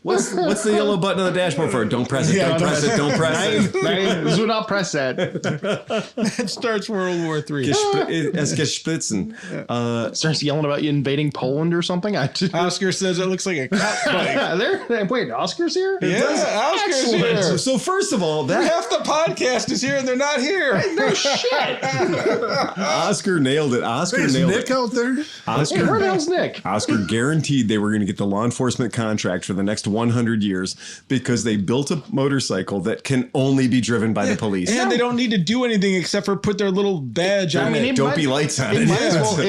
[SPEAKER 2] What's the yellow button on the dashboard for? Don't press it. Don't press it. Don't press it.
[SPEAKER 4] Do not press that.
[SPEAKER 1] It starts World War III.
[SPEAKER 2] Es gespitzen.
[SPEAKER 4] Starts yelling about you invading Poland or something.
[SPEAKER 1] Oscar says it looks like a cop bike.
[SPEAKER 4] Wait, Oscar's here?
[SPEAKER 1] Yeah, Oscar's here.
[SPEAKER 2] So first of all, that
[SPEAKER 1] Half the podcast is here and they're not here.
[SPEAKER 4] No shit.
[SPEAKER 2] Oscar nailed it. Oscar
[SPEAKER 6] Is
[SPEAKER 2] nailed
[SPEAKER 6] Nick
[SPEAKER 2] it.
[SPEAKER 6] out there?
[SPEAKER 4] Hey, where the hell's Nick?
[SPEAKER 2] Oscar guaranteed they were going to get the law enforcement contract for the next 100 years because they built a motorcycle that can only be driven by the police.
[SPEAKER 1] And they don't need to do anything except for put their little badge on it.
[SPEAKER 2] Dopey lights on it.
[SPEAKER 4] It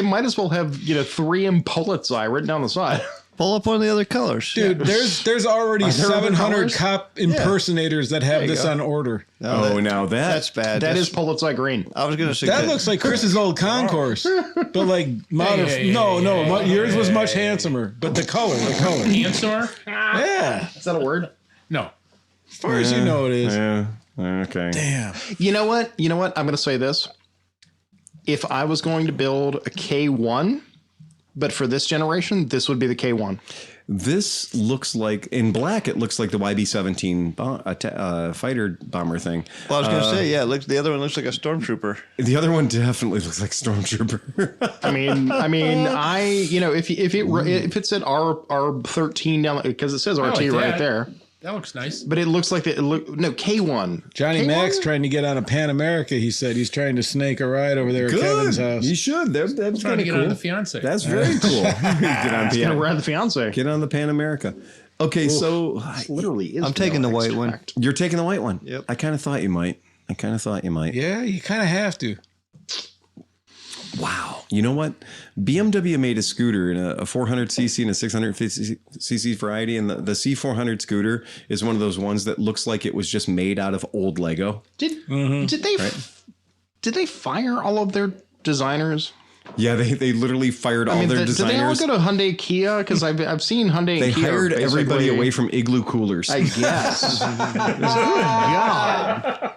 [SPEAKER 4] might as well have 3M Pulitzer written down the side.
[SPEAKER 3] Pull up one of the other colors.
[SPEAKER 1] Dude, there's already 700 cop impersonators that have this on order.
[SPEAKER 2] Now
[SPEAKER 3] that's bad.
[SPEAKER 4] That is Pulitzer green.
[SPEAKER 3] I was going to say
[SPEAKER 1] That looks like Chris's old concourse, but like yours was much handsomer. But the color.
[SPEAKER 5] Handsomer?
[SPEAKER 1] Yeah,
[SPEAKER 4] Is that a word?
[SPEAKER 5] No.
[SPEAKER 1] as far as you know, it is.
[SPEAKER 2] Yeah. Okay.
[SPEAKER 1] Damn.
[SPEAKER 4] You know what? I'm going to say this. If I was going to build a K1, but for this generation, this would be the K1.
[SPEAKER 2] This looks like, in black, it looks like the YB-17 fighter bomber thing.
[SPEAKER 3] Well, I was going to say, the other one looks like a stormtrooper.
[SPEAKER 2] The other one definitely looks like Stormtrooper.
[SPEAKER 4] If it said R13 down, because it says RT right there.
[SPEAKER 5] That looks nice.
[SPEAKER 4] But it looks like K1.
[SPEAKER 1] Johnny
[SPEAKER 4] K1?
[SPEAKER 1] Mac's trying to get on a Pan America. He said he's trying to snake a ride over there at Kevin's house.
[SPEAKER 2] You should. That's
[SPEAKER 5] Trying
[SPEAKER 2] kind
[SPEAKER 5] to
[SPEAKER 2] of
[SPEAKER 5] get
[SPEAKER 2] cool.
[SPEAKER 5] on the fiance.
[SPEAKER 2] That's very cool. Get on
[SPEAKER 4] Gonna ride the fiance.
[SPEAKER 2] Get on the Pan America. Okay, so
[SPEAKER 4] This literally is.
[SPEAKER 3] I'm taking the white one.
[SPEAKER 2] you're taking the white one.
[SPEAKER 3] Yep.
[SPEAKER 2] I kind of thought you might.
[SPEAKER 1] Yeah, you kind of have to.
[SPEAKER 2] Wow. You know what? BMW made a scooter in a 400cc and a 650cc variety, and the C400 scooter is one of those ones that looks like it was just made out of old Lego.
[SPEAKER 4] Did they fire all of their designers?
[SPEAKER 2] Yeah, they literally fired all their
[SPEAKER 4] did they all
[SPEAKER 2] designers.
[SPEAKER 4] go to Hyundai Kia? Because I've seen Hyundai.
[SPEAKER 2] They
[SPEAKER 4] and Kia
[SPEAKER 2] hired everybody
[SPEAKER 4] basically-
[SPEAKER 2] away from igloo coolers.
[SPEAKER 4] I guess. Good God.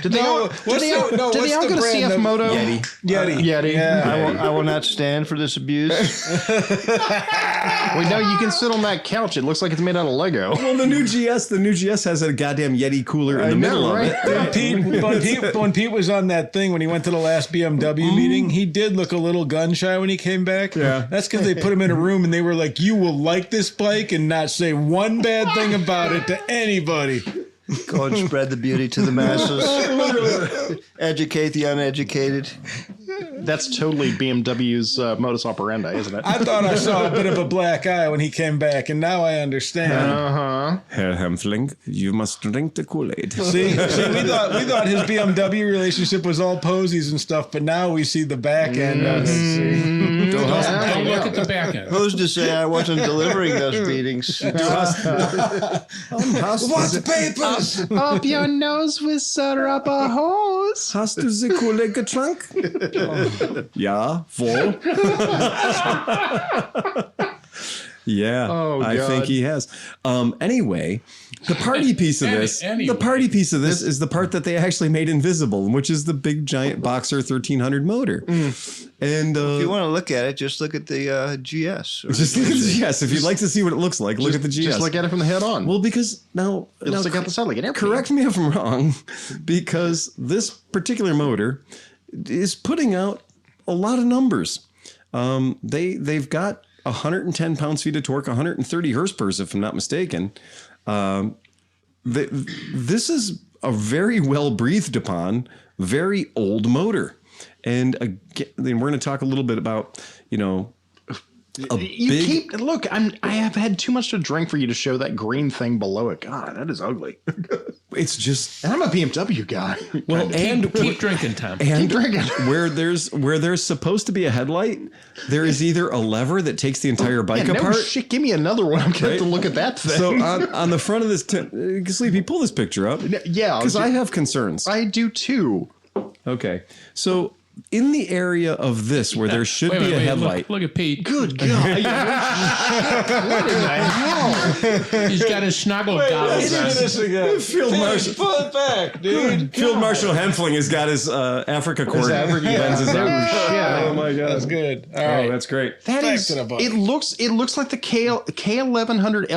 [SPEAKER 4] Did they all go to CF Moto?
[SPEAKER 2] Yeti.
[SPEAKER 4] Yeti.
[SPEAKER 1] Yeah.
[SPEAKER 3] I will not stand for this abuse.
[SPEAKER 4] Wait, no, you can sit on that couch. It looks like it's made out of Lego.
[SPEAKER 2] Well, the new GS has a goddamn Yeti cooler in the middle of it.
[SPEAKER 1] When Pete was on that thing when he went to the last BMW meeting, he did look a little gun shy when he came back.
[SPEAKER 2] Yeah.
[SPEAKER 1] That's because they put him in a room and they were like, "You will like this bike and not say one bad thing about it to anybody."
[SPEAKER 3] Go and spread the beauty to the masses. Educate the uneducated.
[SPEAKER 4] That's totally BMW's modus operandi, isn't it?
[SPEAKER 1] I thought I saw a bit of a black eye when he came back, and now I understand.
[SPEAKER 2] Herr Hemfling, you must drink the Kool-Aid.
[SPEAKER 1] See, we thought his BMW relationship was all posies and stuff, but now we see the back end of it. See?
[SPEAKER 5] Don't look at the back end.
[SPEAKER 3] Who's to say I wasn't delivering those meetings?
[SPEAKER 1] What's the papers?
[SPEAKER 4] Up your nose with rubber hose.
[SPEAKER 2] Hast du the Kollege trunk? Ja, wo? Yeah, I think he has. Anyway, the party piece of this, is the part that they actually made invisible, which is the big giant Boxer 1300 motor. And
[SPEAKER 3] If you want to look at it, just look at the GS.
[SPEAKER 2] just look at the GS. If you'd like to see what it looks like, look at the GS.
[SPEAKER 4] Just look at it from the head on.
[SPEAKER 2] Well, because now
[SPEAKER 4] Stick out the side like an airplane.
[SPEAKER 2] correct me if I'm wrong, because this particular motor is putting out a lot of numbers. They've got 110 pounds-feet of torque, 130 horsepower, if I'm not mistaken. This is a very well breathed upon, very old motor. And again, we're going to talk a little bit about,
[SPEAKER 4] I have had too much to drink for you to show that green thing below it. God, that is ugly.
[SPEAKER 2] It's just,
[SPEAKER 4] And I'm a BMW guy.
[SPEAKER 2] well, and
[SPEAKER 5] Keep drinking, Tom.
[SPEAKER 2] and
[SPEAKER 4] drinking.
[SPEAKER 2] where there's supposed to be a headlight, there is either a lever that takes the entire bike
[SPEAKER 4] No
[SPEAKER 2] apart.
[SPEAKER 4] shit, give me another one. I'm going to have to look at that thing.
[SPEAKER 2] So on the front of this, Sleepy, pull this picture up.
[SPEAKER 4] Yeah,
[SPEAKER 2] Because I have concerns.
[SPEAKER 4] I do too.
[SPEAKER 2] Okay. So in the area of this where there should be a headlight.
[SPEAKER 5] Look at Pete.
[SPEAKER 4] Good God. What in the hell?
[SPEAKER 5] He's got his snuggle goggles on.
[SPEAKER 1] again.
[SPEAKER 2] Field Marshal.
[SPEAKER 1] Pull it back, dude.
[SPEAKER 2] Field Marshal Hemfling has got his Africa cord lenses on. Oh my God.
[SPEAKER 1] That's good. All
[SPEAKER 2] Oh,
[SPEAKER 1] right.
[SPEAKER 2] that's great.
[SPEAKER 4] That
[SPEAKER 1] Back
[SPEAKER 4] is,
[SPEAKER 1] to the bike.
[SPEAKER 4] it looks like the K1100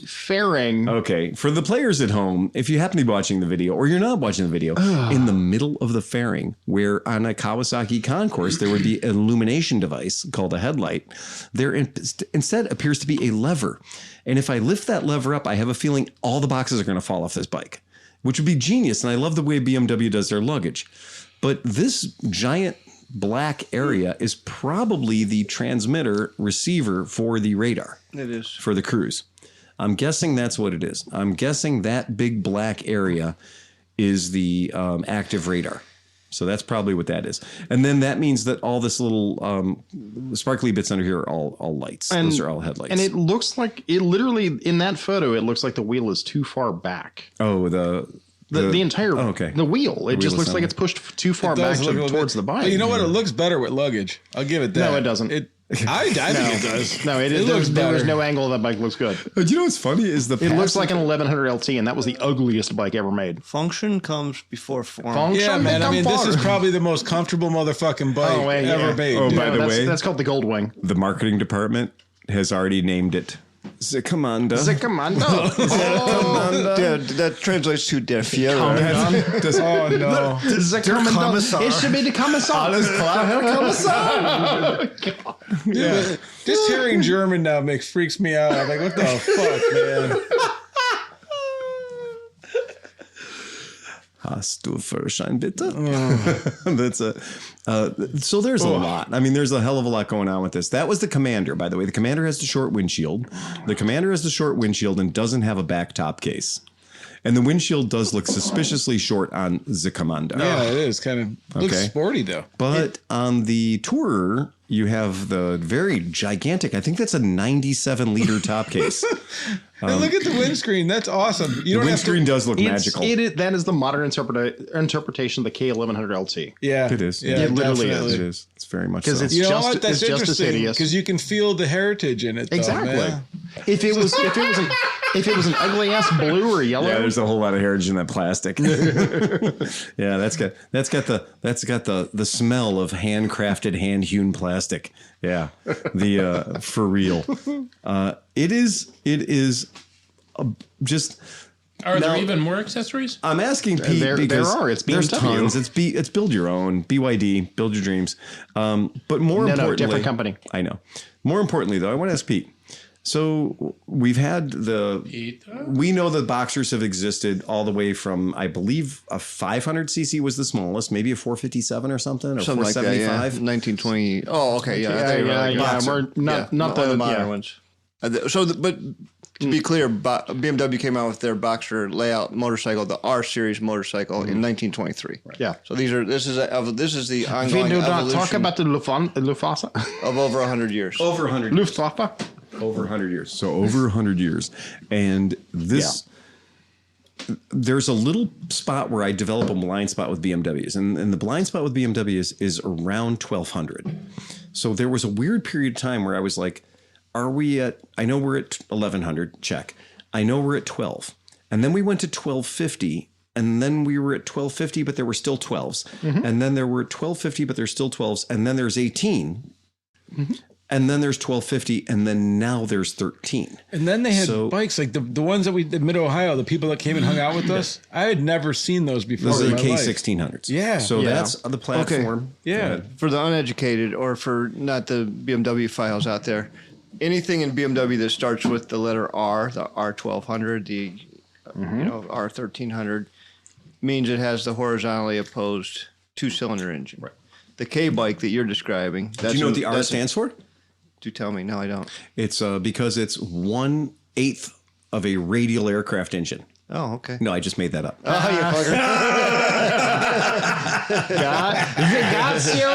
[SPEAKER 4] LT fairing.
[SPEAKER 2] Okay, for the players at home, if you happen to be watching the video or you're not watching the video, in the middle of the fairing, where on a Kawasaki Concourse there would be an illumination device called a headlight, there instead appears to be a lever. And if I lift that lever up, I have a feeling all the boxes are going to fall off this bike, which would be genius. And I love the way BMW does their luggage. But this giant black area is probably the transmitter receiver for the radar.
[SPEAKER 3] It is.
[SPEAKER 2] For the cruise. I'm guessing that's what it is. I'm guessing that big black area is the active radar. So that's probably what that is. And then that means that all this little sparkly bits under here are all lights. Those are all headlights.
[SPEAKER 4] And it looks like it literally in that photo, it looks like the wheel is too far back.
[SPEAKER 2] Oh, the entire
[SPEAKER 4] the wheel. It just looks like it's pushed too far back towards the bike.
[SPEAKER 1] But you know what? It looks better with luggage. I'll give it that.
[SPEAKER 4] No, it doesn't.
[SPEAKER 1] I think it does.
[SPEAKER 4] No, it looks better. There's no angle of that bike looks good.
[SPEAKER 2] You know what's funny is it
[SPEAKER 4] looks like an 1100 LT, and that was the ugliest bike ever made.
[SPEAKER 3] Function comes before form.
[SPEAKER 4] Function
[SPEAKER 1] Yeah, man. I mean, this is
[SPEAKER 4] form.
[SPEAKER 1] probably the most comfortable motherfucking bike ever made.
[SPEAKER 2] Oh, by the way,
[SPEAKER 4] that's called the Gold Wing.
[SPEAKER 2] the marketing department has already named it the Commander.
[SPEAKER 4] The Commando.
[SPEAKER 3] Dude, that translates to Der Führer.
[SPEAKER 1] Oh no!
[SPEAKER 4] The Commandant. It should be the Commissar.
[SPEAKER 1] Yeah. Just hearing German now freaks me out. I'm like, what the fuck, man?
[SPEAKER 2] Hast du Führerschein bitte? That's so there's a lot. I mean, there's a hell of a lot going on with this. That was the Commander, by the way. The Commander has the short windshield. The Commander has the short windshield and doesn't have a back top case. And the windshield does look suspiciously short on the Commander.
[SPEAKER 1] Yeah, it is kind of looks sporty though.
[SPEAKER 2] But on the Tourer, you have the very gigantic, I think that's a 97-liter top case.
[SPEAKER 1] Hey, look at the windscreen. That's awesome. You
[SPEAKER 2] The
[SPEAKER 1] don't
[SPEAKER 2] windscreen does look magical.
[SPEAKER 4] That is the modern interpretation of the K1100 LT.
[SPEAKER 1] Yeah,
[SPEAKER 2] It is.
[SPEAKER 1] Yeah,
[SPEAKER 4] It literally
[SPEAKER 1] definitely.
[SPEAKER 2] It is. It's very much so.
[SPEAKER 4] Because it's
[SPEAKER 1] You know
[SPEAKER 4] just,
[SPEAKER 1] what? That's
[SPEAKER 4] it's just as
[SPEAKER 1] interesting
[SPEAKER 4] hideous.
[SPEAKER 1] because you can feel the heritage in it. Though,
[SPEAKER 4] Exactly.
[SPEAKER 1] man.
[SPEAKER 4] If it was an ugly ass blue or yellow,
[SPEAKER 2] Yeah, there's a whole lot of heritage in that plastic. Yeah, that's got the smell of handcrafted, hand-hewn plastic. Yeah, the for real. It is just.
[SPEAKER 5] Are there even more accessories?
[SPEAKER 2] I'm asking Pete
[SPEAKER 4] There
[SPEAKER 2] because
[SPEAKER 4] are. It's
[SPEAKER 2] there's
[SPEAKER 4] BMW.
[SPEAKER 2] tons. It's build your own, BYD, build your dreams. But more importantly,
[SPEAKER 4] different company.
[SPEAKER 2] I know. More importantly, though, I want to ask Pete. So we've had we know the Boxers have existed all the way from, I believe, a 500cc was the smallest, maybe a 457 or something, or
[SPEAKER 3] Something like that,
[SPEAKER 2] 475.
[SPEAKER 3] yeah. 1920. Oh, okay, yeah.
[SPEAKER 4] yeah. We're not
[SPEAKER 3] the
[SPEAKER 4] the
[SPEAKER 3] modern ones. But to be clear, BMW came out with their Boxer layout motorcycle, the R Series motorcycle, in 1923.
[SPEAKER 4] Yeah.
[SPEAKER 3] So this is the
[SPEAKER 4] We
[SPEAKER 3] ongoing
[SPEAKER 4] do not
[SPEAKER 3] evolution
[SPEAKER 4] talk about the Luftwaffe.
[SPEAKER 3] of over 100 years.
[SPEAKER 2] Over 100 years.
[SPEAKER 4] Luftwaffe.
[SPEAKER 2] Over 100 years. So over 100 years. And this, there's a little spot where I develop a blind spot with BMWs. And the blind spot with BMWs is around 1200. So there was a weird period of time where I was like, I know we're at 1100, check. I know we're at 12. And then we went to 1250. And then we were at 1250, but there were still 12s. Mm-hmm. And then there were 1250, but there's still 12s. And then there's 18. Mm-hmm. And then there's 1250, and then now there's 13.
[SPEAKER 1] And then they had bikes like the ones that we did Mid Ohio, the people that came and hung out with us. I had never seen those before.
[SPEAKER 2] Those are the
[SPEAKER 1] in my life.
[SPEAKER 2] K1600s.
[SPEAKER 1] Yeah.
[SPEAKER 2] So that's the platform.
[SPEAKER 1] Okay. Yeah.
[SPEAKER 3] For the uneducated, or for not the BMW files out there, anything in BMW that starts with the letter R, the R1200, the R1300, means it has the horizontally opposed two-cylinder engine. Right. The K bike that you're describing.
[SPEAKER 2] Do you know what the R stands for?
[SPEAKER 3] Do tell me. No, I don't.
[SPEAKER 2] It's because it's 1/8 of a radial aircraft engine.
[SPEAKER 3] Oh, okay.
[SPEAKER 2] No, I just made that up.
[SPEAKER 3] Oh, you fucker.
[SPEAKER 4] Got you.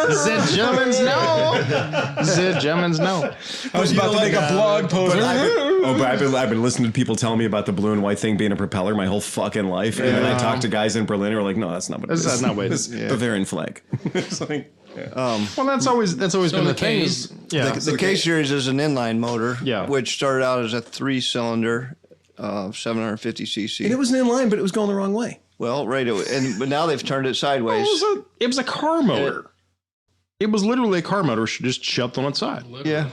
[SPEAKER 4] The Germans know. The Germans know.
[SPEAKER 1] I was about to make a blog post.
[SPEAKER 2] But I've been listening to people tell me about the blue and white thing being a propeller my whole fucking life. And then I talked to guys in Berlin who are like, no, that's not what it is.
[SPEAKER 4] That's not what it is.
[SPEAKER 2] Bavarian flag. It's like,
[SPEAKER 4] well, that's always been the thing.
[SPEAKER 3] The K series is an inline motor,
[SPEAKER 4] Yeah.
[SPEAKER 3] which started out as a 3-cylinder, 750cc.
[SPEAKER 2] and it was an inline, but it was going the wrong way.
[SPEAKER 3] Well, right, but now they've turned it sideways.
[SPEAKER 4] It was a car motor. It was literally a car motor just shoved on its side.
[SPEAKER 3] Yeah,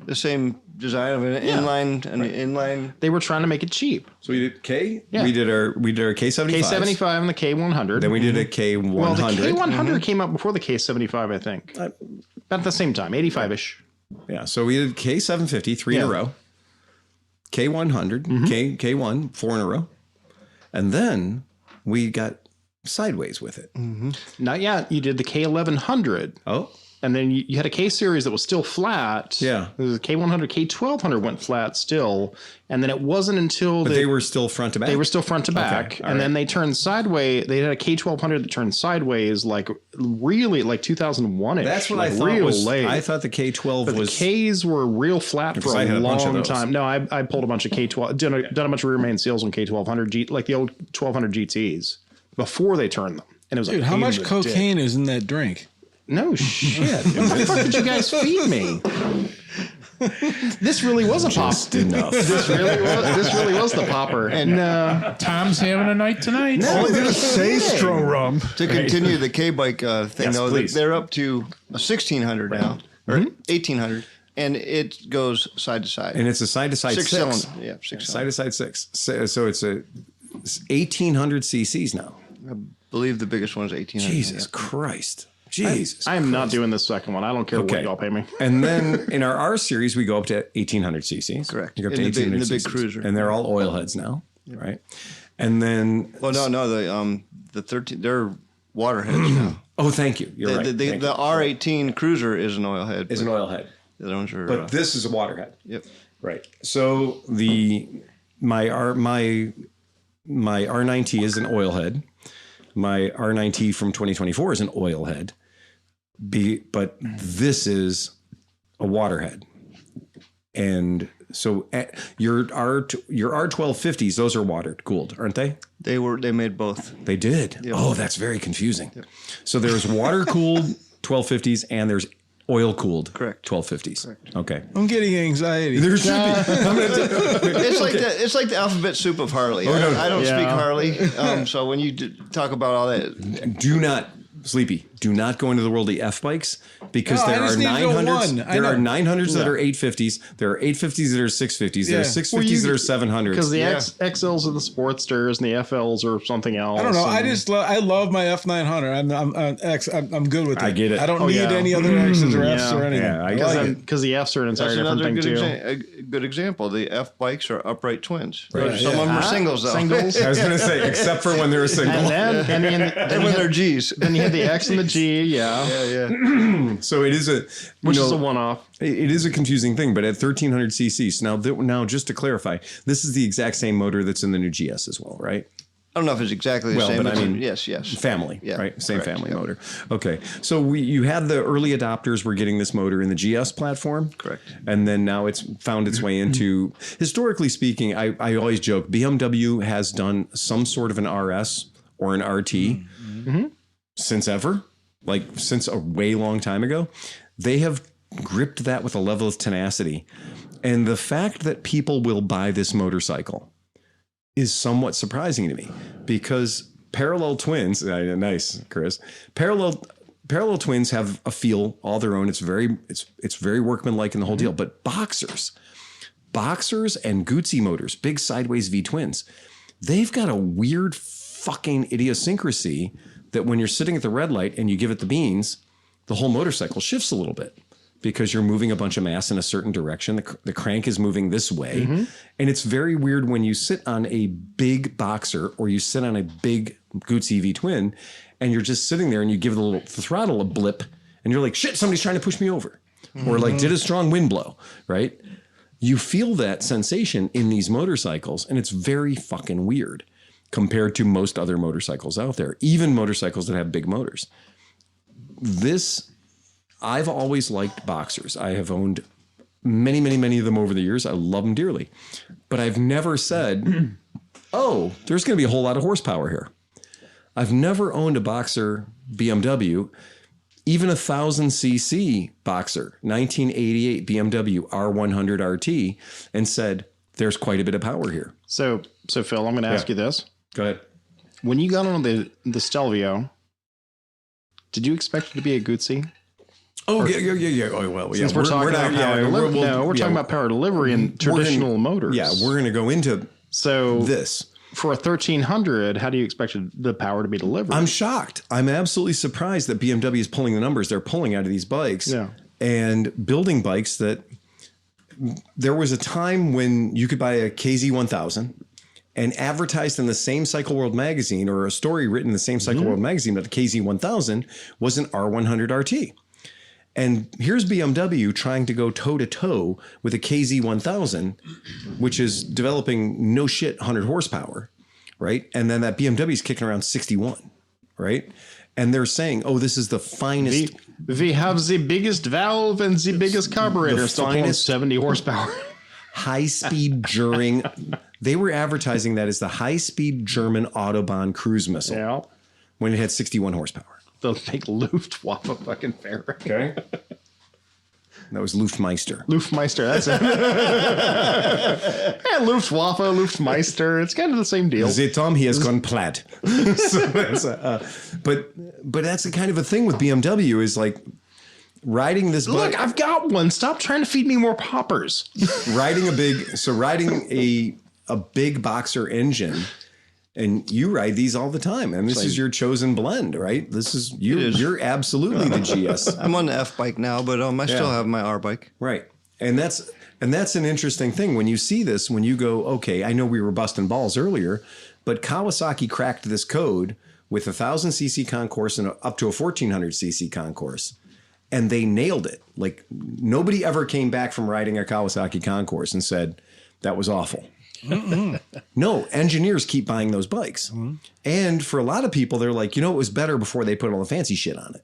[SPEAKER 3] the same design of an inline.
[SPEAKER 4] They were trying to make it cheap.
[SPEAKER 2] So we did K.
[SPEAKER 4] Yeah.
[SPEAKER 2] We did our K75.
[SPEAKER 4] K75 and the K100.
[SPEAKER 2] Then we did a K100.
[SPEAKER 4] Well, the K100 came out before the K75, I think. About at the same time, 85-ish.
[SPEAKER 2] Yeah. So we did K750, 3 in a row. K100, K1, 4 in a row. And then we got sideways with it.
[SPEAKER 4] Not yet. You did the K1100.
[SPEAKER 2] Oh.
[SPEAKER 4] and then you had a K series that was still flat.
[SPEAKER 2] Yeah.
[SPEAKER 4] There was a K100, K1200 went flat still, and then it wasn't until
[SPEAKER 2] But they were still front to back.
[SPEAKER 4] They were still front to back, and then they turned sideways. They had a K1200 that turned sideways, like really like 2001ish.
[SPEAKER 2] That's what
[SPEAKER 4] like
[SPEAKER 2] I thought
[SPEAKER 4] real
[SPEAKER 2] was.
[SPEAKER 4] late.
[SPEAKER 2] I thought the K12
[SPEAKER 4] But
[SPEAKER 2] was.
[SPEAKER 4] the Ks were real flat for
[SPEAKER 2] I
[SPEAKER 4] a
[SPEAKER 2] had a bunch of
[SPEAKER 4] long
[SPEAKER 2] those.
[SPEAKER 4] time. No, I pulled a bunch of K12, done a bunch of rear main seals on K1200, like the old 1200 GTs before they turned them. And it was
[SPEAKER 1] Dude,
[SPEAKER 4] like,
[SPEAKER 1] how
[SPEAKER 4] pain
[SPEAKER 1] much
[SPEAKER 4] in the
[SPEAKER 1] cocaine is in that drink?
[SPEAKER 4] No shit. What the fuck did you guys feed me? This really was a pop.
[SPEAKER 2] enough.
[SPEAKER 4] This really was the popper. And
[SPEAKER 5] Tom's having a night tonight.
[SPEAKER 6] Only going to say Stro rum.
[SPEAKER 3] To continue the K-bike thing,
[SPEAKER 2] Yes,
[SPEAKER 3] though,
[SPEAKER 2] please.
[SPEAKER 3] they're up to a 1600 now, or 1800, and it goes side to side.
[SPEAKER 2] And it's a side-to-side
[SPEAKER 3] Six
[SPEAKER 2] six.
[SPEAKER 3] cylinder. Yeah, six cylinder.
[SPEAKER 2] Side-to-side six. So it's a 1,800 cc's now.
[SPEAKER 3] I believe the biggest one is 1800.
[SPEAKER 2] Jesus Christ. Jesus.
[SPEAKER 4] I am not doing this second one. I don't care what
[SPEAKER 2] Okay.
[SPEAKER 4] y'all pay me.
[SPEAKER 2] And then in our R series, we go up to 1,800 cc's.
[SPEAKER 3] Correct.
[SPEAKER 2] You go up
[SPEAKER 3] In
[SPEAKER 2] to
[SPEAKER 3] the big-
[SPEAKER 2] 1,800
[SPEAKER 3] in the big
[SPEAKER 2] cc's.
[SPEAKER 3] cruiser.
[SPEAKER 2] And they're all oil heads now, right? And then...
[SPEAKER 3] Well, no, the 13, they're water heads now.
[SPEAKER 2] Oh, thank you. You're right.
[SPEAKER 3] The
[SPEAKER 2] Thank you.
[SPEAKER 3] R18 cruiser is an oil head.
[SPEAKER 2] Is an oil head.
[SPEAKER 3] The other ones are.
[SPEAKER 2] But this is a water head.
[SPEAKER 3] Yep.
[SPEAKER 2] Right. So my R9T is an oil head. My R9T from 2024 is an oil head. But this is a water head. And so your R1250s, those are water cooled, aren't they?
[SPEAKER 3] They made both.
[SPEAKER 2] They did.
[SPEAKER 3] Yep.
[SPEAKER 2] Oh, that's very confusing. Yep. So there's water cooled 1250s and there's oil cooled
[SPEAKER 3] Correct.
[SPEAKER 2] 1250s.
[SPEAKER 3] Correct.
[SPEAKER 2] Okay.
[SPEAKER 1] I'm getting anxiety.
[SPEAKER 2] There should be.
[SPEAKER 3] It's like the alphabet soup of Harley. I don't speak Harley, so when you talk about all that,
[SPEAKER 2] Do not, Sleepy, do not go into the world of F bikes because
[SPEAKER 1] No, I
[SPEAKER 2] there are
[SPEAKER 1] just need to know
[SPEAKER 2] 900s.
[SPEAKER 1] one. I
[SPEAKER 2] There are
[SPEAKER 1] know.
[SPEAKER 2] 900s that are 850s. There are 850s that are 650s. There are
[SPEAKER 1] Yeah.
[SPEAKER 2] 650s that are 700s.
[SPEAKER 4] Because the XLs are the Sportsters and the FLs are something else.
[SPEAKER 1] I don't know. I
[SPEAKER 4] and-
[SPEAKER 1] just I love my F900. I'm good with it.
[SPEAKER 2] I get it.
[SPEAKER 1] I don't
[SPEAKER 4] Oh,
[SPEAKER 1] need
[SPEAKER 4] yeah.
[SPEAKER 1] any other X's or F's
[SPEAKER 4] Yeah.
[SPEAKER 1] or anything.
[SPEAKER 2] Yeah, I
[SPEAKER 1] I
[SPEAKER 2] guess
[SPEAKER 1] like it.
[SPEAKER 4] Because the Fs are an
[SPEAKER 3] that's
[SPEAKER 4] entirely different
[SPEAKER 3] another
[SPEAKER 4] thing too.
[SPEAKER 3] good example. The F bikes are upright twins.
[SPEAKER 2] Right.
[SPEAKER 3] Some of them are singles though,
[SPEAKER 4] Singles.
[SPEAKER 2] I was going to say, except for when they're a single.
[SPEAKER 4] And then
[SPEAKER 3] and when they're G's.
[SPEAKER 4] then you have the X and the G,
[SPEAKER 2] So it is
[SPEAKER 4] which is a one-off.
[SPEAKER 2] It is a confusing thing, but at 1,300 cc's. Now, just to clarify, this is the exact same motor that's in the new GS as well, right?
[SPEAKER 3] I don't know if it's exactly the
[SPEAKER 2] Well,
[SPEAKER 3] same.
[SPEAKER 2] but I mean,
[SPEAKER 3] yes.
[SPEAKER 2] Family,
[SPEAKER 3] Yeah,
[SPEAKER 2] right? Same
[SPEAKER 3] correct,
[SPEAKER 2] family
[SPEAKER 3] yep.
[SPEAKER 2] motor. Okay. So you had the early adopters were getting this motor in the GS platform.
[SPEAKER 3] Correct.
[SPEAKER 2] And then now it's found its way into, historically speaking, I always joke, BMW has done some sort of an RS or an RT since ever, like since a way long time ago. They have gripped that with a level of tenacity. And the fact that people will buy this motorcycle is somewhat surprising to me because parallel twins, nice, Chris. Parallel twins have a feel all their own. It's very workmanlike in the whole deal. But boxers and Guzzi motors, big sideways V twins, they've got a weird fucking idiosyncrasy that when you're sitting at the red light and you give it the beans, the whole motorcycle shifts a little bit. Because you're moving a bunch of mass in a certain direction. The crank is moving this way. And it's very weird when you sit on a big boxer or you sit on a big Guzzi V twin and you're just sitting there and you give the throttle a blip and you're like, shit, somebody's trying to push me over. Or like, did a strong wind blow, right? You feel that sensation in these motorcycles and it's very fucking weird compared to most other motorcycles out there, even motorcycles that have big motors. I've always liked boxers. I have owned many, many, many of them over the years. I love them dearly. But I've never said, oh, there's going to be a whole lot of horsepower here. I've never owned a boxer BMW, even 1,000cc boxer, 1988 BMW R100 RT, and said, there's quite a bit of power here.
[SPEAKER 4] So Phil, I'm going to ask you this.
[SPEAKER 2] Go ahead.
[SPEAKER 4] When you got on the Stelvio, did you expect it to be a Guzzi?
[SPEAKER 2] Oh, yeah. Oh, well,
[SPEAKER 4] Since we're talking about power delivery, we're talking about power delivery and traditional motors.
[SPEAKER 2] Yeah, we're going to go into this.
[SPEAKER 4] For a 1300, how do you expect the power to be delivered?
[SPEAKER 2] I'm shocked. I'm absolutely surprised that BMW is pulling the numbers they're pulling out of these bikes and building bikes that there was a time when you could buy a KZ1000 and advertised in the same Cycle World magazine or a story written in the same Cycle World magazine that the KZ1000 was an R100 RT. And here's BMW trying to go toe to toe with a KZ1000, which is developing no shit 100 horsepower, right? And then that BMW is kicking around 61, right? And they're saying, oh, this is the finest.
[SPEAKER 4] We have the biggest valve and the biggest carburetor, still pulling 70 horsepower.
[SPEAKER 2] High-speed German. They were advertising that as the high-speed German Autobahn cruise missile.
[SPEAKER 4] Yeah.
[SPEAKER 2] When it had 61 horsepower.
[SPEAKER 4] The big Luftwaffe fucking ferry.
[SPEAKER 2] Okay. That was Luftmeister.
[SPEAKER 4] Luftmeister, that's it. Yeah, Luftwaffe, Luftmeister. It's kind of the same deal.
[SPEAKER 2] The Tom, he has gone plaid. So that's but that's the kind of a thing with BMW is like riding this bike.
[SPEAKER 4] Look, I've got one. Stop trying to feed me more poppers.
[SPEAKER 2] riding a big boxer engine. And you ride these all the time, and this is your chosen blend, right? This is you. You're absolutely the GS.
[SPEAKER 3] I'm on the F bike now, but I still have my R bike.
[SPEAKER 2] Right, and that's an interesting thing when you see this. When you go, okay, I know we were busting balls earlier, but Kawasaki cracked this code with a 1,000cc concourse and up to a 1,400cc concourse, and they nailed it. Like nobody ever came back from riding a Kawasaki concourse and said that was awful. No, engineers keep buying those bikes. And for a lot of people, they're like, it was better before they put all the fancy shit on it,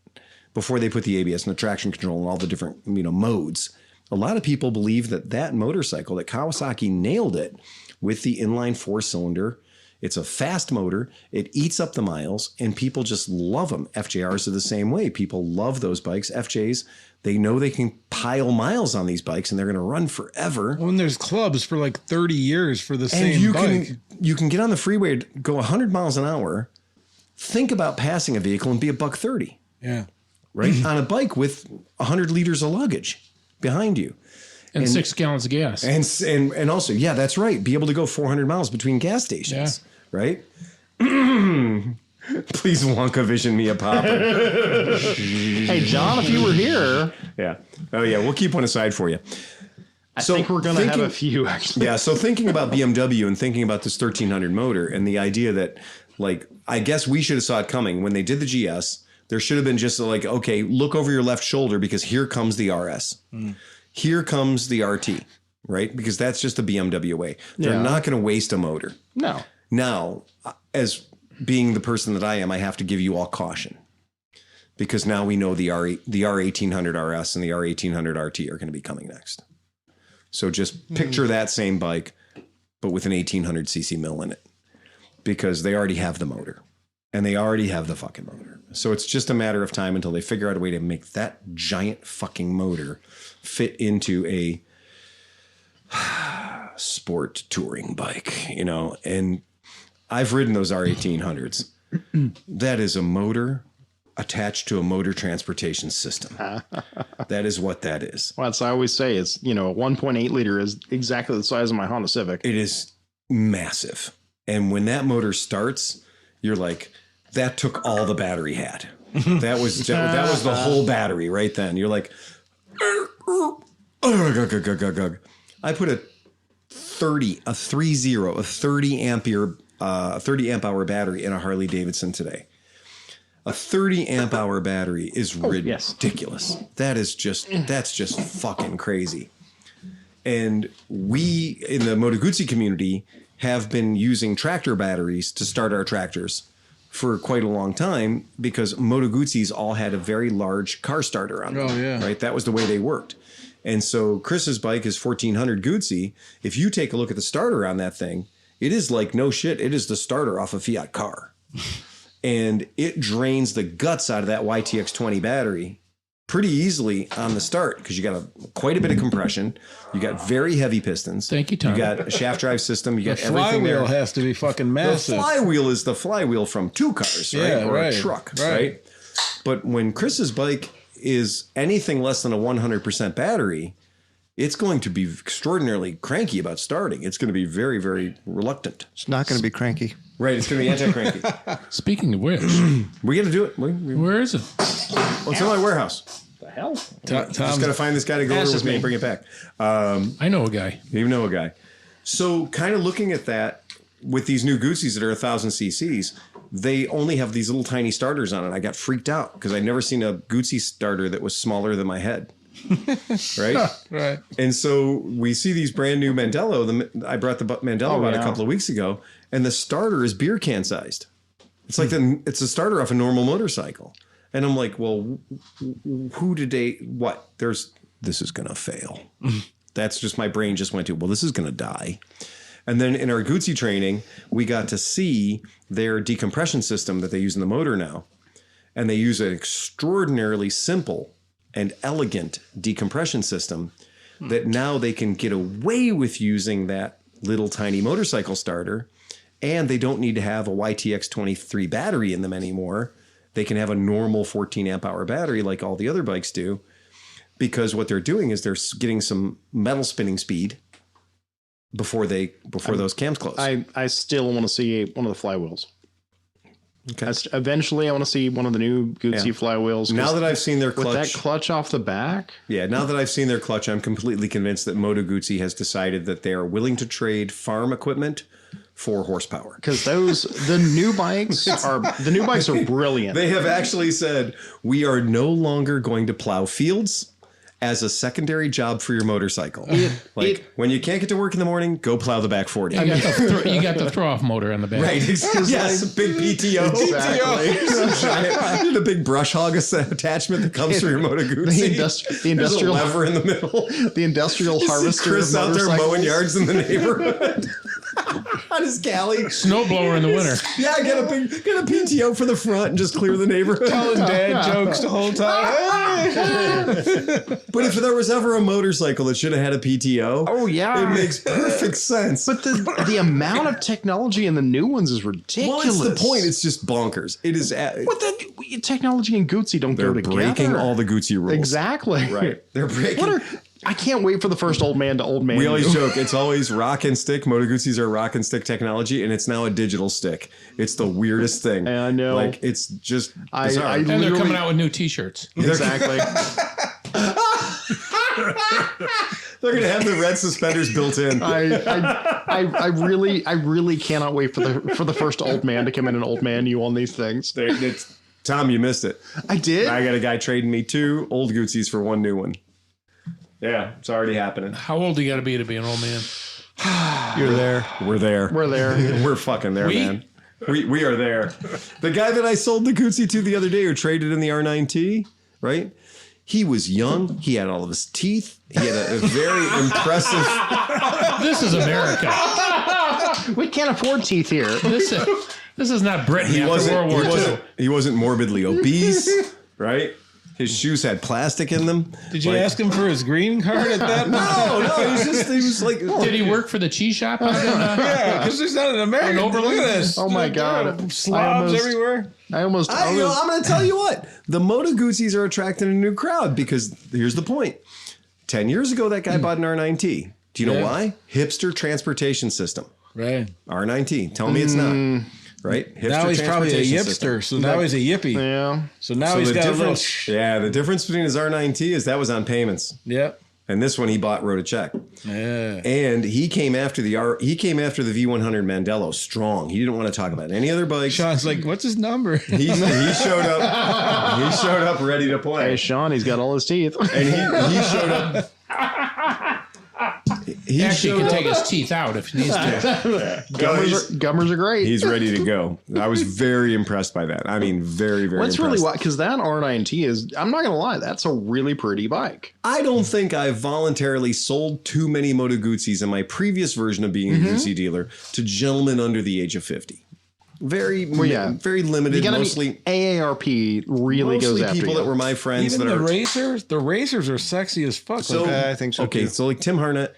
[SPEAKER 2] before they put the ABS and the traction control and all the different, modes. A lot of people believe that motorcycle, that Kawasaki nailed it with the inline 4-cylinder. It's a fast motor. It eats up the miles and people just love them. FJRs are the same way. People love those bikes. FJs, they know they can pile miles on these bikes and they're going to run forever.
[SPEAKER 1] When there's clubs for like 30 years for the same bike.
[SPEAKER 2] You can get on the freeway, go 100 miles an hour, think about passing a vehicle and be $130.
[SPEAKER 1] Yeah.
[SPEAKER 2] Right? On a bike with 100 liters of luggage behind you.
[SPEAKER 5] And 6 gallons of gas.
[SPEAKER 2] And also, yeah, that's right. Be able to go 400 miles between gas stations. Yeah. Right? Please Wonka vision me a popper.
[SPEAKER 4] Hey, John, if you were here.
[SPEAKER 2] Yeah. Oh, yeah. We'll keep one aside for you.
[SPEAKER 4] I think we're going to have a few, actually.
[SPEAKER 2] Yeah. So thinking about BMW and thinking about this 1300 motor and the idea that, like, I guess we should have saw it coming when they did the GS. There should have been just like, okay, look over your left shoulder because here comes the RS. Here comes the RT, right? Because that's just the BMW way. They're not going to waste a motor.
[SPEAKER 4] No.
[SPEAKER 2] Now, as being the person that I am, I have to give you all caution because now we know the R1800 RS and the R1800 RT are going to be coming next. So just picture that same bike, but with an 1800cc mill in it because they already have the motor and they already have the fucking motor. So it's just a matter of time until they figure out a way to make that giant fucking motor fit into a sport touring bike, and I've ridden those R1800s. That is a motor attached to a motor transportation system. That is what that is.
[SPEAKER 4] Well, that's I always say it's, a 1.8 liter is exactly the size of my Honda Civic.
[SPEAKER 2] It is massive. And when that motor starts, you're like, that took all the battery had. That was the whole battery right then. You're like, I put a 30 amp hour battery in a Harley Davidson today. A 30 amp hour battery is ridiculous. That's just fucking crazy. And we in the Moto Guzzi community have been using tractor batteries to start our tractors for quite a long time because Moto Guzzis all had a very large car starter on them. Oh, yeah. Right? That was the way they worked. And so Chris's bike is 1400 Guzzi. If you take a look at the starter on that thing, it is like no shit. It is the starter off a Fiat car. And it drains the guts out of that YTX20 battery pretty easily on the start because you got quite a bit of compression. You got very heavy pistons.
[SPEAKER 5] Thank you, Tom.
[SPEAKER 2] You got a shaft drive system. You got
[SPEAKER 1] the
[SPEAKER 2] everything there.
[SPEAKER 1] flywheel has to be fucking massive.
[SPEAKER 2] The flywheel is the flywheel from two cars, right?
[SPEAKER 1] Yeah,
[SPEAKER 2] or a truck, right? But when Chris's bike is anything less than a 100% battery, it's going to be extraordinarily cranky about starting. It's going to be very, very reluctant.
[SPEAKER 3] It's not going to be cranky.
[SPEAKER 2] Right, it's going to be anti-cranky.
[SPEAKER 5] Speaking of which,
[SPEAKER 2] we got to do it.
[SPEAKER 5] Where is it?
[SPEAKER 2] Well, it's in my warehouse.
[SPEAKER 4] The hell?
[SPEAKER 2] Tom's got to find this guy to go over with me and bring it back.
[SPEAKER 5] I know a guy.
[SPEAKER 2] You know a guy. So kind of looking at that with these new Guzzis that are 1,000 cc's, they only have these little tiny starters on it. I got freaked out because I'd never seen a Guzzi starter that was smaller than my head. Right?
[SPEAKER 1] Right.
[SPEAKER 2] And so we see these brand new Mandello. I brought the Mandello out a couple of weeks ago, and the starter is beer can sized. It's like it's a starter off a normal motorcycle. And I'm like, well, who did they, what? This is going to fail. That's just, my brain just went to, well, this is going to die. And then in our Guzzi training, we got to see their decompression system that they use in the motor now. And they use an extraordinarily simple and elegant decompression system that now they can get away with using that little tiny motorcycle starter. And they don't need to have a YTX 23 battery in them anymore. They can have a normal 14 amp hour battery like all the other bikes do, because what they're doing is they're getting some metal spinning speed before those cams close.
[SPEAKER 4] I still want to see one of the flywheels.
[SPEAKER 2] Okay.
[SPEAKER 4] Eventually, I want to see one of the new Guzzi flywheels.
[SPEAKER 2] Now that I've seen their
[SPEAKER 4] with
[SPEAKER 2] clutch,
[SPEAKER 4] that clutch off the back.
[SPEAKER 2] Yeah, now that I've seen their clutch, I'm completely convinced that Moto Guzzi has decided that they are willing to trade farm equipment for horsepower.
[SPEAKER 4] Because the new bikes are brilliant.
[SPEAKER 2] They have actually said, we are no longer going to plow fields as a secondary job for your motorcycle. When you can't get to work in the morning, go plow the back 40.
[SPEAKER 5] You got the throw-off motor on the back.
[SPEAKER 2] Right. Yes, a big PTO.
[SPEAKER 4] Exactly.
[SPEAKER 2] The big brush hog attachment that comes for your Moto Guzzi.
[SPEAKER 4] The industrial
[SPEAKER 2] lever in the middle.
[SPEAKER 4] The industrial harvester.
[SPEAKER 2] Chris out there mowing yards in the neighborhood. On his Cali.
[SPEAKER 5] Snowblower in the winter.
[SPEAKER 2] Yeah, get a PTO for the front and just clear the neighborhood.
[SPEAKER 1] Telling dad jokes the whole time.
[SPEAKER 2] But if there was ever a motorcycle that should have had a PTO,
[SPEAKER 4] oh yeah,
[SPEAKER 2] it makes perfect sense.
[SPEAKER 4] But the amount of technology in the new ones is ridiculous.
[SPEAKER 2] Well, it's the point. It's just bonkers. It is.
[SPEAKER 4] What the technology and Guzzi don't go together.
[SPEAKER 2] They're breaking all the Guzzi rules.
[SPEAKER 4] Exactly.
[SPEAKER 2] Right. They're breaking.
[SPEAKER 4] I can't wait for the first old man to old man.
[SPEAKER 2] We always joke, it's always rock and stick. Moto Guzzis are rock and stick technology, and it's now a digital stick. It's the weirdest thing.
[SPEAKER 4] I know.
[SPEAKER 2] Like, it's just bizarre.
[SPEAKER 5] And they're coming out with new T-shirts.
[SPEAKER 4] Exactly.
[SPEAKER 2] They're going to have the red suspenders built in.
[SPEAKER 4] I really cannot wait for the first old man to come in and old man you on these things.
[SPEAKER 2] Tom, you missed it.
[SPEAKER 4] I did?
[SPEAKER 2] I got a guy trading me 2 old Guzzis for 1 new one. Yeah, it's already happening.
[SPEAKER 5] How old do you got to be an old man?
[SPEAKER 1] You're there.
[SPEAKER 2] We're there.
[SPEAKER 4] We're there.
[SPEAKER 2] We're fucking there, man. We are there. The guy that I sold the Guzzi to the other day, who traded in the R9T, right? He was young. He had all of his teeth. He had a very impressive.
[SPEAKER 5] This is America.
[SPEAKER 4] We can't afford teeth here.
[SPEAKER 5] This is not Britain after World War II.
[SPEAKER 2] He wasn't morbidly obese, right? His shoes had plastic in them.
[SPEAKER 1] Did you ask him for his green card at that point?
[SPEAKER 2] No. He was like.
[SPEAKER 5] Did he work for the cheese shop?
[SPEAKER 1] Yeah, because there's not an American. Look at this.
[SPEAKER 4] Oh my God.
[SPEAKER 1] Slobs everywhere.
[SPEAKER 2] I'm going to tell you what. The Moto Guzzis are attracting a new crowd because here's the point. 10 years ago, that guy bought an R9T. Do you know why? Hipster transportation system.
[SPEAKER 1] Right.
[SPEAKER 2] R9T. Tell me it's not. Right? Hipster
[SPEAKER 1] now he's probably a yipster, so now he's a yippie.
[SPEAKER 4] Yeah.
[SPEAKER 1] So now he's got a little...
[SPEAKER 2] the difference between his R9T is that was on payments.
[SPEAKER 1] Yep.
[SPEAKER 2] And this one he wrote a check.
[SPEAKER 1] Yeah.
[SPEAKER 2] And he came after the V100 Mandello strong. He didn't want to talk about any other bikes.
[SPEAKER 1] Sean's like, what's his number?
[SPEAKER 2] He showed up. He showed up ready to play.
[SPEAKER 4] Hey, Sean, he's got all his teeth.
[SPEAKER 2] And he showed up.
[SPEAKER 5] He actually can take his teeth out if he needs to.
[SPEAKER 4] Gummers are great.
[SPEAKER 2] He's ready to go. I was very impressed by that. I mean, very, very
[SPEAKER 4] What's
[SPEAKER 2] impressed.
[SPEAKER 4] really wild, because that R9T is, I'm not going to lie, that's a really pretty bike.
[SPEAKER 2] I don't think I voluntarily sold too many Moto Guzzis in my previous version of being a Guzzi dealer to gentlemen under the age of 50. Very limited, mostly
[SPEAKER 4] AARP really goes after
[SPEAKER 2] people that were my friends.
[SPEAKER 1] Even the racers are sexy as fuck.
[SPEAKER 2] So,
[SPEAKER 3] I think so.
[SPEAKER 2] Okay,
[SPEAKER 3] too.
[SPEAKER 2] so like Tim Harnett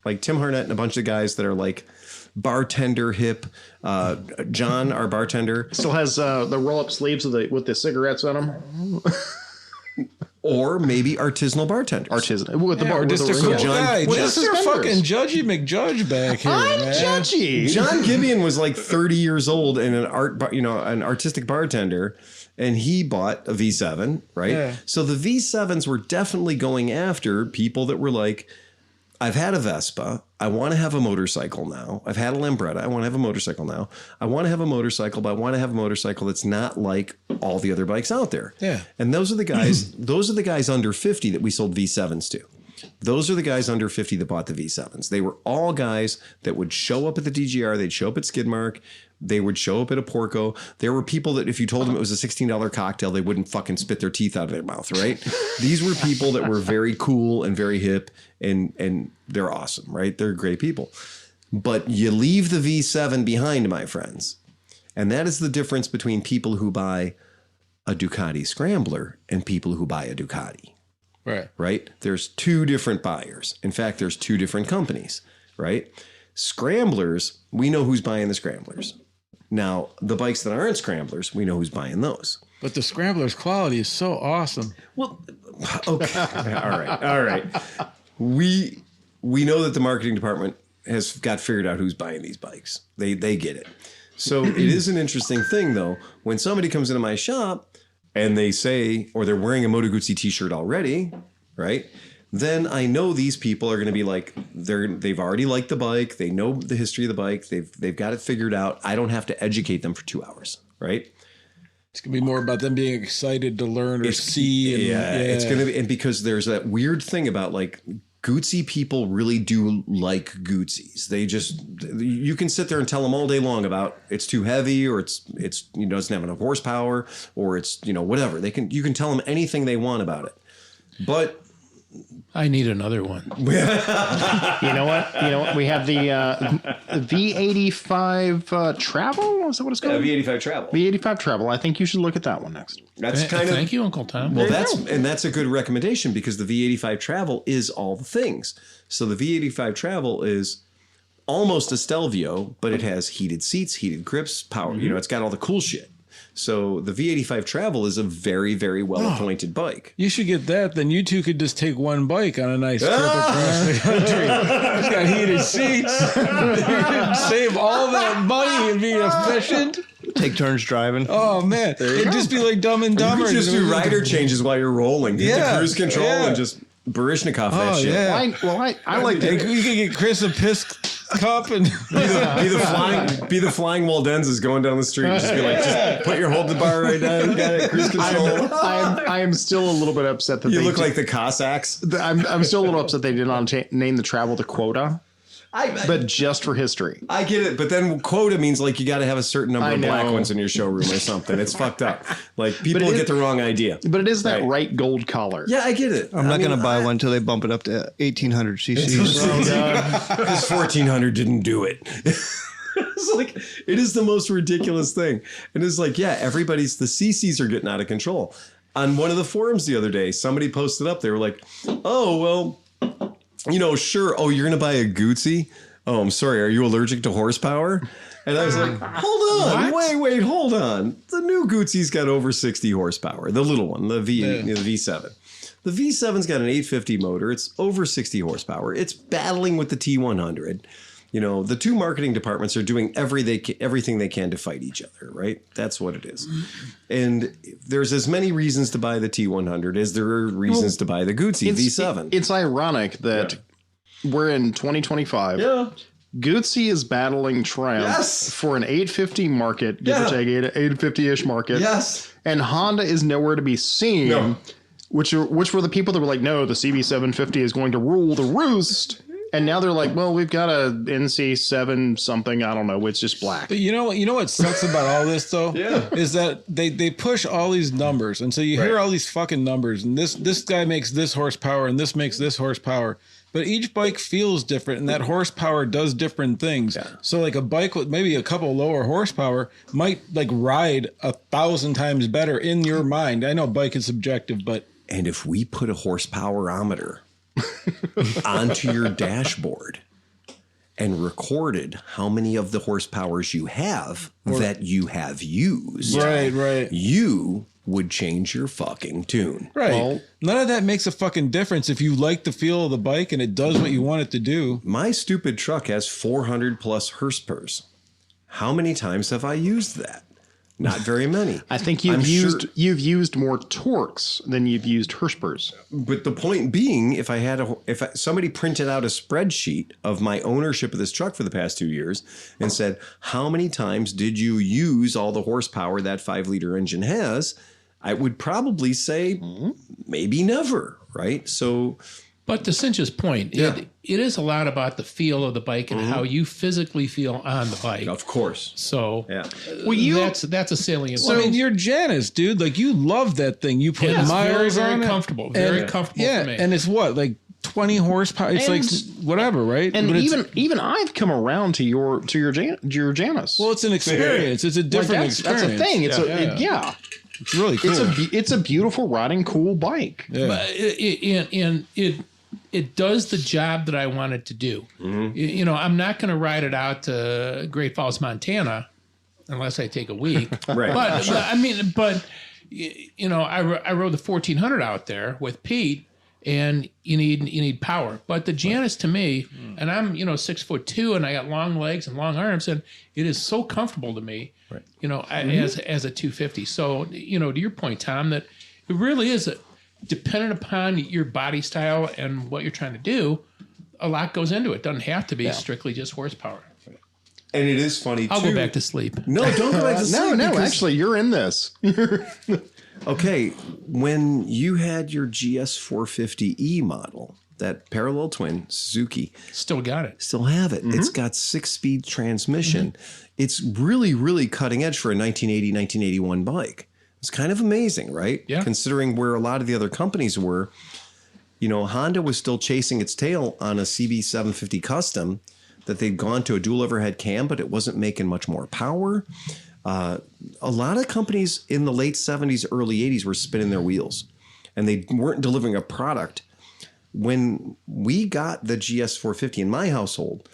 [SPEAKER 2] and a bunch of guys that are like bartender hip. John, our bartender,
[SPEAKER 4] still has the roll up sleeves with the cigarettes on them.
[SPEAKER 2] Or maybe artisanal bartenders.
[SPEAKER 4] With the bar.
[SPEAKER 1] Just a cool guy.
[SPEAKER 4] With
[SPEAKER 1] Just a fucking Judgy McJudge back here.
[SPEAKER 4] I'm
[SPEAKER 1] man.
[SPEAKER 4] judgy.
[SPEAKER 2] John Gibeon was like 30 years old and an artistic bartender, and he bought a V7, right?
[SPEAKER 1] Yeah.
[SPEAKER 2] So the V7s were definitely going after people that were like I've had a Vespa. I want to have a motorcycle now. I've had a Lambretta. I want to have a motorcycle now. I want to have a motorcycle, but I want to have a motorcycle that's not like all the other bikes out there.
[SPEAKER 1] Yeah.
[SPEAKER 2] And those are the guys, under 50 that we sold V7s to. Those are the guys under 50 that bought the V7s. They were all guys that would show up at the DGR. They'd show up at Skidmark. They would show up at a Porco. There were people that if you told them it was a $16 cocktail, they wouldn't fucking spit their teeth out of their mouth, right? These were people that were very cool and very hip, and they're awesome, right? They're great people. But you leave the V7 behind, my friends. And that is the difference between people who buy a Ducati Scrambler and people who buy a Ducati. Right? There's two different buyers. In fact, there's two different companies, right? Scramblers, we know who's buying the Scramblers. Now, the bikes that aren't Scramblers, we know who's buying those.
[SPEAKER 1] But the Scrambler's quality is so awesome.
[SPEAKER 2] Well, okay. All right. We know that the marketing department has got figured out who's buying these bikes. They get it. So it is an interesting thing, though, when somebody comes into my shop and they say, or they're wearing a Moto Guzzi t-shirt already, right? Then I know these people are going to be like, they've already liked the bike. They know the history of the bike. They've got it figured out. I don't have to educate them for 2 hours, right?
[SPEAKER 1] It's going to be more about them being excited to learn or see. And,
[SPEAKER 2] it's going to be, and because there's that weird thing about like Guzzi people really do like Guzzis. They just, you can sit there and tell them all day long about it's too heavy or it's doesn't have enough horsepower or it's, whatever. You can tell them anything they want about it. But
[SPEAKER 5] I need another one.
[SPEAKER 4] You know what? We have the V85 Travel. Is that what it's called?
[SPEAKER 2] Yeah, V85 Travel.
[SPEAKER 4] V85 Travel. I think you should look at that one next.
[SPEAKER 2] That's kind of.
[SPEAKER 5] Thank you, Uncle Tom.
[SPEAKER 2] Well, that's a good recommendation because the V85 Travel is all the things. So the V85 Travel is almost a Stelvio, but it has heated seats, heated grips, power.
[SPEAKER 1] Mm-hmm.
[SPEAKER 2] It's got all the cool shit. So the V85 Travel is a very, very well-appointed bike.
[SPEAKER 1] You should get that. Then you two could just take one bike on a nice trip across the country. It's got heated seats. You can save all that money and be efficient.
[SPEAKER 3] Take turns driving.
[SPEAKER 1] Oh, man. It'd just be like Dumb and Dumber.
[SPEAKER 2] You could just do rider changes while you're rolling. Hit the cruise control and just Barishnikov that shit.
[SPEAKER 1] Yeah.
[SPEAKER 4] I like that.
[SPEAKER 1] You could get Chris a piss cup and
[SPEAKER 2] Be the flying Waldenzas going down the street. Just be like, just put your hold the bar right now. You got it. Cruise control.
[SPEAKER 4] I am still a little bit upset that
[SPEAKER 2] You look like the Cossacks.
[SPEAKER 4] I'm still a little upset they did not name the Travel to Quota. But just for history.
[SPEAKER 2] I get it, but then quota means like you got to have a certain number of black ones in your showroom or something. It's fucked up. Like people get the wrong idea.
[SPEAKER 4] But it is that right gold collar.
[SPEAKER 2] Yeah, I get it.
[SPEAKER 3] I'm not going to buy one until they bump it up to 1,800 cc's.
[SPEAKER 2] Because 1,400 didn't do it. It's like, it is the most ridiculous thing. And it's like, yeah, the CCs are getting out of control. On one of the forums the other day, somebody posted up, they were like, oh, well, sure. Oh, you're going to buy a Guzzi? Oh, I'm sorry. Are you allergic to horsepower? And I was like, hold on. What? Wait, hold on. The new Guzzi's got over 60 horsepower. The little one, the V7. The V7's got an 850 motor. It's over 60 horsepower. It's battling with the T100. The two marketing departments are doing everything they can to fight each other, right? That's what it is. And there's as many reasons to buy the T100 as there are reasons to buy the Guzzi V7.
[SPEAKER 4] It's ironic that we're in 2025. Yeah. Guzzi is battling Triumph for an 850 market, give or take 850-ish market.
[SPEAKER 2] Yes.
[SPEAKER 4] And Honda is nowhere to be seen. No. Which were the people that were like, no, the CB750 is going to rule the roost. And now they're like, well, we've got a NC7 something. I don't know. It's just black.
[SPEAKER 1] But you know what sucks about all this, though? Is that they push all these numbers. And so you hear all these fucking numbers. And this guy makes this horsepower and this makes this horsepower. But each bike feels different. And that horsepower does different things. Yeah. So like a bike with maybe a couple lower horsepower might like ride 1,000 times better in your mind. I know bike is subjective, but.
[SPEAKER 2] And if we put a horsepowerometer onto your dashboard and recorded how many of the horsepowers you have that you have used,
[SPEAKER 1] right,
[SPEAKER 2] you would change your fucking tune.
[SPEAKER 1] Right. Well, none of that makes a fucking difference if you like the feel of the bike and it does what you want it to do.
[SPEAKER 2] My stupid truck has 400 plus horsepowers. How many times have I used that? Not very many.
[SPEAKER 4] I think you've used more Torques than you've used Hirschbergs.
[SPEAKER 2] But the point being, if somebody printed out a spreadsheet of my ownership of this truck for the past 2 years and said, how many times did you use all the horsepower that 5-liter engine has? I would probably say maybe never, right? So,
[SPEAKER 5] but to Cinch's point, it is a lot about the feel of the bike and how you physically feel on the bike.
[SPEAKER 2] of course.
[SPEAKER 5] So,
[SPEAKER 4] Well,
[SPEAKER 5] that's a salient.
[SPEAKER 1] I mean, you're Janice, dude. Like, you love that thing. You put
[SPEAKER 5] it's
[SPEAKER 1] miles
[SPEAKER 5] very,
[SPEAKER 1] on
[SPEAKER 5] very
[SPEAKER 1] it.
[SPEAKER 5] comfortable. Very comfortable for me.
[SPEAKER 1] And it's what, like 20 horsepower? It's
[SPEAKER 4] And-
[SPEAKER 1] like whatever, right?
[SPEAKER 4] And
[SPEAKER 1] But it's,
[SPEAKER 4] even I've come around to your Janus.
[SPEAKER 1] well, it's an experience. It's a different experience.
[SPEAKER 4] That's a thing. It's
[SPEAKER 1] It's really cool.
[SPEAKER 4] it's a beautiful riding, cool bike.
[SPEAKER 5] But it does the job that I want it to do. You know, I'm not going to ride it out to Great Falls, Montana, unless I take a week.
[SPEAKER 2] Right.
[SPEAKER 5] But I mean, you know, I rode the 1400 out there with Pete, and you need power. But the Janus to me, and I'm 6'2", and I got long legs and long arms, and it is so comfortable to me. Right. You know, as a 250. So to your point, Tom, that it really is dependent upon your body style and what you're trying to do. A lot goes into it. Doesn't have to be strictly just horsepower.
[SPEAKER 2] And it is funny,
[SPEAKER 5] I'll go back to sleep.
[SPEAKER 2] No, don't go back to sleep.
[SPEAKER 4] No,
[SPEAKER 2] because-
[SPEAKER 4] actually, you're in this.
[SPEAKER 2] Okay, when you had your GS 450E model, that parallel twin Suzuki,
[SPEAKER 5] Still got it.
[SPEAKER 2] still have it. It's got 6-speed transmission. It's really, really cutting edge for a 1980, 1981 bike. It's kind of amazing, right?
[SPEAKER 5] Yeah.
[SPEAKER 2] Considering where a lot of the other companies were. Honda was still chasing its tail on a CB 750 Custom that they'd gone to a dual overhead cam, but it wasn't making much more power. A lot of companies in the late 70s, early 80s were spinning their wheels, and they weren't delivering a product. When we got the GS 450 in my household,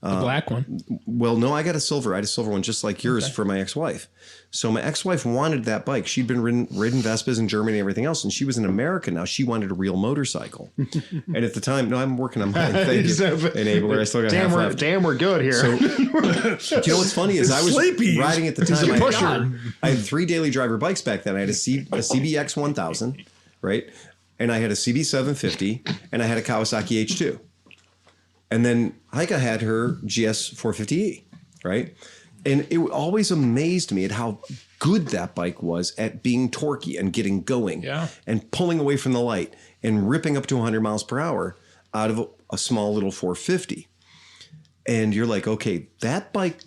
[SPEAKER 5] The black one.
[SPEAKER 2] well, no, I got a silver. I had a silver one just like yours for my ex-wife. So my ex-wife wanted that bike. She'd been ridden Vespas in Germany and everything else, and she was in America now. She wanted a real motorcycle. And at the time, no, I'm working on mine. Thank you. Enabler. I still got half left.
[SPEAKER 4] Damn, we're good here.
[SPEAKER 2] So, you know what's funny is I was
[SPEAKER 6] Sleepy.
[SPEAKER 2] riding at the time. I had 3 daily driver bikes back then. I had a CBX 1000, right? And I had a CB 750, and I had a Kawasaki H2. And then Heike had her GS 450E, right? And it always amazed me at how good that bike was at being torquey and getting going and pulling away from the light and ripping up to 100 miles per hour out of a small little 450. And you're like, okay, that bike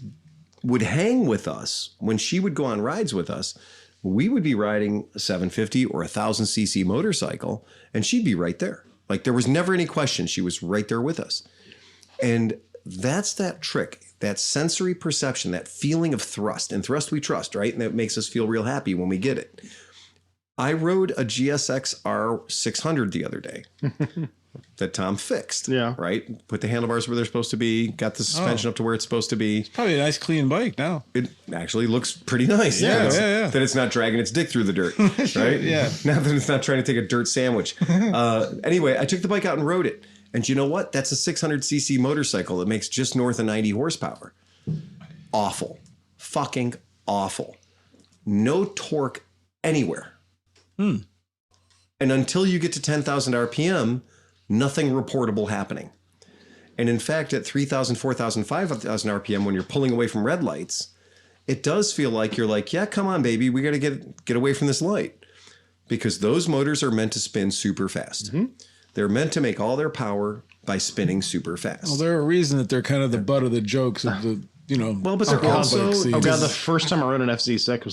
[SPEAKER 2] would hang with us when she would go on rides with us. We would be riding a 750 or 1,000cc motorcycle, and she'd be right there. Like, there was never any question. She was right there with us. And that's that trick, that sensory perception, that feeling of thrust. And thrust we trust, right? And that makes us feel real happy when we get it. I rode a GSX R600 the other day that Tom fixed.
[SPEAKER 4] Yeah.
[SPEAKER 2] Right? Put the handlebars where they're supposed to be, got the suspension up to where it's supposed to be.
[SPEAKER 1] Probably a nice, clean bike now.
[SPEAKER 2] It actually looks pretty nice.
[SPEAKER 1] Yeah.
[SPEAKER 2] That it's not dragging its dick through the dirt, right?
[SPEAKER 1] Yeah.
[SPEAKER 2] Now that it's not trying to take a dirt sandwich. Anyway, I took the bike out and rode it. And you know what? That's a 600cc motorcycle that makes just north of 90 horsepower. Awful. Fucking awful. No torque anywhere. And until you get to 10,000 RPM, nothing reportable happening. And in fact, at 3,000, 4,000, 5,000 RPM, when you're pulling away from red lights, it does feel like you're like, yeah, come on, baby. We got to get away from this light. Because those motors are meant to spin super fast. They're meant to make all their power by spinning super fast.
[SPEAKER 1] Well, they're a reason that they're kind of the butt of the jokes of the,
[SPEAKER 2] Well, but they're also...
[SPEAKER 4] Oh god, the first time I rode an FZ6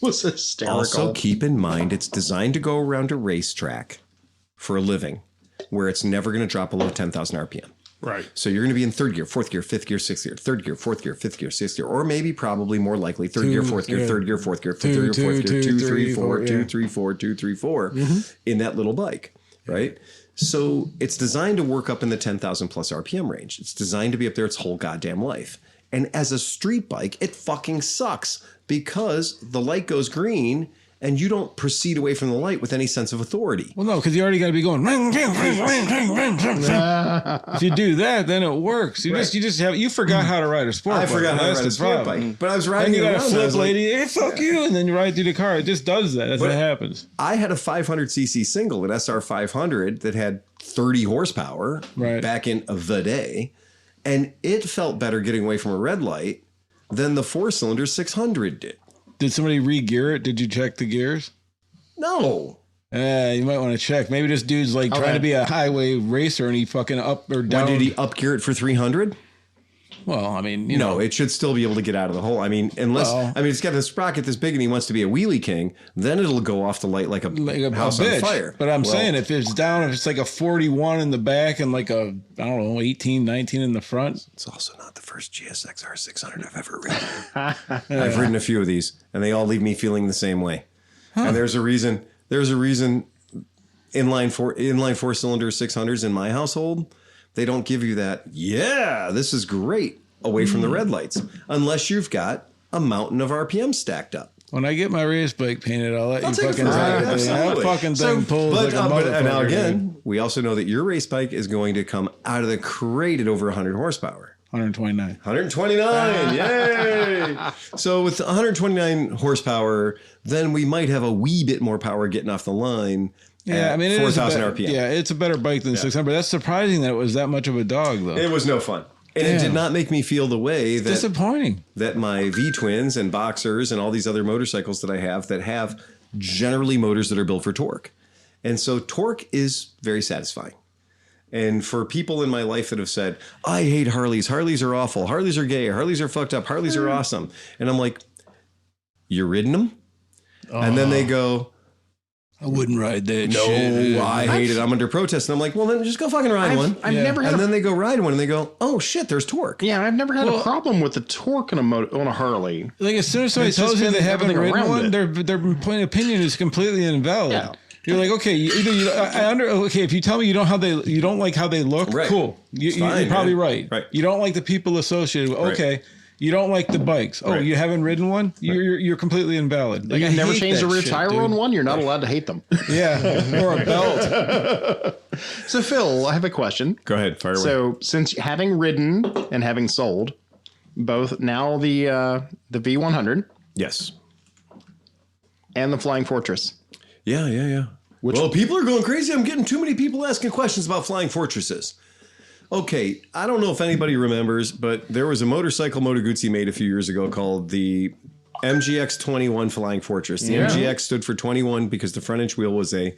[SPEAKER 4] was hysterical.
[SPEAKER 2] Also, keep in mind, it's designed to go around a racetrack for a living where it's never going to drop below 10,000 RPM.
[SPEAKER 4] Right.
[SPEAKER 2] So you're going to be in third gear, fourth gear, fifth gear, sixth gear, third gear, fourth gear, fifth gear, sixth gear, or maybe probably more likely third gear, fourth gear, third gear, fourth gear, fifth gear, fourth gear, 2, 3, 4, 2, 3, 4, 2, 3, 4 in that little bike, right? So it's designed to work up in the 10,000 plus RPM range. It's designed to be up there its whole goddamn life. And as a street bike, it fucking sucks because the light goes green and you don't proceed away from the light with any sense of authority.
[SPEAKER 1] Well, no, because you already got to be going. Ring, ring, ring, ring, ring, ring, ring. If you do that, then it works. You forgot how to ride a sport bike.
[SPEAKER 2] I forgot how to
[SPEAKER 1] That's
[SPEAKER 2] ride
[SPEAKER 1] the
[SPEAKER 2] a sport
[SPEAKER 1] problem.
[SPEAKER 2] bike, but I was riding
[SPEAKER 1] Then you
[SPEAKER 2] it
[SPEAKER 1] got a
[SPEAKER 2] around.
[SPEAKER 1] flip lady, hey, fuck you, and then you ride through the car. It just does that. That's what happens.
[SPEAKER 2] I had a 500cc single, an SR 500 that had 30 horsepower back in the day, and it felt better getting away from a red light than the 4-cylinder 600 did.
[SPEAKER 1] Did somebody re-gear it? Did you check the gears?
[SPEAKER 2] No.
[SPEAKER 1] You might want to check. Maybe this dude's like trying to be a highway racer and he fucking up or down.
[SPEAKER 2] Why did he up gear it for 300?
[SPEAKER 1] Well, I mean, you know.
[SPEAKER 2] No, it should still be able to get out of the hole. I mean, it's got a sprocket this big and he wants to be a wheelie king, then it'll go off the light like a house on fire.
[SPEAKER 1] But I'm saying if it's down, if it's like a 41 in the back and like a, I don't know, 18, 19 in the front.
[SPEAKER 2] It's also not the first GSX R600 I've ever ridden. I've ridden a few of these and they all leave me feeling the same way. And there's a reason inline 4-cylinder 600s in my household, they don't give you that, this is great, away from the red lights, unless you've got a mountain of RPM stacked up.
[SPEAKER 1] When I get my race bike painted, I'll let you
[SPEAKER 2] take it
[SPEAKER 1] fucking
[SPEAKER 2] for
[SPEAKER 1] drive
[SPEAKER 2] that.
[SPEAKER 1] it. That
[SPEAKER 2] Absolutely.
[SPEAKER 1] fucking thing pulls like a motherfucker.
[SPEAKER 2] Now again, we also know that your race bike is going to come out of the crate at over 100 horsepower.
[SPEAKER 1] 129.
[SPEAKER 2] 129, yay! So with 129 horsepower, then we might have a wee bit more power getting off the line.
[SPEAKER 1] Yeah, I mean, it is
[SPEAKER 2] 4,000 RPM.
[SPEAKER 1] Yeah, it's a better bike than 600. That's surprising that it was that much of a dog, though.
[SPEAKER 2] It was no fun. And it did not make me feel the way that
[SPEAKER 1] disappointing
[SPEAKER 2] that my V-twins and Boxers and all these other motorcycles that I have that have generally motors that are built for torque. And so torque is very satisfying. And for people in my life that have said, I hate Harleys. Harleys are awful. Harleys are gay. Harleys are fucked up. Harleys are awesome. And I'm like, you ridden them? And then they go,
[SPEAKER 1] I wouldn't ride that
[SPEAKER 2] no,
[SPEAKER 1] shit.
[SPEAKER 2] I hate it. I'm under protest. And I'm like, well, then just go fucking ride one.
[SPEAKER 4] I've never had
[SPEAKER 2] and then they go ride one and they go, oh shit, there's torque.
[SPEAKER 4] Yeah, I've never had a problem with the torque on a Harley.
[SPEAKER 1] Like as soon as somebody tells you they haven't ridden one, their point of opinion is completely invalid. Yeah. You're like, okay, okay. If you tell me you don't like how they look, cool. You're probably right. You don't like the people associated with. Okay. You don't like the bikes. Oh, you haven't ridden one? You're completely invalid.
[SPEAKER 4] Like, you've never changed a rear tire on one? You're not allowed to hate them.
[SPEAKER 1] Yeah, or a belt.
[SPEAKER 4] So, Phil, I have a question.
[SPEAKER 2] Go ahead, fire away.
[SPEAKER 4] So, since having ridden and having sold both now the V100,
[SPEAKER 2] yes,
[SPEAKER 4] and the Flying Fortress.
[SPEAKER 2] Yeah. Well, people are going crazy. I'm getting too many people asking questions about Flying Fortresses. Okay, I don't know if anybody remembers, but there was a motorcycle Moto Guzzi made a few years ago called the MGX 21 Flying Fortress. The MGX stood for 21 because the front inch wheel was a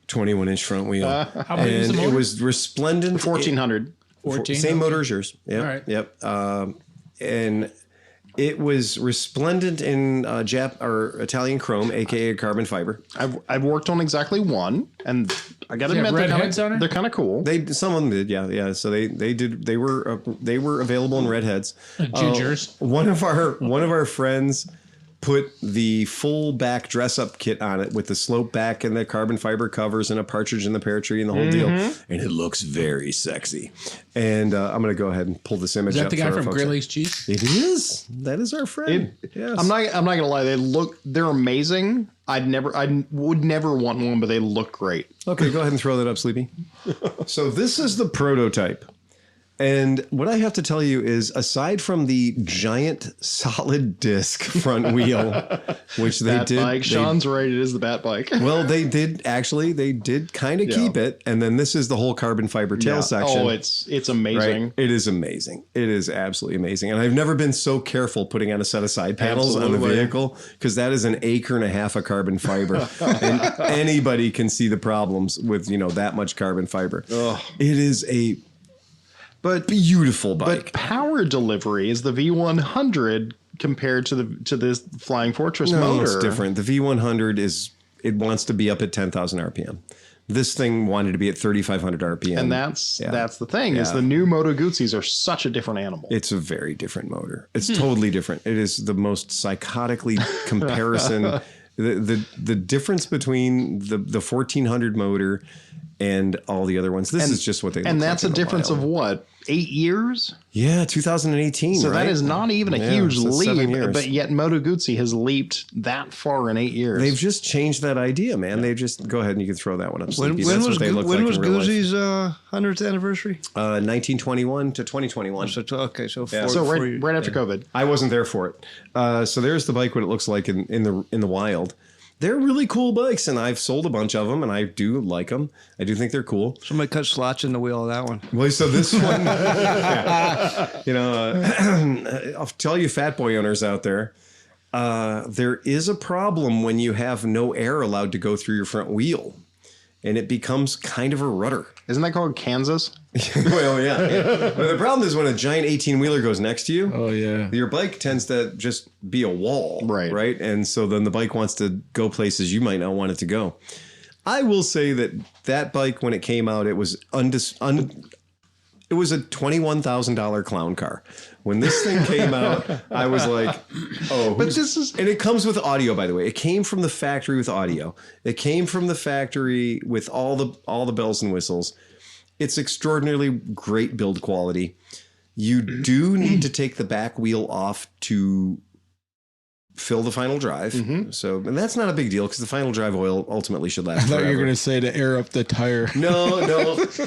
[SPEAKER 2] 21-inch front wheel.
[SPEAKER 5] How big was the motor?
[SPEAKER 2] It was resplendent.
[SPEAKER 4] 1400.
[SPEAKER 5] 14?
[SPEAKER 2] Same motor as yours. Yep.
[SPEAKER 5] All right.
[SPEAKER 2] Yep. And it was resplendent in Italian chrome, aka carbon fiber.
[SPEAKER 4] I've worked on exactly one, and I got to admit they're kind of cool.
[SPEAKER 2] Some of them did, yeah. So they were available in redheads.
[SPEAKER 5] Gingers.
[SPEAKER 2] One of our friends put the full back dress up kit on it with the slope back and the carbon fiber covers and a partridge in the pear tree and the whole deal, and it looks very sexy. And I'm going to go ahead and pull this image.
[SPEAKER 5] Is that
[SPEAKER 2] up
[SPEAKER 5] the guy from Great Lakes Cheese?
[SPEAKER 2] It is. That is our friend. Yes.
[SPEAKER 4] I'm not gonna lie. They're amazing. I would never want one, but they look great.
[SPEAKER 2] Okay, go ahead and throw that up, Sleepy. So this is the prototype. And what I have to tell you is, aside from the giant solid disc front wheel, which they
[SPEAKER 4] Bat
[SPEAKER 2] did,
[SPEAKER 4] bike. Sean's right. It is the Bat bike.
[SPEAKER 2] Well, they did kind of keep it. And then this is the whole carbon fiber tail section.
[SPEAKER 4] Oh, it's amazing.
[SPEAKER 2] Right? It is amazing. It is absolutely amazing. And I've never been so careful putting on a set of side panels on the vehicle, because that is 1.5 acres of carbon fiber, and anybody can see the problems with that much carbon fiber. Ugh. It is a beautiful bike.
[SPEAKER 4] But power delivery is the V100 compared to this Flying Fortress motor.
[SPEAKER 2] It's different. The V100 it wants to be up at 10,000 RPM. This thing wanted to be at 3,500 RPM.
[SPEAKER 4] And that's the thing, is the new Moto Guzzis are such a different animal.
[SPEAKER 2] It's a very different motor. It's totally different. It is the most psychotically comparison. The difference between the 1400 motor and all the other ones. This is just what they look
[SPEAKER 4] and that's
[SPEAKER 2] like
[SPEAKER 4] a difference of what, 8 years?
[SPEAKER 2] Yeah, 2018.
[SPEAKER 4] So
[SPEAKER 2] right?
[SPEAKER 4] that is not even a huge
[SPEAKER 2] so 7
[SPEAKER 4] leap,
[SPEAKER 2] years.
[SPEAKER 4] but yet Moto Guzzi has leaped that far in 8 years.
[SPEAKER 2] They've just changed that idea, man. They just go ahead and you can throw that one up.
[SPEAKER 3] When
[SPEAKER 2] Sleepy. That's
[SPEAKER 3] was
[SPEAKER 2] what they look like
[SPEAKER 3] when was
[SPEAKER 2] in real life.
[SPEAKER 3] Guzzi's 100th anniversary?
[SPEAKER 2] 1921 to 2021.
[SPEAKER 3] So okay, so
[SPEAKER 4] right after COVID.
[SPEAKER 2] I wasn't there for it. So there's the bike, what it looks like in the wild. They're really cool bikes, and I've sold a bunch of them, and I do like them. I do think they're cool.
[SPEAKER 3] Somebody cut slots in the wheel of that one.
[SPEAKER 2] Well, so this one, I'll tell you, fat boy owners out there, there is a problem when you have no air allowed to go through your front wheel, and it becomes kind of a rudder.
[SPEAKER 4] Isn't that called Kansas?
[SPEAKER 2] Well, yeah. But the problem is when a giant 18-wheeler goes next to you,
[SPEAKER 1] Oh yeah.
[SPEAKER 2] your bike tends to just be a wall,
[SPEAKER 4] Right.
[SPEAKER 2] And so then the bike wants to go places you might not want it to go. I will say that bike, when it came out, it was it was a $21,000 clown car. When this thing came out, I was like, oh.
[SPEAKER 4] But this is...
[SPEAKER 2] And it comes with audio, by the way. It came from the factory with audio. It came from the factory with all the bells and whistles. It's extraordinarily great build quality. You do need to take the back wheel off to fill the final drive. So, and that's not a big deal because the final drive oil ultimately should last
[SPEAKER 1] I thought
[SPEAKER 2] forever.
[SPEAKER 1] you were going to say to air up the tire.
[SPEAKER 2] No. But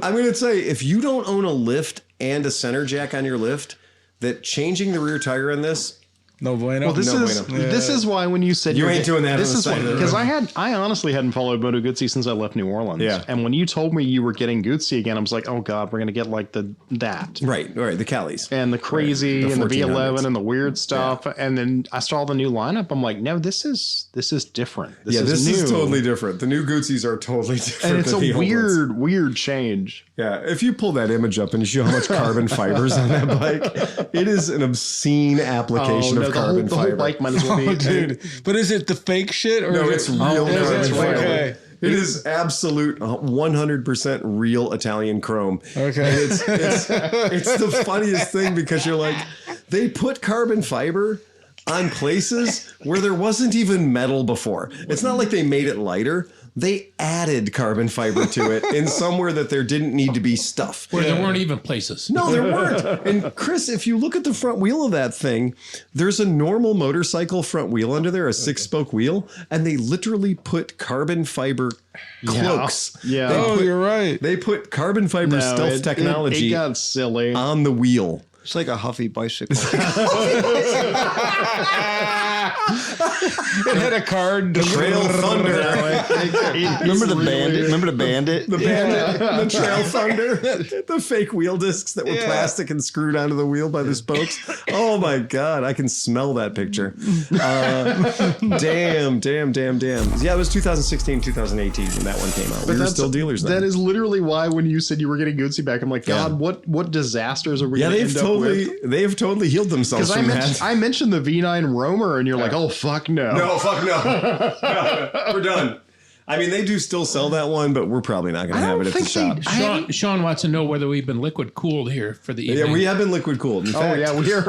[SPEAKER 2] I'm going to say, if you don't own a lift and a center jack on your lift, that changing the rear tire in this,
[SPEAKER 1] No bueno.
[SPEAKER 4] Well, this is why when you said
[SPEAKER 2] You
[SPEAKER 4] you're
[SPEAKER 2] ain't doing that
[SPEAKER 4] this
[SPEAKER 2] on the
[SPEAKER 4] is
[SPEAKER 2] side of the
[SPEAKER 4] because
[SPEAKER 2] road.
[SPEAKER 4] I honestly hadn't followed Moto Guzzi since I left New Orleans.
[SPEAKER 2] Yeah.
[SPEAKER 4] And when you told me you were getting Guzzi again, I was like, oh god, we're gonna get like that.
[SPEAKER 2] right, the Callies.
[SPEAKER 4] And the crazy
[SPEAKER 2] Right.
[SPEAKER 4] and the
[SPEAKER 2] 1400s.
[SPEAKER 4] V11 and the weird stuff. And then I saw the new lineup. I'm like, no, this is different. This
[SPEAKER 2] This
[SPEAKER 4] is
[SPEAKER 2] is
[SPEAKER 4] new.
[SPEAKER 2] totally different. The new Guzzis are totally different.
[SPEAKER 4] And it's
[SPEAKER 2] than
[SPEAKER 4] a
[SPEAKER 2] the old ones.
[SPEAKER 4] weird change.
[SPEAKER 2] Yeah, if you pull that image up and you see how much carbon fibers on that bike, it is an obscene application of carbon
[SPEAKER 4] the
[SPEAKER 2] fiber.
[SPEAKER 4] whole bike might as well be.
[SPEAKER 1] Oh, dude. But is it the fake shit or
[SPEAKER 2] No,
[SPEAKER 1] is
[SPEAKER 2] it's
[SPEAKER 1] it
[SPEAKER 2] real
[SPEAKER 1] is
[SPEAKER 2] carbon
[SPEAKER 1] it?
[SPEAKER 2] fiber.
[SPEAKER 1] Okay.
[SPEAKER 2] It is absolute 100% real Italian chrome.
[SPEAKER 1] Okay.
[SPEAKER 2] And it's the funniest thing because you're like, they put carbon fiber on places where there wasn't even metal before. It's not like they made it lighter. They added carbon fiber to it in somewhere that there didn't need to be stuff.
[SPEAKER 5] Where there weren't even places.
[SPEAKER 2] No, there weren't. And Chris, if you look at the front wheel of that thing, there's a normal motorcycle front wheel under there, a 6-spoke wheel, and they literally put carbon fiber cloaks.
[SPEAKER 4] Yeah.
[SPEAKER 2] They
[SPEAKER 1] Oh,
[SPEAKER 2] put-
[SPEAKER 1] you're right.
[SPEAKER 2] They put carbon fiber stealth technology
[SPEAKER 4] It got silly.
[SPEAKER 2] on the wheel.
[SPEAKER 3] It's like a Huffy bicycle.
[SPEAKER 1] It had a card.
[SPEAKER 2] Trail Thunder.
[SPEAKER 3] Remember the Bandit? Remember the Bandit?
[SPEAKER 2] The Bandit, the Trail Thunder, the fake wheel discs that were plastic and screwed onto the wheel by the spokes. Oh my God, I can smell that picture. Damn. Yeah, it was 2016, 2018 when that one came out. We were still dealers then.
[SPEAKER 4] That is literally why when you said you were getting Guzzi back, I'm like, God, what disasters are we going to end up with?
[SPEAKER 2] They've totally healed themselves
[SPEAKER 4] Because
[SPEAKER 2] from that.
[SPEAKER 4] I mentioned the V9 Roamer, and you're like, oh, fuck no.
[SPEAKER 2] No, fuck no. We're done. I mean, they do still sell that one, but we're probably not going to have it at the shop.
[SPEAKER 5] Sean wants to know whether we've been liquid cooled here for the evening.
[SPEAKER 2] Yeah, we have been liquid cooled. In fact,
[SPEAKER 4] We are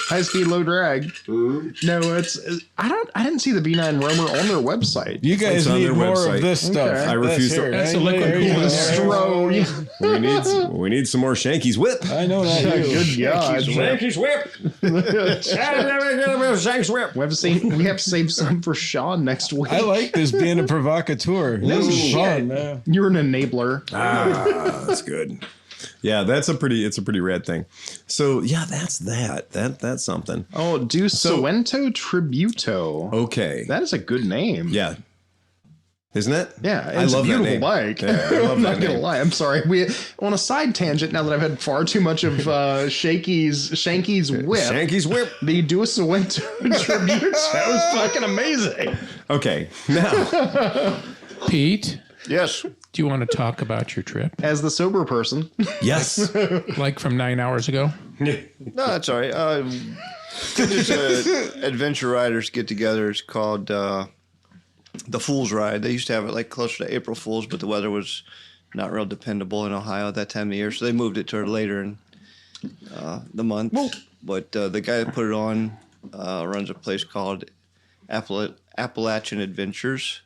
[SPEAKER 4] high speed, low drag. No, I didn't see the V9 Roamer on their website.
[SPEAKER 1] You guys
[SPEAKER 2] It's on
[SPEAKER 1] need
[SPEAKER 2] their
[SPEAKER 1] more
[SPEAKER 2] website.
[SPEAKER 1] of this stuff.
[SPEAKER 4] Okay.
[SPEAKER 2] I refuse to-
[SPEAKER 5] That's a liquid cooled
[SPEAKER 2] we need some more Shanky's whip.
[SPEAKER 1] I know that.
[SPEAKER 4] Good God.
[SPEAKER 2] Shanky's whip. Shanky's whip.
[SPEAKER 4] We have to save some for Sean next week.
[SPEAKER 1] I like this being a provocateur. This is fun. Man.
[SPEAKER 4] You're an enabler.
[SPEAKER 2] That's good. Yeah, it's a pretty rad thing. So yeah, that's something.
[SPEAKER 4] Oh, Do Suento Tributo.
[SPEAKER 2] Okay.
[SPEAKER 4] That is a good name.
[SPEAKER 2] Yeah. Isn't it?
[SPEAKER 4] Yeah,
[SPEAKER 2] I
[SPEAKER 4] it's
[SPEAKER 2] love
[SPEAKER 4] a
[SPEAKER 2] that
[SPEAKER 4] beautiful
[SPEAKER 2] name.
[SPEAKER 4] bike.
[SPEAKER 2] Yeah, I love
[SPEAKER 4] I'm
[SPEAKER 2] that
[SPEAKER 4] not gonna
[SPEAKER 2] name.
[SPEAKER 4] lie. I'm sorry. We on a side tangent now that I've had far too much of Shanky's whip.
[SPEAKER 2] Shanky's whip.
[SPEAKER 4] The Do Suento Tribute. That was fucking amazing.
[SPEAKER 2] Okay. Now.
[SPEAKER 5] Pete,
[SPEAKER 3] Yes.
[SPEAKER 5] do you want to talk about your trip?
[SPEAKER 4] As the sober person,
[SPEAKER 2] Yes.
[SPEAKER 5] Like from 9 hours ago?
[SPEAKER 3] No, that's all right. There's adventure riders get together. It's called the Fool's Ride. They used to have it like closer to April Fool's, but the weather was not real dependable in Ohio at that time of year, so they moved it to later in the month. But the guy that put it on runs a place called Appalachian Adventures,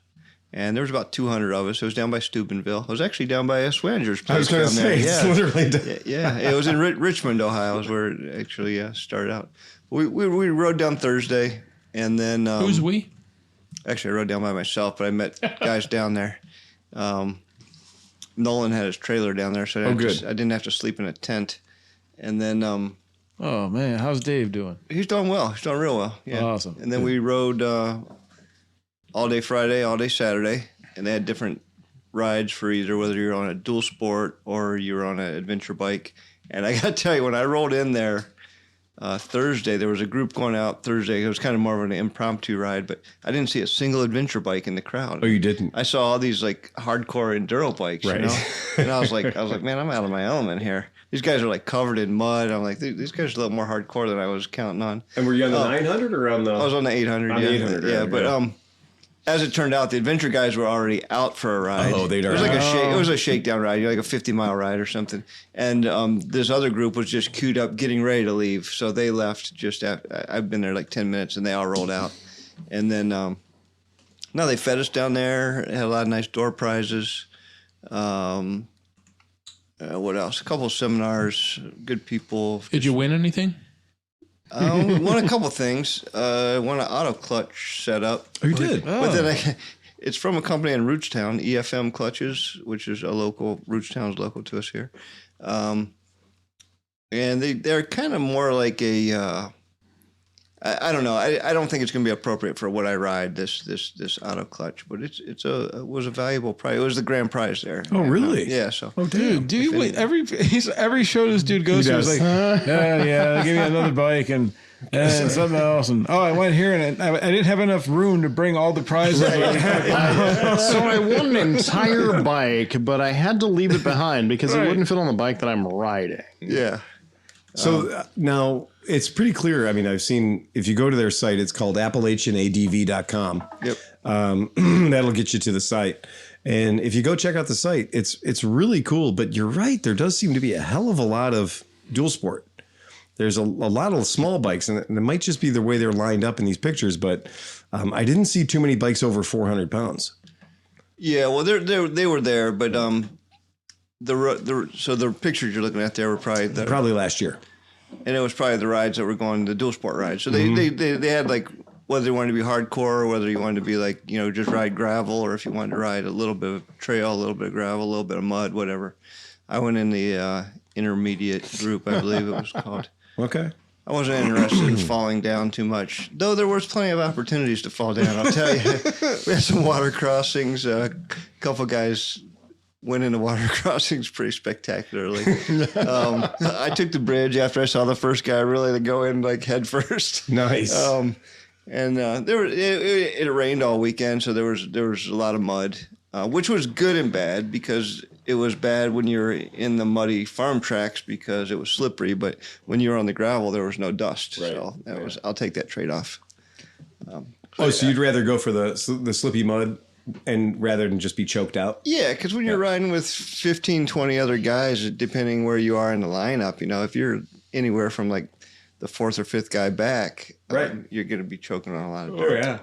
[SPEAKER 3] And there was about 200 of us. It was down by Steubenville. It was actually down by Swanger's place.
[SPEAKER 2] I was going to say, it's literally
[SPEAKER 3] yeah. It was in Richmond, Ohio, is where it actually started out. We rode down Thursday, and then
[SPEAKER 5] Who's we?
[SPEAKER 3] Actually, I rode down by myself, but I met guys down there. Nolan had his trailer down there, so I didn't have to sleep in a tent. And then,
[SPEAKER 1] oh man, how's Dave doing?
[SPEAKER 3] He's doing well. He's doing real well. Yeah,
[SPEAKER 1] awesome.
[SPEAKER 3] And then we rode all day Friday, all day Saturday, and they had different rides for either whether you're on a dual sport or you're on an adventure bike. And I got to tell you, when I rolled in there Thursday, there was a group going out Thursday. It was kind of more of an impromptu ride, but I didn't see a single adventure bike in the crowd.
[SPEAKER 2] Oh, you didn't?
[SPEAKER 3] I saw all these like hardcore enduro bikes,
[SPEAKER 2] right.
[SPEAKER 3] You know? And I was like, man, I'm out of my element here. These guys are like covered in mud. I'm like, these guys are a little more hardcore than I was counting on.
[SPEAKER 2] And were you on the 900 or on the?
[SPEAKER 3] I was on the 800.
[SPEAKER 2] On
[SPEAKER 3] the
[SPEAKER 2] 800,
[SPEAKER 3] yeah.
[SPEAKER 2] right,
[SPEAKER 3] But as it turned out, the adventure guys were already out for a ride.
[SPEAKER 2] Oh,
[SPEAKER 3] it was like it was a shakedown ride, like a 50-mile ride or something. And this other group was just queued up, getting ready to leave. So they left just after. I've been there like 10 minutes, and they all rolled out. And then no, they fed us down there. Had a lot of nice door prizes. What else? A couple of seminars. Good people.
[SPEAKER 5] Did you win anything?
[SPEAKER 3] Won a couple things. Won an auto clutch setup.
[SPEAKER 2] Oh, you did?
[SPEAKER 3] But then it's from a company in Rootstown, EFM Clutches, which is Rootstown's local to us here. And they're kind of more like a, I don't know. I don't think it's going to be appropriate for what I ride, this auto clutch, but it was a valuable prize. It was the grand prize there.
[SPEAKER 2] Oh, really?
[SPEAKER 3] Yeah. So.
[SPEAKER 1] Oh, dude, every show this dude goes to is like, yeah, they give me another bike and something else, and I went here and I didn't have enough room to bring all the prizes.
[SPEAKER 4] So I won an entire bike, but I had to leave it behind because it wouldn't fit on the bike that I'm riding.
[SPEAKER 3] Yeah.
[SPEAKER 2] So now it's pretty clear. I mean, I've seen, if you go to their site, it's called AppalachianADV.com.
[SPEAKER 3] Yep.
[SPEAKER 2] That'll get you to the site. And if you go check out the site, it's really cool. But you're right. There does seem to be a hell of a lot of dual sport. There's a lot of small bikes, and it might just be the way they're lined up in these pictures. But I didn't see too many bikes over 400 pounds.
[SPEAKER 3] Yeah, well, they were there, but the pictures you're looking at there were probably
[SPEAKER 2] last year,
[SPEAKER 3] and it was probably the rides that were going, the dual sport rides. So they had like whether you wanted to be hardcore or whether you wanted to be like just ride gravel, or if you wanted to ride a little bit of trail, a little bit of gravel, a little bit of mud, whatever. I went in the intermediate group, I believe it was called.
[SPEAKER 2] Okay.
[SPEAKER 3] I wasn't interested in falling down too much, though there was plenty of opportunities to fall down, I'll tell you. We had some water crossings. A couple guys went into water crossings pretty spectacularly. I took the bridge after I saw the first guy really to go in like head first.
[SPEAKER 2] Nice.
[SPEAKER 3] And it rained all weekend, so there was a lot of mud, which was good and bad because it was bad when you're in the muddy farm tracks because it was slippery, but when you were on the gravel, there was no dust. Right. So I'll take that trade-off.
[SPEAKER 2] So you'd rather go for the slippy mud and rather than just be choked out?
[SPEAKER 3] Yeah, because when you're riding with 15, 20 other guys, depending where you are in the lineup, if you're anywhere from like the fourth or fifth guy back, you're going to be choking on a lot of dirt.
[SPEAKER 2] Oh, yeah.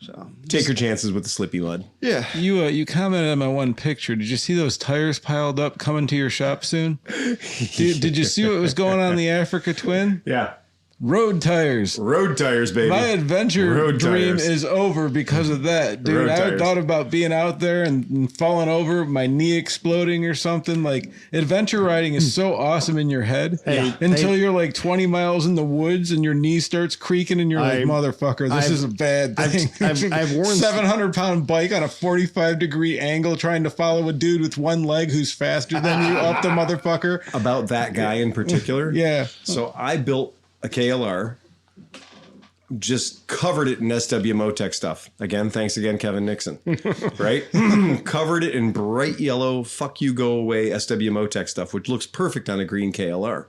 [SPEAKER 3] So
[SPEAKER 2] take your chances with the slippy mud.
[SPEAKER 3] Yeah.
[SPEAKER 1] You commented on my one picture. Did you see those tires piled up coming to your shop soon? Did you see what was going on in the Africa Twin?
[SPEAKER 2] Yeah.
[SPEAKER 1] Road tires.
[SPEAKER 2] Road tires, baby.
[SPEAKER 1] My adventure dream is over because of that, dude. I thought about being out there and falling over, my knee exploding or something. Like, adventure riding is so awesome in your head until you're like 20 miles in the woods and your knee starts creaking and you're like, motherfucker, this is a bad thing.
[SPEAKER 4] I've worn
[SPEAKER 1] 700-pound bike on a 45-degree angle trying to follow a dude with one leg who's faster than you up the motherfucker.
[SPEAKER 2] About that guy in particular?
[SPEAKER 1] Yeah.
[SPEAKER 2] So I built a KLR, just covered it in SWMoTech stuff. Again, thanks again, Kevin Nixon. Right? Covered it in bright yellow, fuck you, go away SWMoTech stuff, which looks perfect on a green KLR.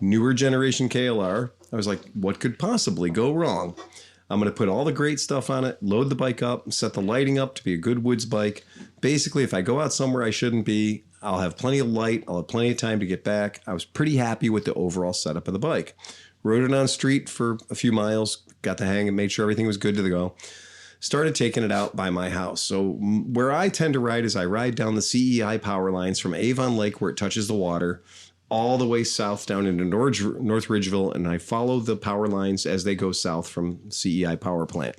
[SPEAKER 2] Newer generation KLR. I was like, what could possibly go wrong? I'm going to put all the great stuff on it, load the bike up, set the lighting up to be a good woods bike. Basically, if I go out somewhere I shouldn't be, I'll have plenty of light. I'll have plenty of time to get back. I was pretty happy with the overall setup of the bike. Rode it on street for a few miles, got the hang and made sure everything was good to go. started taking it out by my house. So where I tend to ride is I ride down the CEI power lines from Avon Lake where it touches the water all the way south down into North Ridgeville, and I follow the power lines as they go south from CEI power plant.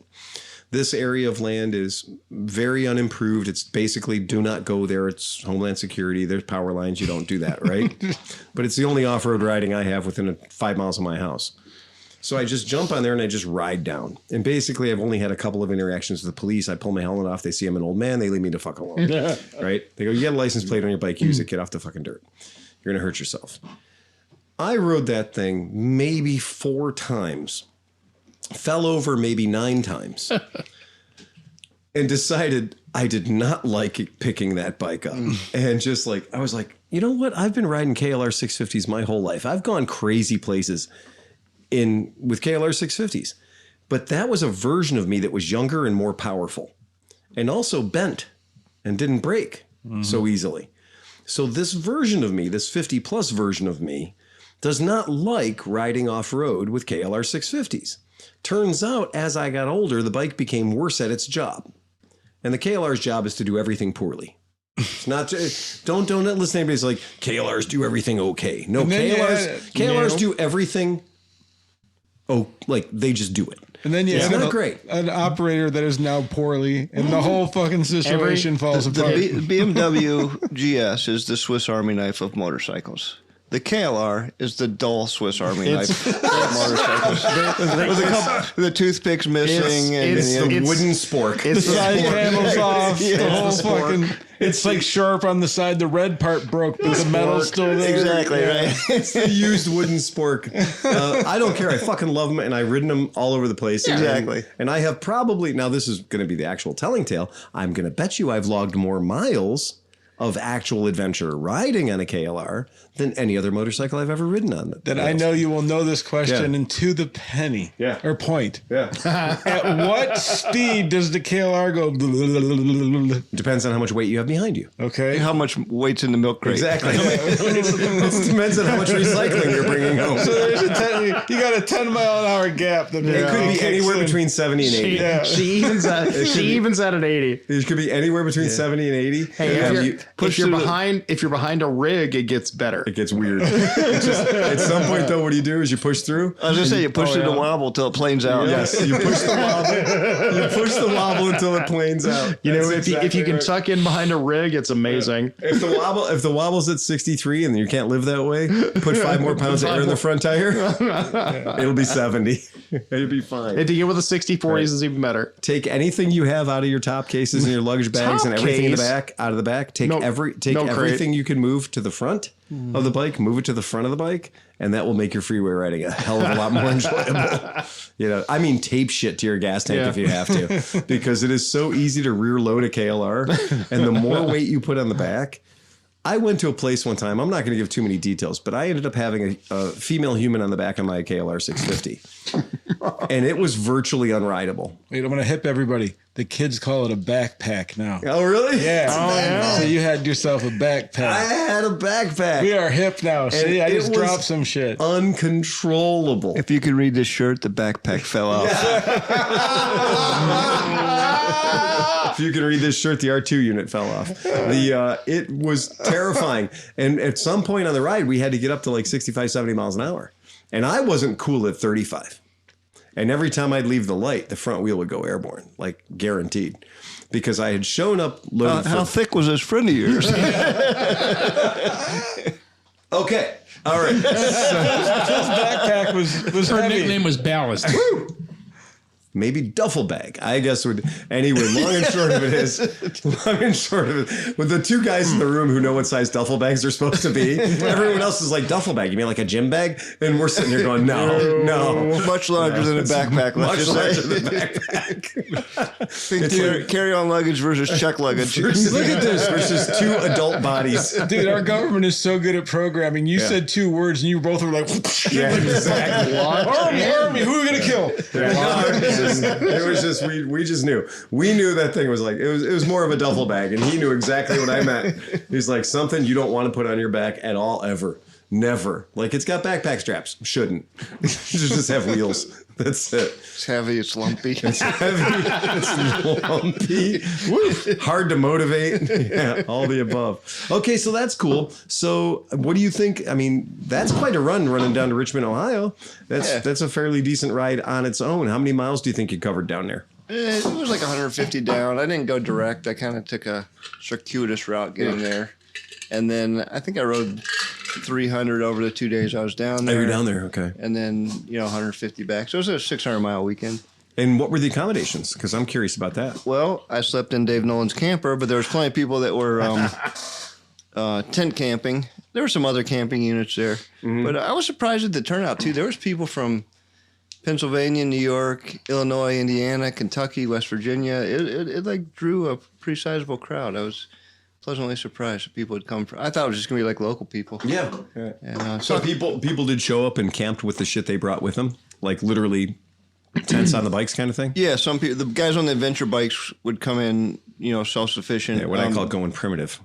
[SPEAKER 2] This area of land is very unimproved. It's basically do not go there. It's Homeland Security. There's power lines. You don't do that, right? But it's the only off-road riding I have within 5 miles of my house. So I just jump on there and I just ride down. And basically, I've only had a couple of interactions with the police. I pull my helmet off. They see I'm an old man. They leave me to fuck alone, right? They go, you got a license plate on your bike. Use it. Get off the fucking dirt. You're going to hurt yourself. I rode that thing maybe 4 times. Fell over maybe 9 times. And decided I did not like picking that bike up. And just like, I was like, you know what? I've been riding KLR 650s my whole life. I've gone crazy places with KLR 650s. But that was a version of me that was younger and more powerful. And also bent and didn't break so easily. So this version of me, this 50 plus version of me, does not like riding off-road with KLR 650s. Turns out, as I got older, the bike became worse at its job. And the KLR's job is to do everything poorly. It's not don't listen to anybody who's like, KLRs do everything okay. No, KLRs do everything like they just do it.
[SPEAKER 1] And then you have
[SPEAKER 2] great.
[SPEAKER 1] An operator that is now poorly, and the whole fucking situation falls apart.
[SPEAKER 3] The BMW GS is the Swiss Army knife of motorcycles. The KLR is the dull Swiss Army knife of motorcycles. With the toothpicks missing.
[SPEAKER 2] It's the wooden spork.
[SPEAKER 1] It's the side panels off. The whole fucking... It's like sharp on the side. The red part broke, but the metal's still there.
[SPEAKER 3] Exactly, right.
[SPEAKER 2] It's the used wooden spork. I don't care. I fucking love them, and I've ridden them all over the place.
[SPEAKER 3] Exactly.
[SPEAKER 2] And I have probably... Now, this is going to be the actual telling tale. I'm going to bet you I've logged more miles of actual adventure riding on a KLR than any other motorcycle I've ever ridden on.
[SPEAKER 1] Then I know you will know this question and to the penny or point.
[SPEAKER 2] Yeah.
[SPEAKER 1] At what speed does the KLR go?
[SPEAKER 2] Depends on how much weight you have behind you.
[SPEAKER 1] Okay.
[SPEAKER 3] How much weight's in the milk crate?
[SPEAKER 2] Exactly. It depends on how much recycling you're bringing home.
[SPEAKER 1] So there's you got a 10-mile-an-hour gap.
[SPEAKER 2] It could be anywhere between 70 and 80.
[SPEAKER 4] She evens out at 80.
[SPEAKER 2] It could be anywhere between 70 and 80.
[SPEAKER 4] Hey, if you're behind a rig, it gets better.
[SPEAKER 2] It gets weird. At some point, though, what do you do is you push through.
[SPEAKER 3] I was going to say, you push through the wobble till it planes out.
[SPEAKER 2] Yes, you push the wobble. You push the wobble until it planes out.
[SPEAKER 4] You know, if you can tuck in behind a rig, it's amazing.
[SPEAKER 2] Yeah. If the wobble's at 63 and you can't live that way, put 5 more pounds of air in the front tire. It'll be 70. It'll be fine.
[SPEAKER 4] And to get with a 64 is even better.
[SPEAKER 2] Take anything you have out of your top cases and your luggage bags and everything in the back out of the back. Take everything you can move to the front of the bike, move it to the front of the bike, and that will make your freeway riding a hell of a lot more enjoyable. You know, I mean, tape shit to your gas tank if you have to, because it is so easy to rear load a KLR, and the more weight you put on the back. I went to a place one time. I'm not going to give too many details, but I ended up having a female human on the back of my KLR 650, and it was virtually unrideable.
[SPEAKER 1] Wait, I'm going to hip everybody. The kids call it a backpack now.
[SPEAKER 2] Oh, really?
[SPEAKER 1] Yeah. So you had yourself a backpack.
[SPEAKER 2] I had a backpack.
[SPEAKER 1] We are hip now. See, I just dropped some shit.
[SPEAKER 2] Uncontrollable.
[SPEAKER 3] If you could read this shirt, the backpack fell off.
[SPEAKER 2] If you can read this shirt, the R2 unit fell off. It was terrifying. And at some point on the ride, we had to get up to like 65, 70 miles an hour. And I wasn't cool at 35. And every time I'd leave the light, the front wheel would go airborne, like guaranteed. Because I had shown up loaded.
[SPEAKER 3] How thick was this friend of yours?
[SPEAKER 2] Okay. All right.
[SPEAKER 1] Phil's backpack was
[SPEAKER 5] Her
[SPEAKER 1] heavy.
[SPEAKER 5] nickname was Ballast.
[SPEAKER 2] Maybe duffel bag, I guess would. Anyway, long and short of it is, with the 2 guys in the room who know what size duffel bags are supposed to be, everyone else is like, duffel bag, you mean like a gym bag? And we're sitting here going, no.
[SPEAKER 3] Much larger than a backpack.
[SPEAKER 2] Much larger than a backpack.
[SPEAKER 3] Carry-on luggage versus check luggage.
[SPEAKER 1] Look at this.
[SPEAKER 2] Versus 2 adult bodies.
[SPEAKER 1] Dude, our government is so good at programming. You said 2 words and you both were like,
[SPEAKER 2] Yeah, exactly.
[SPEAKER 1] Army, who are we going to kill?
[SPEAKER 2] It was just we just knew. We knew that thing was like it was more of a duffel bag, and he knew exactly what I meant. He's like, something you don't want to put on your back at all ever. Never. Like, it's got backpack straps. Shouldn't. It should just have wheels. That's it.
[SPEAKER 3] It's heavy. It's lumpy.
[SPEAKER 2] It's heavy. It's lumpy. Woo. Hard to motivate. Yeah, all the above. Okay, so that's cool. So what do you think? I mean, that's quite a run running down to Richmond, Ohio. That's a fairly decent ride on its own. How many miles do you think you covered down there?
[SPEAKER 3] It was like 150 down. I didn't go direct. I kind of took a circuitous route getting there. And then I think I rode 300 over the 2 days I was down there.
[SPEAKER 2] Oh, you're down there. Okay.
[SPEAKER 3] And then, 150 back. So it was a 600-mile weekend.
[SPEAKER 2] And what were the accommodations? Because I'm curious about that.
[SPEAKER 3] Well, I slept in Dave Nolan's camper, but there was plenty of people that were tent camping. There were some other camping units there. Mm-hmm. But I was surprised at the turnout, too. There was people from Pennsylvania, New York, Illinois, Indiana, Kentucky, West Virginia. It like drew a pretty sizable crowd. I was pleasantly surprised that people had come from. I thought it was just gonna be like local people.
[SPEAKER 2] Yeah.
[SPEAKER 3] And,
[SPEAKER 2] so people did show up and camped with the shit they brought with them, like literally tents on the bikes kind of thing.
[SPEAKER 3] Yeah, some people, the guys on the adventure bikes would come in, self-sufficient.
[SPEAKER 2] Yeah, what I call going primitive.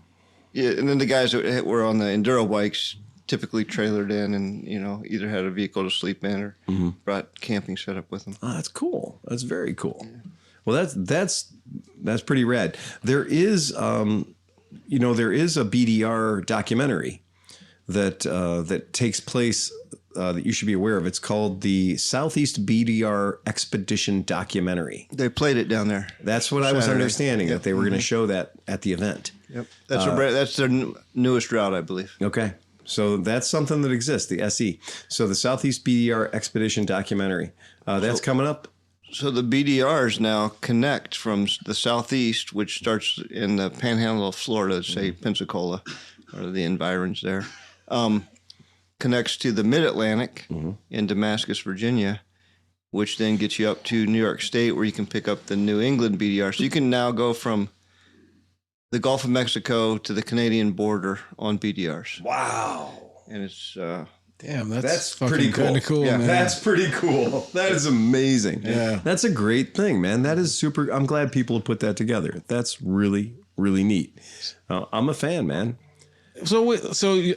[SPEAKER 3] Yeah, and then the guys that were on the enduro bikes typically trailered in and either had a vehicle to sleep in or brought camping setup with them.
[SPEAKER 2] Oh, that's cool. That's very cool. Yeah. Well, that's pretty rad. There is there is a BDR documentary that takes place that you should be aware of. It's called the Southeast BDR Expedition Documentary.
[SPEAKER 3] They played it down there.
[SPEAKER 2] That's what Saturday. I was understanding, that they were going to show that at the event.
[SPEAKER 3] Yep. That's their newest route, I believe.
[SPEAKER 2] Okay. So that's something that exists, the SE. So the Southeast BDR Expedition Documentary. That's coming up.
[SPEAKER 3] So the BDRs now connect from the southeast, which starts in the panhandle of Florida, say Pensacola, or the environs there, connects to the mid-Atlantic in Damascus, Virginia, which then gets you up to New York State, where you can pick up the New England BDR. So you can now go from the Gulf of Mexico to the Canadian border on BDRs.
[SPEAKER 2] Wow.
[SPEAKER 3] And it's...
[SPEAKER 1] Damn, that's
[SPEAKER 2] pretty cool.
[SPEAKER 1] Cool,
[SPEAKER 2] yeah,
[SPEAKER 1] man.
[SPEAKER 2] That's pretty cool. That is amazing.
[SPEAKER 1] Yeah.
[SPEAKER 2] That's a great thing, man. That is super. I'm glad people have put that together. That's really, really neat. I'm a fan, man.
[SPEAKER 1] So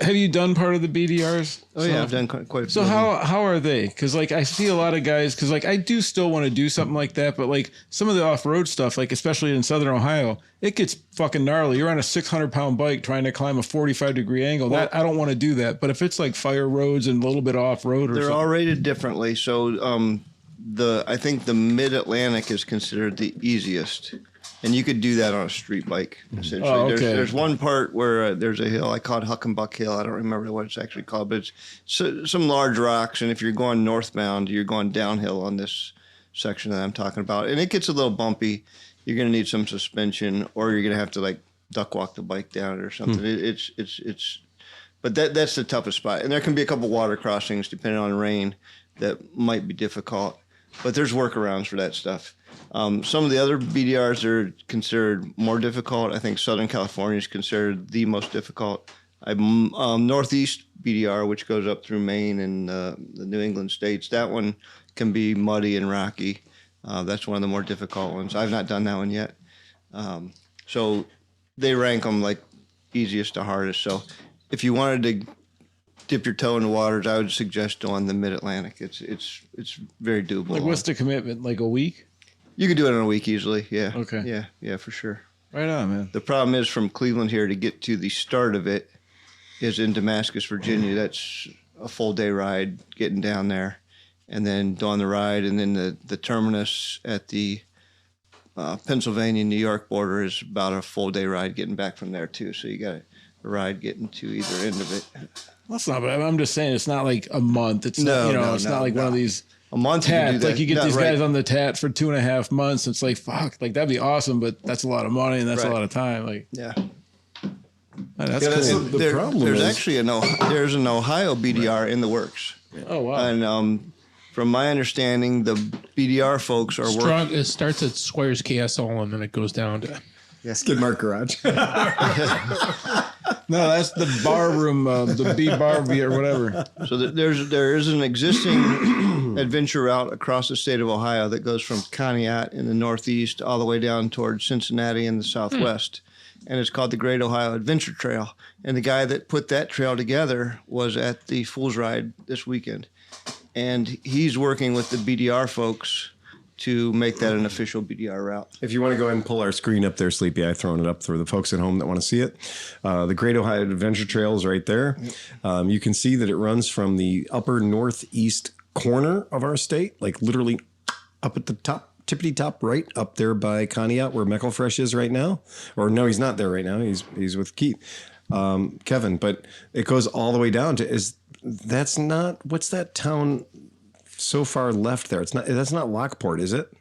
[SPEAKER 1] have you done part of the BDRs?
[SPEAKER 3] Oh, yeah, I've done quite a few.
[SPEAKER 1] So how are they? Because, I see a lot of guys, because, I do still want to do something like that, but, some of the off-road stuff, especially in Southern Ohio, it gets fucking gnarly. You're on a 600-pound bike trying to climb a 45-degree angle. I don't want to do that. But if it's, fire roads and a little bit off-road or
[SPEAKER 3] They're
[SPEAKER 1] something.
[SPEAKER 3] all rated differently. So, I think the Mid-Atlantic is considered the easiest. And you could do that on a street bike, essentially.
[SPEAKER 1] Oh, okay.
[SPEAKER 3] There's one part where there's a hill. I call it Huckenbuck Hill. I don't remember what it's actually called, but it's some large rocks. And if you're going northbound, you're going downhill on this section that I'm talking about. And it gets a little bumpy. You're going to need some suspension, or you're going to have to, duck walk the bike down it or something. But that's the toughest spot. And there can be a couple water crossings, depending on rain, that might be difficult. But there's workarounds for that stuff. Some of the other BDRs are considered more difficult. I think Southern California is considered the most difficult. Northeast BDR, which goes up through Maine and the New England states, that one can be muddy and rocky. That's one of the more difficult ones. I've not done that one yet. So they rank them easiest to hardest. So if you wanted to dip your toe in the waters, I would suggest doing the Mid-Atlantic. It's very doable.
[SPEAKER 1] What's the commitment? A week?
[SPEAKER 3] You could do it in a week easily. Yeah.
[SPEAKER 1] Okay.
[SPEAKER 3] Yeah, for sure.
[SPEAKER 1] Right on, man.
[SPEAKER 3] The problem is from Cleveland here to get to the start of it is in Damascus, Virginia. That's a full day ride getting down there, and then doing the ride, and then the terminus at the Pennsylvania, New York border is about a full day ride getting back from there too. So you got a ride getting to either end of it.
[SPEAKER 1] That's not bad. I'm just saying it's not a month. It's not one of these
[SPEAKER 3] a month
[SPEAKER 1] tat. You get these guys on the tat for 2.5 months. It's fuck, that'd be awesome, but that's a lot of money and that's a lot of time.
[SPEAKER 3] Yeah.
[SPEAKER 1] That's cool.
[SPEAKER 3] The problem there's actually there's an Ohio BDR in the works.
[SPEAKER 1] Oh wow.
[SPEAKER 3] And from my understanding, the BDR folks are working.
[SPEAKER 5] It starts at Squires Castle and then it goes down to
[SPEAKER 2] Skid Mark Garage.
[SPEAKER 1] No, that's the bar room, the B bar or whatever.
[SPEAKER 3] So there is an existing adventure route across the state of Ohio that goes from Conneaut in the northeast all the way down towards Cincinnati in the southwest. And it's called the Great Ohio Adventure Trail. And the guy that put that trail together was at the Fool's Ride this weekend. And he's working with the BDR folks to make that an official BDR route.
[SPEAKER 2] If you want to go ahead and pull our screen up there, Sleepy, I've thrown it up for the folks at home that want to see it. The Great Ohio Adventure Trail is right there. You can see that it runs from the upper northeast corner of our state, like literally up at the top, tippity top right up there by Conneaut where Meckelfresh is right now. Or no, he's not there right now. He's with Keith, Kevin. But it goes all the way down to what's that town so far left there? That's not Lockport, is it?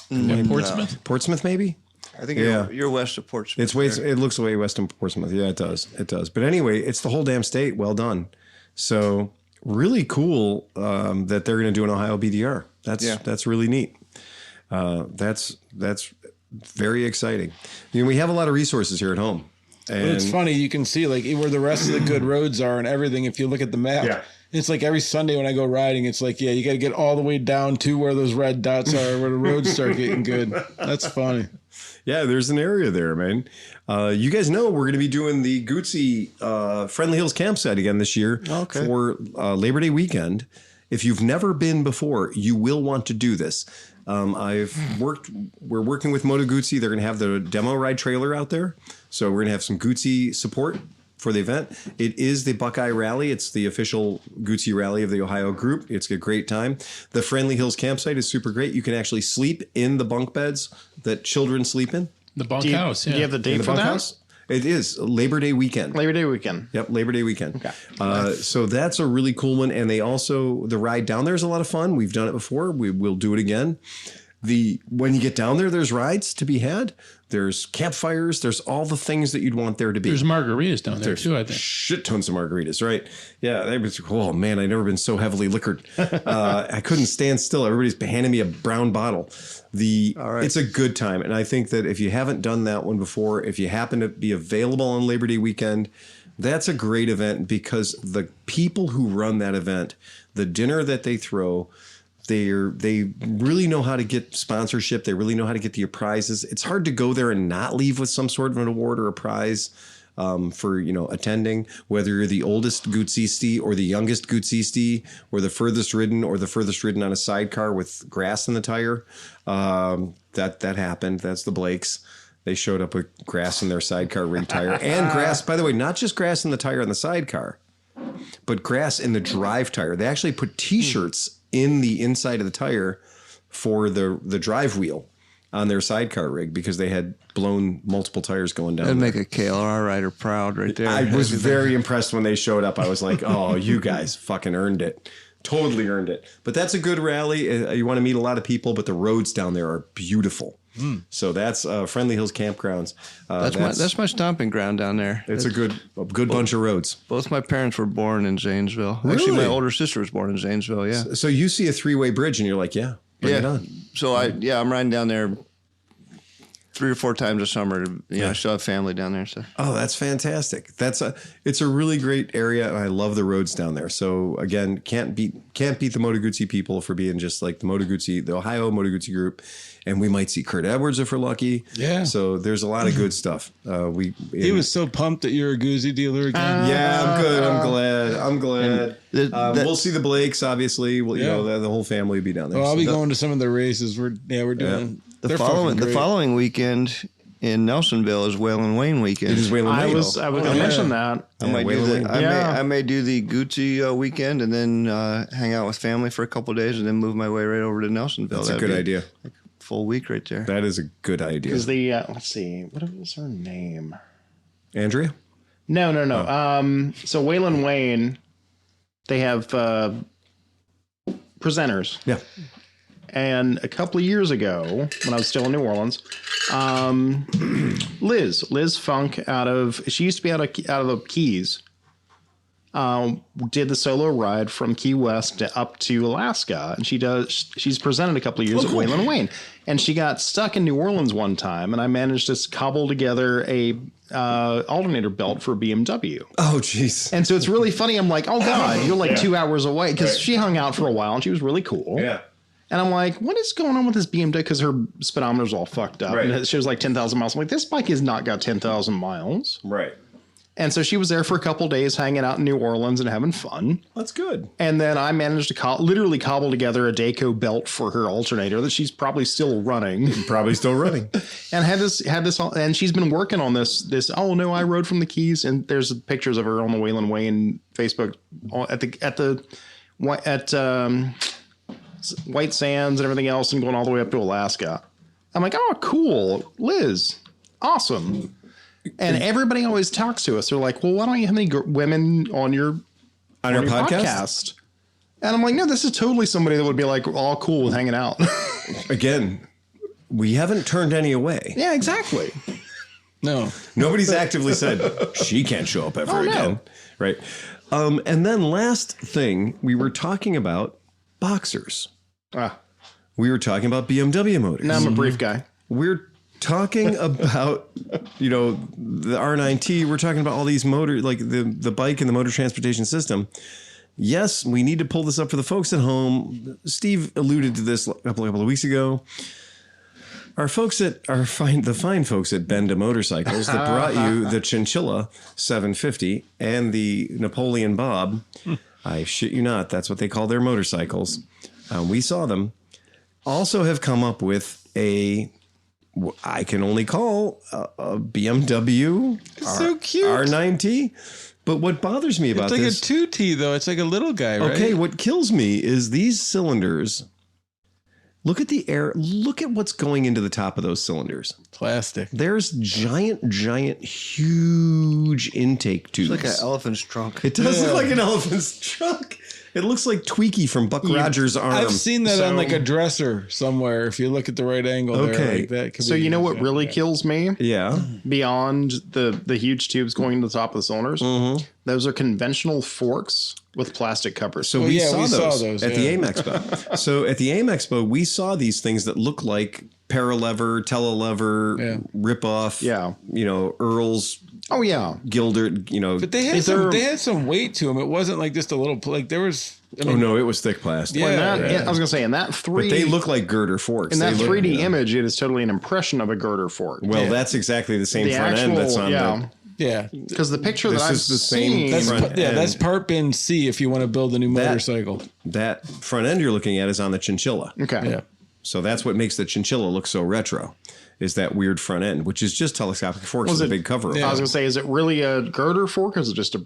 [SPEAKER 5] Portsmouth?
[SPEAKER 2] Portsmouth, maybe?
[SPEAKER 3] I think you're west of Portsmouth.
[SPEAKER 2] It looks way west of Portsmouth. Yeah, it does. It does. But anyway, it's the whole damn state. Well done. So really cool that they're going to do an Ohio BDR. That's really neat. That's very exciting. We have a lot of resources here at home. And
[SPEAKER 1] it's funny, you can see like where the rest of the good roads are and everything. If you look at the map, it's like every Sunday when I go riding, it's like, you got to get all the way down to where those red dots are, where the roads start getting good. That's funny.
[SPEAKER 2] Yeah, there's an area there, man. You guys know we're going to be doing the Guzzi Friendly Hills campsite again this year for Labor Day weekend. If you've never been before, you will want to do this. We're working with Moto Guzzi. They're going to have the demo ride trailer out there. So we're going to have some Guzzi support for the event. It is the Buckeye Rally. It's the official Guzzi rally of the Ohio group. It's a great time. The Friendly Hills campsite is super great. You can actually sleep in the bunk beds that children sleep in.
[SPEAKER 5] The bunkhouse.
[SPEAKER 4] Do you have the date for that?
[SPEAKER 2] Bunkhouse? It is Labor Day weekend.
[SPEAKER 4] Labor Day weekend.
[SPEAKER 2] Yep, Labor Day weekend.
[SPEAKER 4] Okay.
[SPEAKER 2] So that's a really cool one. And the ride down there is a lot of fun. We've done it before. We'll do it again. When you get down there, there's rides to be had. There's campfires. There's all the things that you'd want there to be.
[SPEAKER 5] There's margaritas down there too, I think.
[SPEAKER 2] Shit tons of margaritas, right? Yeah, they was, oh man, I've never been so heavily liquored. I couldn't stand still. Everybody's handing me a brown bottle. It's a good time. And I think that if you haven't done that one before, if you happen to be available on Labor Day weekend, that's a great event because the people who run that event, the dinner that they throw, they really know how to get sponsorship. They really know how to get the prizes. It's hard to go there and not leave with some sort of an award or a prize for attending. Whether you're the oldest Guzzisti or the youngest Guzzisti, or the furthest ridden on a sidecar with grass in the tire, that happened. That's the Blakes. They showed up with grass in their sidecar rig tire and grass. By the way, not just grass in the tire on the sidecar, but grass in the drive tire. They actually put T-shirts in the inside of the tire for the drive wheel on their sidecar rig because they had blown multiple tires going down.
[SPEAKER 3] That'd make a KLR rider proud right there.
[SPEAKER 2] I was very impressed when they showed up. I was like, oh, you guys fucking earned it. Totally earned it. But that's a good rally. You want to meet a lot of people, but the roads down there are beautiful. So that's Friendly Hills Campgrounds.
[SPEAKER 3] That's my stomping ground down there.
[SPEAKER 2] It's a good bunch of roads.
[SPEAKER 3] Both my parents were born in Zanesville.
[SPEAKER 2] Really?
[SPEAKER 3] Actually, my older sister was born in Zanesville. Yeah.
[SPEAKER 2] So you see a three-way bridge and you're like, bring it on.
[SPEAKER 3] So I'm riding down there 3 or 4 times a summer. I still have family down there. So.
[SPEAKER 2] Oh, that's fantastic. It's a really great area, and I love the roads down there. So again, can't beat the Moto Guzzi people for being just like the Ohio Moto Guzzi group. And we might see Kurt Edwards if we're lucky. Yeah. So there's a lot of good stuff.
[SPEAKER 1] He was so pumped that you're a Guzzi dealer again.
[SPEAKER 2] I'm good. I'm glad. We'll see the Blakes, obviously. The whole family will be down there.
[SPEAKER 1] Well, I'll be going to some of the races. We're doing
[SPEAKER 3] the following weekend in Nelsonville is Waylon Wayne weekend.
[SPEAKER 2] It is Waylon Wayne.
[SPEAKER 4] I was going to mention that.
[SPEAKER 3] I may do the Guzzi weekend and then hang out with family for a couple of days and then move my way right over to Nelsonville.
[SPEAKER 2] That's a good idea.
[SPEAKER 3] Full week right there.
[SPEAKER 2] That is a good idea.
[SPEAKER 4] Because let's see, what was her name?
[SPEAKER 2] Andrea?
[SPEAKER 4] No. So Waylon Wayne, they have presenters.
[SPEAKER 2] Yeah.
[SPEAKER 4] And a couple of years ago, when I was still in New Orleans, Liz Funk she used to be out of the Keys. did the solo ride from Key West up to Alaska, and she's presented a couple of years at Wayland Wayne, and she got stuck in New Orleans one time, and I managed to cobble together a alternator belt for BMW.
[SPEAKER 2] Oh, jeez.
[SPEAKER 4] And so it's really funny. I'm like, oh God, you're like 2 hours away, because she hung out for a while and she was really cool.
[SPEAKER 2] Yeah.
[SPEAKER 4] And I'm like, what is going on with this BMW? Because her speedometer's all fucked up.
[SPEAKER 2] Right.
[SPEAKER 4] And it shows like 10,000 miles. I'm like, this bike has not got 10,000 miles.
[SPEAKER 2] Right.
[SPEAKER 4] And so she was there for a couple days hanging out in New Orleans and having fun.
[SPEAKER 2] That's good.
[SPEAKER 4] And then I managed to literally cobble together a Dayco belt for her alternator that she's probably still running.
[SPEAKER 2] Probably still running.
[SPEAKER 4] And had this, and she's been working on this, oh no, I rode from the Keys. And there's pictures of her on the Wayland Wayne Facebook at White Sands and everything else, and going all the way up to Alaska. I'm like, oh, cool. Liz. Awesome. And everybody always talks to us. They're like, well, why don't you have any women on your podcast? And I'm like, no, this is totally somebody that would be like all cool with hanging out.
[SPEAKER 2] Again, we haven't turned any away.
[SPEAKER 4] Yeah, exactly.
[SPEAKER 1] No.
[SPEAKER 2] Nobody's actively said she can't show up ever again. Right. And then last thing, we were talking about boxers. We were talking about BMW motors.
[SPEAKER 4] Now I'm a brief guy.
[SPEAKER 2] We're talking about, the R9T. We're talking about all these motor, like the bike and the motor transportation system. Yes, we need to pull this up for the folks at home. Steve alluded to this a couple of weeks ago. The fine folks at Benda Motorcycles that brought you the Chinchilla 750 and the Napoleon Bob. I shit you not, that's what they call their motorcycles. We saw them. Also have come up with I can only call a BMW
[SPEAKER 1] so cute.
[SPEAKER 2] R9T. But what bothers me about this...
[SPEAKER 1] It's like a 2T, though. It's like a little guy, right?
[SPEAKER 2] Okay, what kills me is these cylinders... Look at the air. Look at what's going into the top of those cylinders.
[SPEAKER 1] Plastic.
[SPEAKER 2] There's giant, huge intake tubes.
[SPEAKER 3] It's like an elephant's trunk.
[SPEAKER 2] It does look like an elephant's trunk. It looks like Tweaky from Buck Rogers' arm.
[SPEAKER 1] I've seen that on like a dresser somewhere. If you look at the right angle,
[SPEAKER 2] okay.
[SPEAKER 1] There, like that could
[SPEAKER 4] So you know what really kills me?
[SPEAKER 2] Yeah.
[SPEAKER 4] Beyond the huge tubes going to the top of the cylinders, those are conventional forks with plastic covers.
[SPEAKER 2] So we saw those at the AIM Expo. So at the AIM Expo, we saw these things that look like Paralever, Telelever, Ripoff.
[SPEAKER 4] Yeah.
[SPEAKER 2] Earl's.
[SPEAKER 4] Oh yeah,
[SPEAKER 2] Gilder.
[SPEAKER 1] But they had some weight to them. It wasn't like just a little there was.
[SPEAKER 2] No, it was thick plastic.
[SPEAKER 4] Yeah, I was gonna say in that 3D.
[SPEAKER 2] But they look like girder forks.
[SPEAKER 4] In that 3D image, it is totally an impression of a girder fork.
[SPEAKER 2] Well, that's exactly the same front end that's on the.
[SPEAKER 1] Yeah,
[SPEAKER 4] because the picture that I've seen,
[SPEAKER 1] that's part bin C if you want to build a new motorcycle.
[SPEAKER 2] That front end you're looking at is on the Chinchilla.
[SPEAKER 4] Okay.
[SPEAKER 1] Yeah.
[SPEAKER 2] So that's what makes the Chinchilla look so retro, is that weird front end, which is just telescopic forks with a big cover.
[SPEAKER 4] Yeah. I was gonna say, is it really a girder fork, or is it just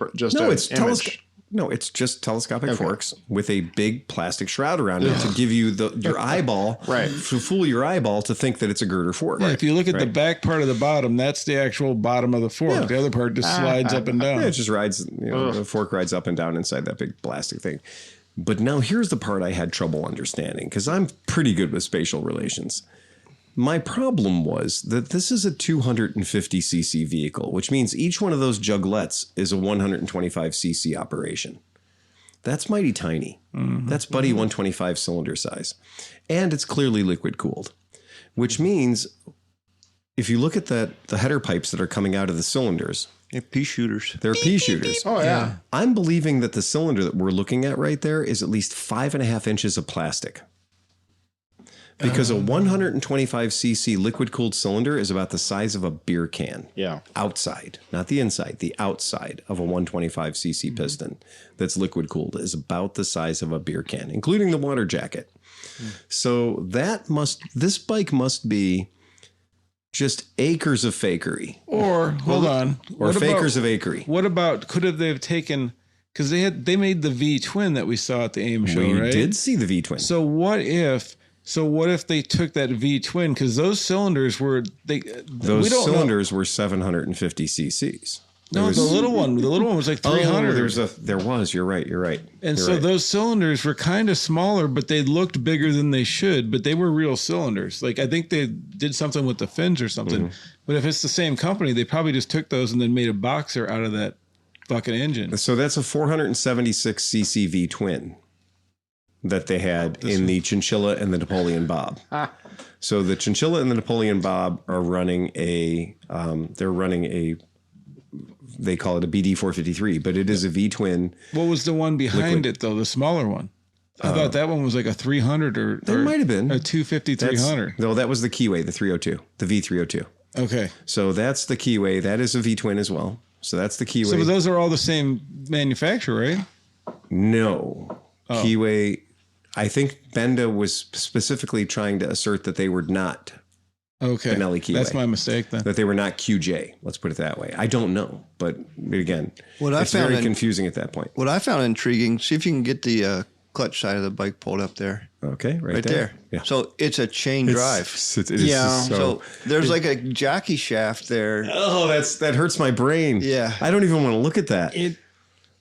[SPEAKER 2] it's just telescopic forks with a big plastic shroud around it to give you your eyeball, to fool your eyeball to think that it's a girder fork.
[SPEAKER 1] Yeah, if you look at the back part of the bottom, that's the actual bottom of the fork. Yeah. The other part just slides up and down.
[SPEAKER 2] Yeah, it just rides. The fork rides up and down inside that big plastic thing. But now here's the part I had trouble understanding, because I'm pretty good with spatial relations. My problem was that this is a 250cc vehicle, which means each one of those juglets is a 125cc operation. That's mighty tiny. That's buddy 125 cylinder size. And it's clearly liquid cooled, which means if you look at the header pipes that are coming out of the cylinders,
[SPEAKER 3] they're pea shooters.
[SPEAKER 2] They're pea shooters.
[SPEAKER 4] Oh, yeah.
[SPEAKER 2] I'm believing that the cylinder that we're looking at right there is at least 5.5 inches of plastic. Because a 125cc liquid-cooled cylinder is about the size of a beer can.
[SPEAKER 4] Yeah.
[SPEAKER 2] Outside, not the inside. The outside of a 125cc piston that's liquid-cooled is about the size of a beer can, including the water jacket. So this bike must be just acres of fakery.
[SPEAKER 1] Or, hold on.
[SPEAKER 2] Or fakers of akery.
[SPEAKER 1] What about, could have they taken... Because they made the V-twin that we saw at the AIM show, right?
[SPEAKER 2] We did see the V-twin.
[SPEAKER 1] So what if they took that V-twin? Because those cylinders were... Those
[SPEAKER 2] cylinders were 750 cc's.
[SPEAKER 1] No, the little one was like 300.
[SPEAKER 2] You're right.
[SPEAKER 1] And those cylinders were kind of smaller, but they looked bigger than they should, but they were real cylinders. Like, I think they did something with the fins or something. But if it's the same company, they probably just took those and then made a boxer out of that. fucking engine.
[SPEAKER 7] So that's a 476 cc V twin that they had in the Chinchilla and the Napoleon Bob. So the Chinchilla and the Napoleon Bob are running they call it a BD 453, but it is a V twin.
[SPEAKER 1] What was the one behind it though? The smaller one. I thought that one was like a 300 or
[SPEAKER 7] There might have been
[SPEAKER 1] a 250 300.
[SPEAKER 7] No, that was the Keyway, the 302, the V302.
[SPEAKER 1] Okay.
[SPEAKER 7] So that's the Keyway. That is a V twin as well. So that's the Keyway.
[SPEAKER 1] So those are all the same manufacturer, right?
[SPEAKER 7] No. Keyway, I think Benda was specifically trying to assert that they were not
[SPEAKER 1] Okay.
[SPEAKER 7] Benelli Keyway.
[SPEAKER 1] That's my mistake then.
[SPEAKER 7] That they were not QJ. Let's put it that way. I don't know. But again, it's very confusing at that point.
[SPEAKER 3] What I found intriguing, see if you can get the clutch side of the bike pulled up there.
[SPEAKER 7] Okay, right
[SPEAKER 3] there.
[SPEAKER 7] Yeah.
[SPEAKER 3] So it's a chain drive.
[SPEAKER 7] It is
[SPEAKER 3] So there's like a jockey shaft there.
[SPEAKER 7] Oh, that hurts my brain.
[SPEAKER 3] Yeah.
[SPEAKER 7] I don't even want to look at that.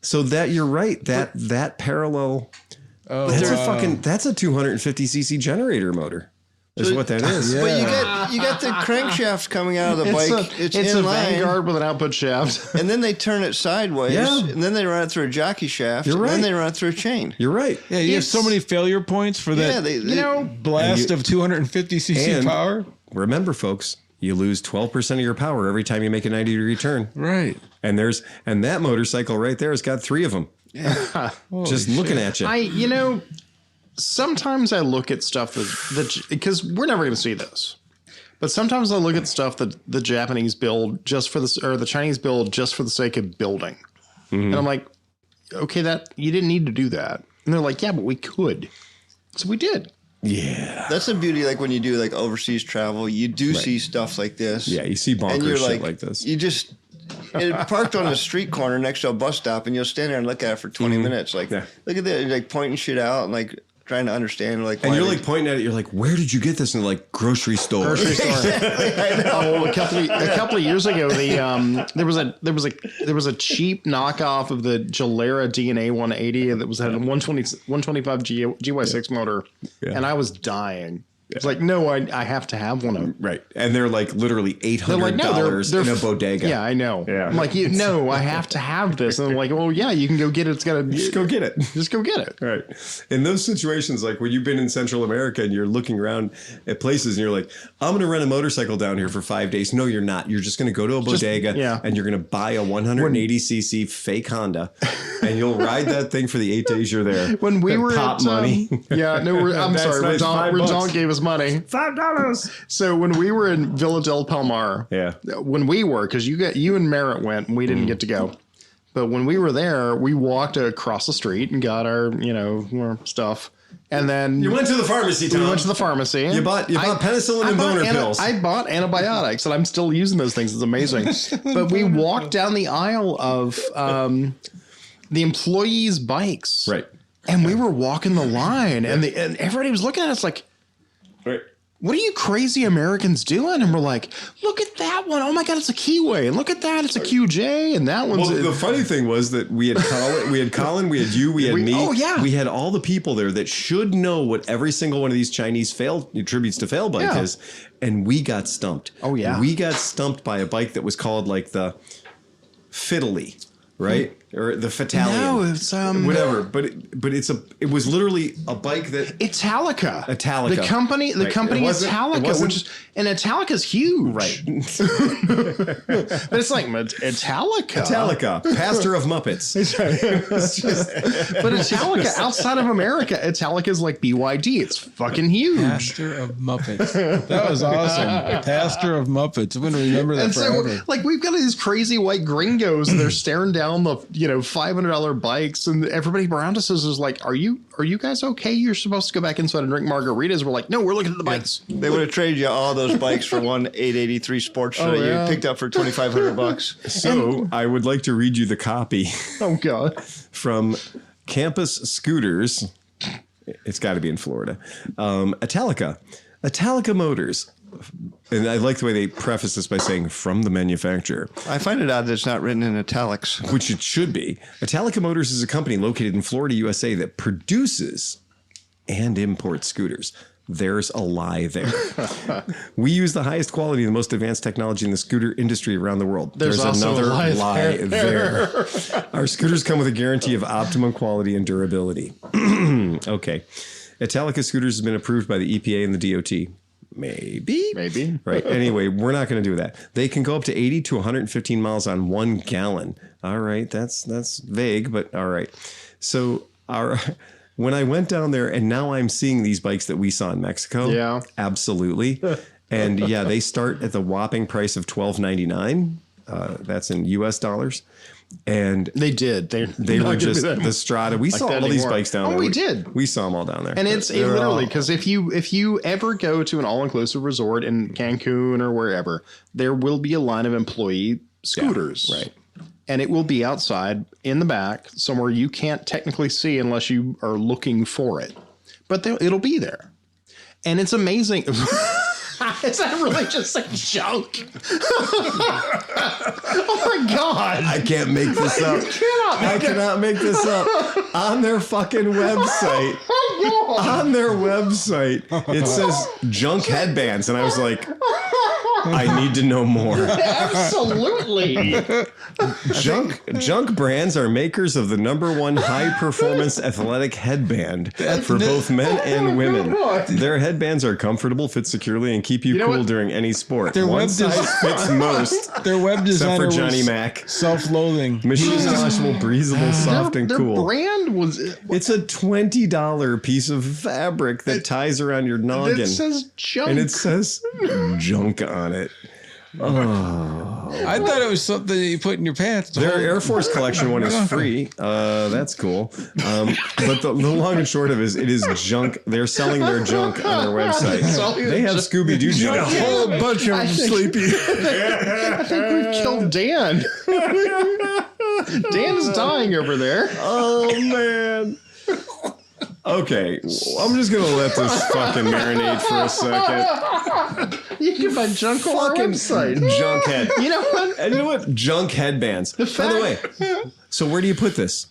[SPEAKER 7] So that you're right. That parallel.
[SPEAKER 1] Oh,
[SPEAKER 7] That's a 250 cc generator motor. Is what that is.
[SPEAKER 3] But you get the crankshaft coming out of the bike. It's
[SPEAKER 4] a
[SPEAKER 3] in line,
[SPEAKER 4] Vanguard with an output shaft.
[SPEAKER 3] and then they turn it sideways, and then they run it through a jockey shaft,
[SPEAKER 7] You're right.
[SPEAKER 3] and then they run it through a chain.
[SPEAKER 7] You're right.
[SPEAKER 1] Yeah, you have so many failure points for that blast of 250 cc power.
[SPEAKER 7] Remember, folks, you lose 12% of your power every time you make a 90-degree turn.
[SPEAKER 1] Right.
[SPEAKER 7] And that motorcycle right there has got 3 of them. Yeah. Just looking at you.
[SPEAKER 4] Sometimes I look at stuff that because we're never going to see this, but sometimes I look at stuff that the Japanese build just for this, or the Chinese build just for the sake of building. And I'm like, okay, that you didn't need to do that. And they're like, yeah, but we could. So we did.
[SPEAKER 7] Yeah.
[SPEAKER 3] That's the beauty. Like when you do like overseas travel, you do see stuff like this.
[SPEAKER 7] Yeah, you see bonkers shit like this.
[SPEAKER 3] You just parked on a street corner next to a bus stop, and you'll stand there and look at it for 20 minutes. Like, look at that. You're like pointing shit out and like trying to understand. Like,
[SPEAKER 7] and you're like pointing at it. You're like, where did you get this? And like, grocery store.
[SPEAKER 4] I know. A couple of years ago, there was a cheap knockoff of the Gilera DNA 180 that had a 125 GY6 motor, and I was dying. It's like, no, I have to have one of them.
[SPEAKER 7] Right. And they're like literally $800 in a bodega.
[SPEAKER 4] Yeah, I know. Yeah. I'm like, no, I have to have this. And I'm like, well, yeah, you can go get it. It's got to
[SPEAKER 7] just go get it.
[SPEAKER 4] Just go get it.
[SPEAKER 7] Right. In those situations, like when you've been in Central America and you're looking around at places and you're like, I'm going to rent a motorcycle down here for 5 days. No, you're not. You're just going to go to a bodega and you're going to buy a 180cc fake Honda and you'll ride that thing for the 8 days you're there.
[SPEAKER 4] When we were
[SPEAKER 7] at
[SPEAKER 4] money. I'm sorry.
[SPEAKER 7] Nice,
[SPEAKER 4] Redon gave us money.
[SPEAKER 7] $5.
[SPEAKER 4] So when we were in Villa del Palmar, when we were, because you and Merritt went and we didn't get to go, but when we were there, we walked across the street and got our our stuff, and then
[SPEAKER 7] you went to the pharmacy. Tom.
[SPEAKER 4] We went to the pharmacy.
[SPEAKER 7] You bought penicillin and boner pills.
[SPEAKER 4] I bought antibiotics, and I'm still using those things. It's amazing. But we walked down the aisle of the employees' bikes,
[SPEAKER 7] right?
[SPEAKER 4] And we were walking the line, and everybody was looking at us like,
[SPEAKER 7] right.
[SPEAKER 4] What are you crazy Americans doing? And we're like, look at that one. Oh my God, it's a Keyway. And look at that, it's a QJ. And that one's.
[SPEAKER 7] Well, the funny thing was that we had Colin, we had you, we had me.
[SPEAKER 4] Oh yeah.
[SPEAKER 7] We had all the people there that should know what every single one of these Chinese tributes to fail bike is, and we got stumped.
[SPEAKER 4] Oh yeah.
[SPEAKER 7] We got stumped by a bike that was called like the Fiddly, right? Or the Fatalian.
[SPEAKER 4] No, it's
[SPEAKER 7] whatever. But it was literally a bike that
[SPEAKER 4] Italica.
[SPEAKER 7] The
[SPEAKER 4] company Italica, which is, and Italica's huge.
[SPEAKER 7] Right.
[SPEAKER 4] But it's like Italica.
[SPEAKER 7] Pastor of Muppets.
[SPEAKER 4] But Italica outside of America, Italica is like BYD. It's fucking huge.
[SPEAKER 1] Pastor of Muppets. That was awesome. Pastor of Muppets. I'm going to remember that
[SPEAKER 4] and
[SPEAKER 1] forever.
[SPEAKER 4] So, like, we've got these crazy white gringos and they're staring down the $500 bikes, and everybody around us is like, are you guys okay? You're supposed to go back inside and drink margaritas. We're like, no, we're looking at the bikes.
[SPEAKER 3] They would have traded you all those bikes for one 883 Sports that you picked up for $2,500.
[SPEAKER 7] So I would like to read you the copy.
[SPEAKER 4] Oh God.
[SPEAKER 7] From Campus Scooters. It's got to be in Florida. Italica Motors. And I like the way they preface this by saying from the manufacturer.
[SPEAKER 3] I find it odd that it's not written in italics.
[SPEAKER 7] Which it should be. Italica Motors is a company located in Florida, USA that produces and imports scooters. There's a lie there. We use the highest quality and the most advanced technology in the scooter industry around the world. There's
[SPEAKER 4] also
[SPEAKER 7] another
[SPEAKER 4] a lie
[SPEAKER 7] there. Our scooters come with a guarantee of optimum quality and durability. Okay. Italica scooters has been approved by the EPA and the DOT. Maybe. Right. Anyway, we're not going to do that. They can go up to 80 to 115 miles on 1 gallon. All right. That's vague, but all right. So when I went down there, and now I'm seeing these bikes that we saw in Mexico. Yeah. Absolutely. And yeah, they start at the whopping price of $12.99. That's in US dollars. And
[SPEAKER 4] they did.
[SPEAKER 7] They were just the Strata. We saw all these bikes down there.
[SPEAKER 4] We did.
[SPEAKER 7] We saw them all down there.
[SPEAKER 4] And it's literally because if you ever go to an all-inclusive resort in Cancun or wherever, there will be a line of employee scooters.
[SPEAKER 7] Yeah, right.
[SPEAKER 4] And it will be outside in the back somewhere you can't technically see unless you are looking for it. But it'll be there. And it's amazing. Is that really just like junk? Oh my God.
[SPEAKER 7] I can't make this up. I cannot make this up. On their fucking website. On their website, it says junk headbands. And I was like, I need to know more.
[SPEAKER 4] Absolutely.
[SPEAKER 7] Junk brands are makers of the #1 high-performance athletic headband for both men and women. Their headbands are comfortable, fit securely, and keep you cool during any sport.
[SPEAKER 1] Their
[SPEAKER 7] One
[SPEAKER 1] web
[SPEAKER 7] size fits most.
[SPEAKER 1] Their web designer
[SPEAKER 7] except for Johnny
[SPEAKER 1] was
[SPEAKER 7] Mac.
[SPEAKER 1] Self-loathing.
[SPEAKER 7] Machine washable, breathable, soft, and
[SPEAKER 4] their
[SPEAKER 7] cool.
[SPEAKER 4] brand was...
[SPEAKER 7] It's a $20 piece of fabric that ties around your noggin.
[SPEAKER 4] It says junk.
[SPEAKER 7] And it says junk on it. Oh.
[SPEAKER 1] I thought it was something that you put in your pants.
[SPEAKER 7] Their Air Force Collection one is free. That's cool. But the long and short of it is junk. They're selling their junk on their website. They have Scooby-Doo junk.
[SPEAKER 6] A whole bunch of them, Sleepy.
[SPEAKER 4] I think we've killed Dan. Dan is dying over there.
[SPEAKER 7] Oh, man. Okay, I'm just going to let this fucking marinate for a second.
[SPEAKER 4] You can buy junk on our website.
[SPEAKER 7] Junk head.
[SPEAKER 4] You know what?
[SPEAKER 7] And you know what? Junk headbands. By the way, so where do you put this?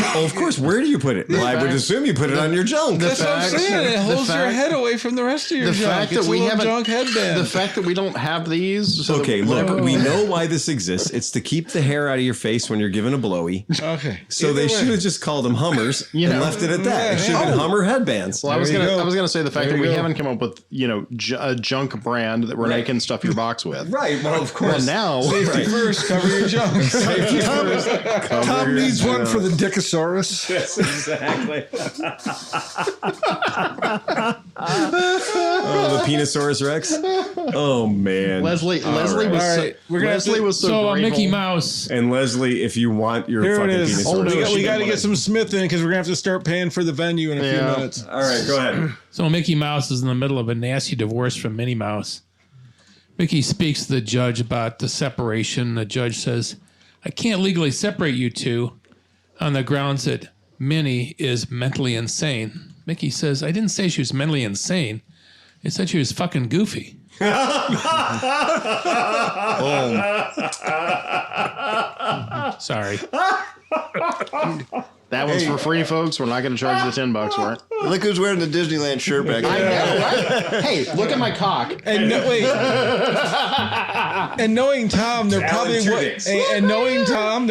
[SPEAKER 7] Oh, of course. Where do you put it? Well, I would assume you put it on your junk.
[SPEAKER 1] That's what I'm saying. It holds your head away from the rest of your junk.
[SPEAKER 4] Fact that we have
[SPEAKER 1] junk headband.
[SPEAKER 4] The fact that we don't have these. So
[SPEAKER 7] okay, look, we know why this exists. It's to keep the hair out of your face when you're giving a blowy.
[SPEAKER 1] Okay.
[SPEAKER 7] So they should have just called them Hummers and left it at that. It should have been Hummer headbands.
[SPEAKER 4] Well, I was gonna say the fact that we haven't come up with a junk brand that Renee can stuff your box with.
[SPEAKER 7] Right. Well, of course.
[SPEAKER 4] Well, now
[SPEAKER 1] safety first, cover your junk.
[SPEAKER 7] Safety first.
[SPEAKER 6] Tom needs one for the Dickosaurus.
[SPEAKER 7] Yes, exactly. Oh, the Penosaurus Rex. Oh man,
[SPEAKER 4] Leslie was so grateful.
[SPEAKER 5] Mickey Mouse
[SPEAKER 7] and Leslie. If you want your
[SPEAKER 1] Here
[SPEAKER 7] fucking
[SPEAKER 1] it is.
[SPEAKER 7] Penosaurus,
[SPEAKER 1] We got to get some Smith in because we're gonna have to start paying for the venue in a few minutes.
[SPEAKER 7] All right, go ahead.
[SPEAKER 5] So Mickey Mouse is in the middle of a nasty divorce from Minnie Mouse. Mickey speaks to the judge about the separation. The judge says, "I can't legally separate you two on the grounds that Minnie is mentally insane." Mickey says, "I didn't say she was mentally insane. I said she was fucking goofy." Sorry.
[SPEAKER 4] That one's for free, folks. We're not going to charge the $10 for it.
[SPEAKER 3] Look who's wearing the Disneyland shirt back
[SPEAKER 4] I
[SPEAKER 3] there.
[SPEAKER 4] know, right? Hey, look at my cock.
[SPEAKER 1] And and knowing Tom, there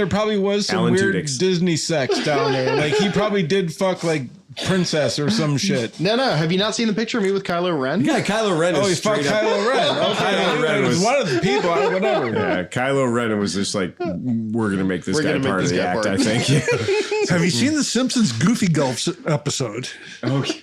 [SPEAKER 1] probably was some
[SPEAKER 7] Alan
[SPEAKER 1] weird
[SPEAKER 7] Tudyk.
[SPEAKER 1] Disney sex down there. Like he probably did fuck like Princess or some shit.
[SPEAKER 4] No. Have you not seen the picture of me with Kylo Ren?
[SPEAKER 7] Yeah, Kylo Ren.
[SPEAKER 1] Oh, he fucked Kylo Ren. Okay,
[SPEAKER 7] Kylo Ren
[SPEAKER 1] it was
[SPEAKER 7] was
[SPEAKER 1] one of the people. Whatever.
[SPEAKER 7] Yeah, Kylo Ren was just like, we're gonna make this
[SPEAKER 4] We're
[SPEAKER 7] guy
[SPEAKER 4] gonna
[SPEAKER 7] part
[SPEAKER 4] make
[SPEAKER 7] of the
[SPEAKER 4] this guy
[SPEAKER 7] act.
[SPEAKER 4] part.
[SPEAKER 7] I think.
[SPEAKER 6] Have you seen the Simpsons Goofy Golf episode?
[SPEAKER 7] Okay.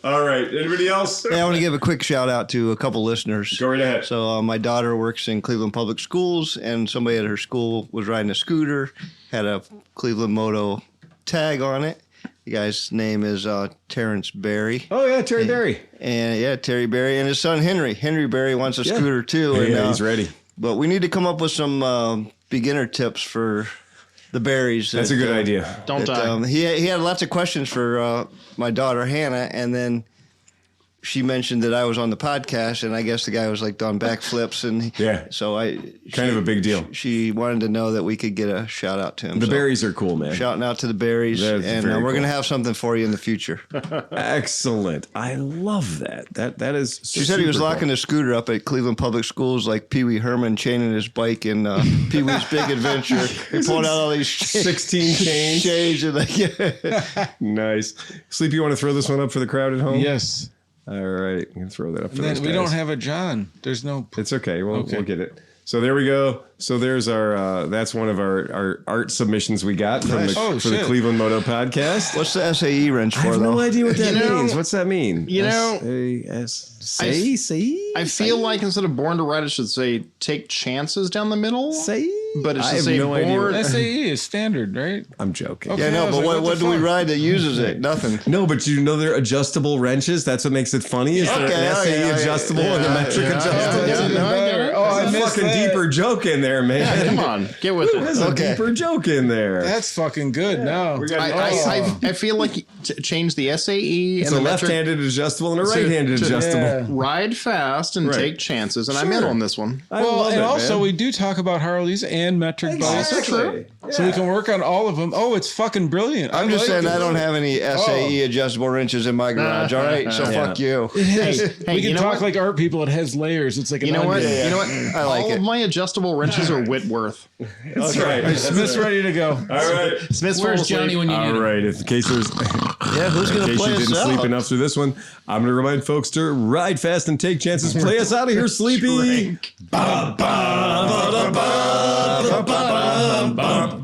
[SPEAKER 7] All right. Anybody else?
[SPEAKER 3] Yeah, I want to give a quick shout out to a couple listeners.
[SPEAKER 7] Go right ahead.
[SPEAKER 3] So my daughter works in Cleveland Public Schools, and somebody at her school was riding a scooter, had a ClevelandMoto tag on it. The guy's name is Terrence Berry.
[SPEAKER 7] Oh yeah, Terry Berry.
[SPEAKER 3] And Terry Berry and his son Henry. Henry Berry wants a scooter too.
[SPEAKER 7] Yeah,
[SPEAKER 3] and,
[SPEAKER 7] he's ready.
[SPEAKER 3] But we need to come up with some beginner tips for the berries.
[SPEAKER 7] That's a good idea.
[SPEAKER 4] Don't die.
[SPEAKER 3] He had lots of questions for my daughter Hannah, and then she mentioned that I was on the podcast, and I guess the guy was like doing backflips, and so
[SPEAKER 7] kind of a big deal.
[SPEAKER 3] She wanted to know that we could get a shout out to him.
[SPEAKER 7] The berries are cool, man.
[SPEAKER 3] Shouting out to the berries, and we're going to have something for you in the future.
[SPEAKER 7] Excellent. I love that. That is.
[SPEAKER 3] She said he was locking his scooter up at Cleveland Public Schools, like Pee Wee Herman chaining his bike in Pee Wee's Big Adventure. He pulled out all these
[SPEAKER 7] 16 chains.
[SPEAKER 3] And like,
[SPEAKER 7] nice. Sleepy, you want to throw this one up for the crowd at home?
[SPEAKER 1] Yes.
[SPEAKER 7] All right, you can throw that up for those
[SPEAKER 1] We
[SPEAKER 7] guys.
[SPEAKER 1] don't have a John. There's no.
[SPEAKER 7] It's okay. We'll get it. So there we go. So there's our. That's one of our art submissions we got from the Cleveland Moto podcast.
[SPEAKER 3] What's the SAE wrench for?
[SPEAKER 7] I have
[SPEAKER 3] though?
[SPEAKER 7] no idea what that means. What's that mean?
[SPEAKER 4] You know, I feel like instead of born to ride, it should say take chances down the middle. But it's just
[SPEAKER 7] no idea.
[SPEAKER 1] SAE is standard, right?
[SPEAKER 7] I'm joking.
[SPEAKER 1] Okay,
[SPEAKER 3] Yeah, no, but
[SPEAKER 1] like,
[SPEAKER 3] what do we ride that uses it? Nothing.
[SPEAKER 7] No, but you know they're adjustable wrenches. That's what makes it funny. Is there an SAE adjustable and a metric adjustable?
[SPEAKER 1] I
[SPEAKER 7] There's a fucking deeper joke in there, man.
[SPEAKER 4] Yeah, come on, get with it.
[SPEAKER 7] There's a deeper joke in there.
[SPEAKER 1] That's fucking good. No,
[SPEAKER 4] I feel like change the SAE
[SPEAKER 7] it's
[SPEAKER 4] and
[SPEAKER 7] a
[SPEAKER 4] the metric.
[SPEAKER 7] left-handed adjustable and a right-handed adjustable.
[SPEAKER 4] Ride fast and take chances, and I'm in on this one.
[SPEAKER 1] Well, and also we do talk about Harleys and metric bikes.
[SPEAKER 4] That's true.
[SPEAKER 1] So we can work on all of them. Oh, it's fucking brilliant.
[SPEAKER 3] I'm just saying I don't have any SAE adjustable wrenches in my garage. All right, so fuck you.
[SPEAKER 1] Hey, we
[SPEAKER 4] you
[SPEAKER 1] can
[SPEAKER 4] know
[SPEAKER 1] talk
[SPEAKER 4] what?
[SPEAKER 1] like art people. It has layers. It's like an
[SPEAKER 4] You know what?
[SPEAKER 1] onion.
[SPEAKER 4] You know what?
[SPEAKER 3] I like
[SPEAKER 4] all
[SPEAKER 3] it.
[SPEAKER 4] of my adjustable wrenches are Whitworth.
[SPEAKER 7] That's right.
[SPEAKER 1] Smith's ready to go.
[SPEAKER 7] All right.
[SPEAKER 5] Smith's first, Johnny, when you need
[SPEAKER 7] All
[SPEAKER 5] him.
[SPEAKER 7] right. In case there's,
[SPEAKER 3] Who's
[SPEAKER 7] in
[SPEAKER 3] gonna
[SPEAKER 7] case
[SPEAKER 3] play
[SPEAKER 7] you
[SPEAKER 3] us
[SPEAKER 7] didn't sleep
[SPEAKER 3] out?
[SPEAKER 7] enough through this one, I'm going to remind folks to ride fast and take chances. Play us out of here, Sleepy. Ba, ba, ba, ba, ba, ba, ba, ba, ba.